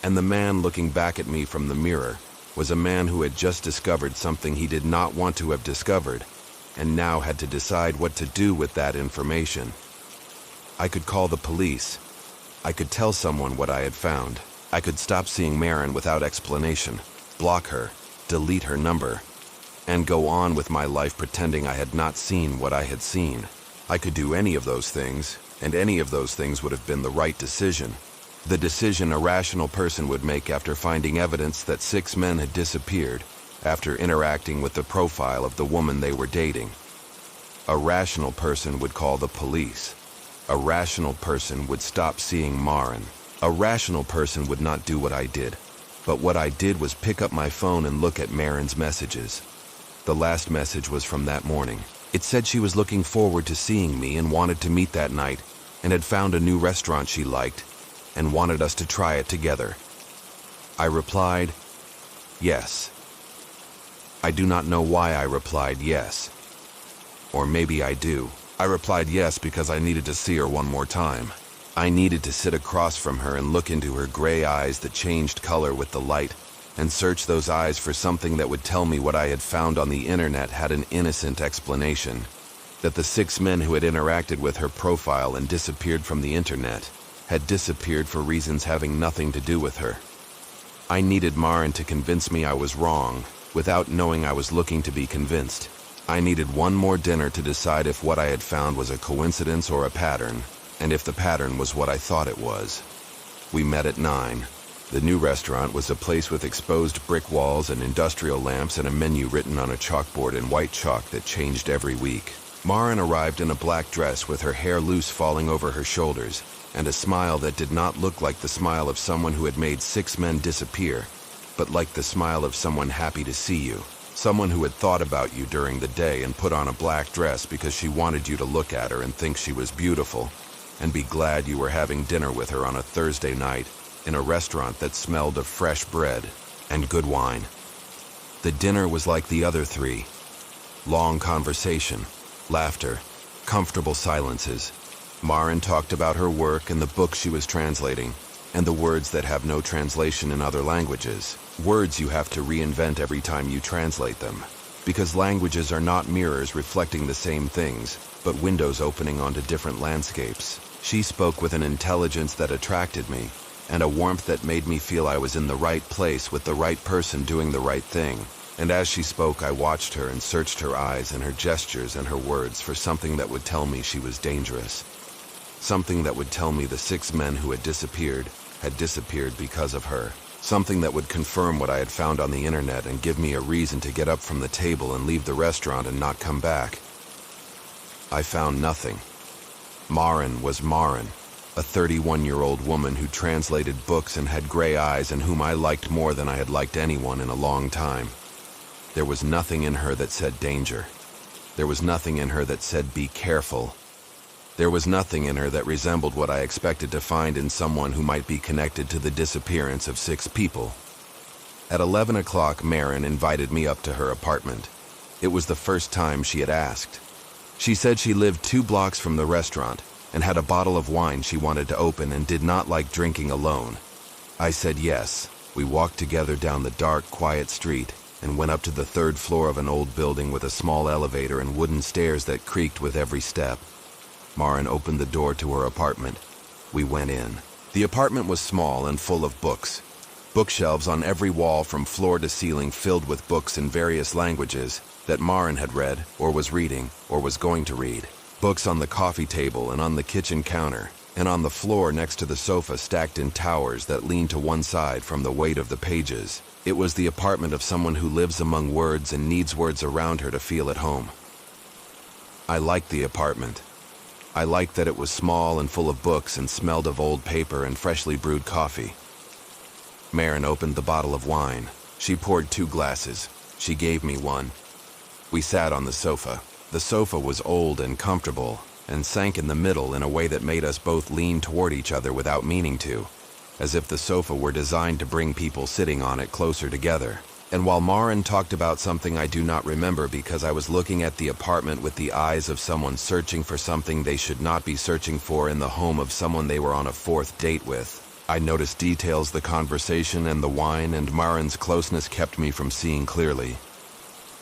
and the man looking back at me from the mirror was a man who had just discovered something he did not want to have discovered, and now had to decide what to do with that information. I could call the police. I could tell someone what I had found. I could stop seeing Marin without explanation, block her, delete her number, and go on with my life pretending I had not seen what I had seen. I could do any of those things, and any of those things would have been the right decision. The decision a rational person would make after finding evidence that 6 men had disappeared after interacting with the profile of the woman they were dating. A rational person would call the police. A rational person would stop seeing Marin. A rational person would not do what I did. But what I did was pick up my phone and look at Marin's messages. The last message was from that morning. It said she was looking forward to seeing me and wanted to meet that night, and had found a new restaurant she liked, and wanted us to try it together. I replied, yes. I do not know why I replied yes. Or maybe I do. I replied yes because I needed to see her one more time. I needed to sit across from her and look into her gray eyes that changed color with the light, and search those eyes for something that would tell me what I had found on the internet had an innocent explanation. That the 6 men who had interacted with her profile and disappeared from the internet had disappeared for reasons having nothing to do with her. I needed Marin to convince me I was wrong, without knowing I was looking to be convinced. I needed one more dinner to decide if what I had found was a coincidence or a pattern, and if the pattern was what I thought it was. We met at 9. The new restaurant was a place with exposed brick walls and industrial lamps and a menu written on a chalkboard in white chalk that changed every week. Marin arrived in a black dress with her hair loose falling over her shoulders, and a smile that did not look like the smile of someone who had made 6 men disappear, but like the smile of someone happy to see you. Someone who had thought about you during the day and put on a black dress because she wanted you to look at her and think she was beautiful, and be glad you were having dinner with her on a Thursday night in a restaurant that smelled of fresh bread and good wine. The dinner was like the other 3. Long conversation, laughter, comfortable silences. Marin talked about her work and the book she was translating, and the words that have no translation in other languages. Words you have to reinvent every time you translate them. Because languages are not mirrors reflecting the same things, but windows opening onto different landscapes. She spoke with an intelligence that attracted me, and a warmth that made me feel I was in the right place with the right person doing the right thing. And as she spoke, I watched her and searched her eyes and her gestures and her words for something that would tell me she was dangerous. Something that would tell me the 6 men who had disappeared because of her. Something that would confirm what I had found on the internet and give me a reason to get up from the table and leave the restaurant and not come back. I found nothing. Marin was Marin, a 31-year-old woman who translated books and had gray eyes and whom I liked more than I had liked anyone in a long time. There was nothing in her that said danger. There was nothing in her that said be careful. There was nothing in her that resembled what I expected to find in someone who might be connected to the disappearance of 6 people. At 11 o'clock, Marin invited me up to her apartment. It was the first time she had asked. She said she lived 2 blocks from the restaurant and had a bottle of wine she wanted to open and did not like drinking alone. I said yes. We walked together down the dark, quiet street and went up to the 3rd floor of an old building with a small elevator and wooden stairs that creaked with every step. Marin opened the door to her apartment. We went in. The apartment was small and full of books. Bookshelves on every wall from floor to ceiling filled with books in various languages that Marin had read or was reading or was going to read. Books on the coffee table and on the kitchen counter, and on the floor next to the sofa stacked in towers that leaned to one side from the weight of the pages. It was the apartment of someone who lives among words and needs words around her to feel at home. I liked the apartment. I liked that it was small and full of books and smelled of old paper and freshly brewed coffee. Maren opened the bottle of wine. She poured 2 glasses. She gave me one. We sat on the sofa. The sofa was old and comfortable, and sank in the middle in a way that made us both lean toward each other without meaning to, as if the sofa were designed to bring people sitting on it closer together. And while Maren talked about something I do not remember because I was looking at the apartment with the eyes of someone searching for something they should not be searching for in the home of someone they were on a 4th date with, I noticed details the conversation and the wine and Maren's closeness kept me from seeing clearly.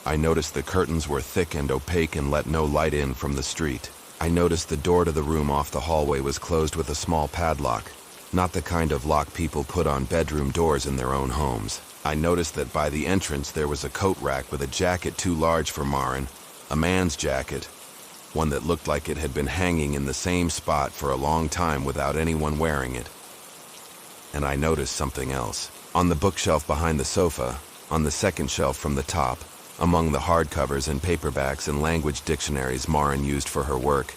I noticed the curtains were thick and opaque and let no light in from the street. I noticed the door to the room off the hallway was closed with a small padlock, not the kind of lock people put on bedroom doors in their own homes. I noticed that by the entrance there was a coat rack with a jacket too large for Maren, a man's jacket, one that looked like it had been hanging in the same spot for a long time without anyone wearing it. And I noticed something else. On the bookshelf behind the sofa, on the second shelf from the top, among the hardcovers and paperbacks and language dictionaries Maren used for her work,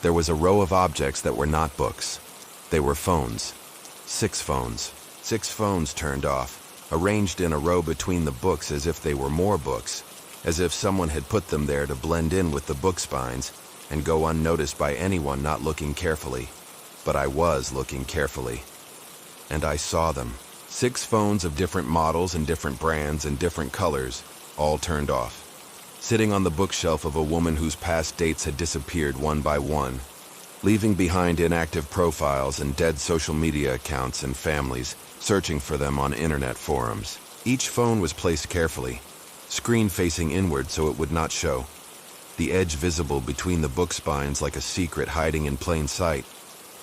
there was a row of objects that were not books. They were phones. 6 phones. 6 phones turned off, arranged in a row between the books as if they were more books, as if someone had put them there to blend in with the book spines and go unnoticed by anyone not looking carefully. But I was looking carefully. And I saw them. 6 phones of different models and different brands and different colors, all turned off, sitting on the bookshelf of a woman whose past dates had disappeared one by one, leaving behind inactive profiles and dead social media accounts and families, searching for them on internet forums. Each phone was placed carefully, screen facing inward so it would not show, the edge visible between the book spines like a secret hiding in plain sight,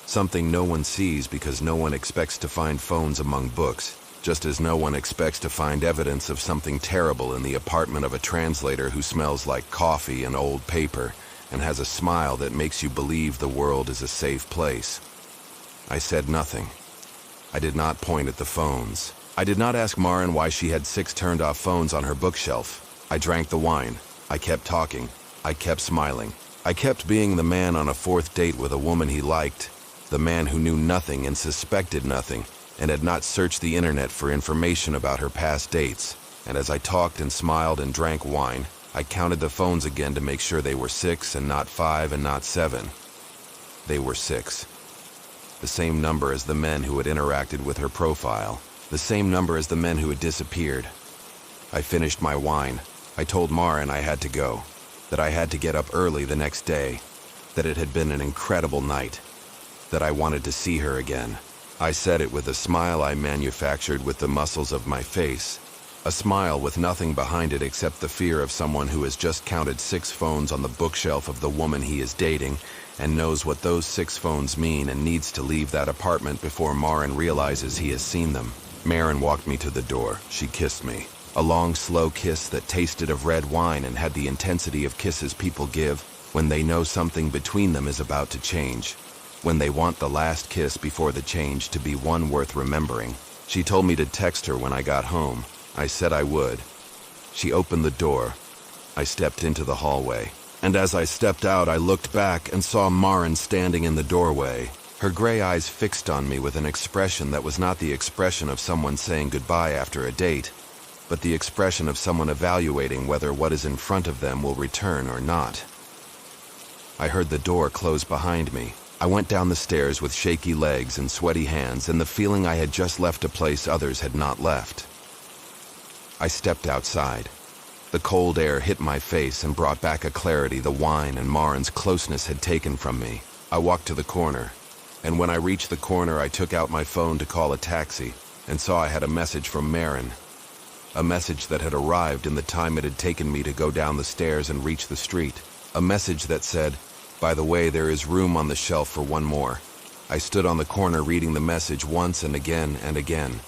something no one sees because no one expects to find phones among books, just as no one expects to find evidence of something terrible in the apartment of a translator who smells like coffee and old paper and has a smile that makes you believe the world is a safe place. I said nothing. I did not point at the phones. I did not ask Maren why she had 6 turned-off phones on her bookshelf. I drank the wine. I kept talking. I kept smiling. I kept being the man on a 4th date with a woman he liked, the man who knew nothing and suspected nothing, and had not searched the internet for information about her past dates. And as I talked and smiled and drank wine, I counted the phones again to make sure they were 6 and not 5 and not 7. They were 6. The same number as the men who had interacted with her profile. The same number as the men who had disappeared. I finished my wine. I told Maren I had to go, that I had to get up early the next day, that it had been an incredible night, that I wanted to see her again. I said it with a smile I manufactured with the muscles of my face, a smile with nothing behind it except the fear of someone who has just counted 6 phones on the bookshelf of the woman he is dating and knows what those 6 phones mean and needs to leave that apartment before Maren realizes he has seen them. Maren walked me to the door. She kissed me. A long, slow kiss that tasted of red wine and had the intensity of kisses people give when they know something between them is about to change, when they want the last kiss before the change to be one worth remembering. She told me to text her when I got home. I said I would. She opened the door. I stepped into the hallway. And as I stepped out, I looked back and saw Maren standing in the doorway, her gray eyes fixed on me with an expression that was not the expression of someone saying goodbye after a date, but the expression of someone evaluating whether what is in front of them will return or not. I heard the door close behind me. I went down the stairs with shaky legs and sweaty hands and the feeling I had just left a place others had not left. I stepped outside. The cold air hit my face and brought back a clarity the wine and Maren's closeness had taken from me. I walked to the corner, and when I reached the corner I took out my phone to call a taxi and saw I had a message from Maren. A message that had arrived in the time it had taken me to go down the stairs and reach the street. A message that said, "By the way, there is room on the shelf for one more." I stood on the corner reading the message once and again and again.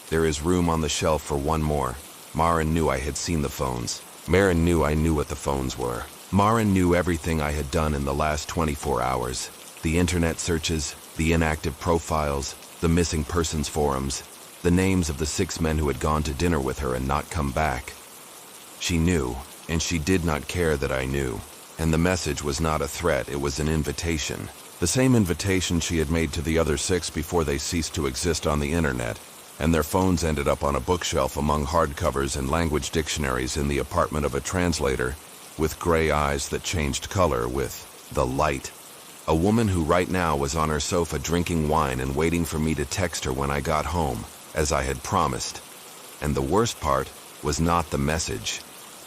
There is room on the shelf for one more. Maren knew I had seen the phones. Maren knew I knew what the phones were. Maren knew everything I had done in the last 24 hours. The internet searches, the inactive profiles, the missing persons forums, the names of the 6 men who had gone to dinner with her and not come back. She knew, and she did not care that I knew. And the message was not a threat, it was an invitation. The same invitation she had made to the other 6 before they ceased to exist on the internet, and their phones ended up on a bookshelf among hardcovers and language dictionaries in the apartment of a translator with gray eyes that changed color with the light. A woman who right now was on her sofa drinking wine and waiting for me to text her when I got home, as I had promised. And the worst part was not the message.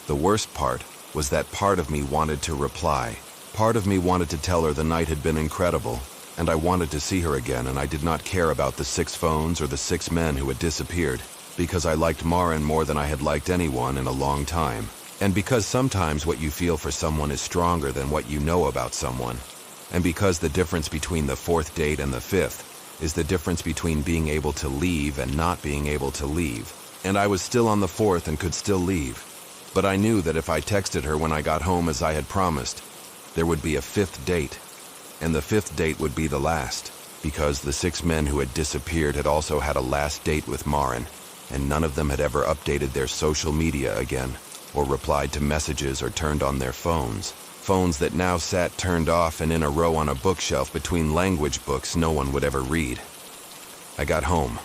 The worst part was that part of me wanted to reply. Part of me wanted to tell her the night had been incredible, and I wanted to see her again, and I did not care about the 6 phones or the 6 men who had disappeared, because I liked Maren more than I had liked anyone in a long time. And because sometimes what you feel for someone is stronger than what you know about someone. And because the difference between the 4th date and the 5th is the difference between being able to leave and not being able to leave. And I was still on the 4th and could still leave. But I knew that if I texted her when I got home as I had promised, there would be a 5th date. And the 5th date would be the last, because the 6 men who had disappeared had also had a last date with Maren, and none of them had ever updated their social media again, or replied to messages or turned on their phones. Phones that now sat turned off and in a row on a bookshelf between language books no one would ever read. I got home.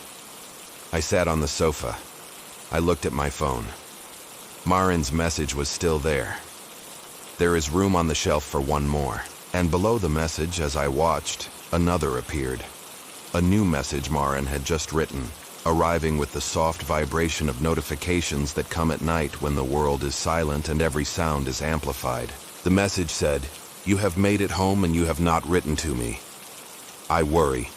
I sat on the sofa. I looked at my phone. Maren's message was still there. There is room on the shelf for one more. And below the message, as I watched, another appeared. A new message Maren had just written, arriving with the soft vibration of notifications that come at night when the world is silent and every sound is amplified. The message said, "You have made it home and you have not written to me. I worry."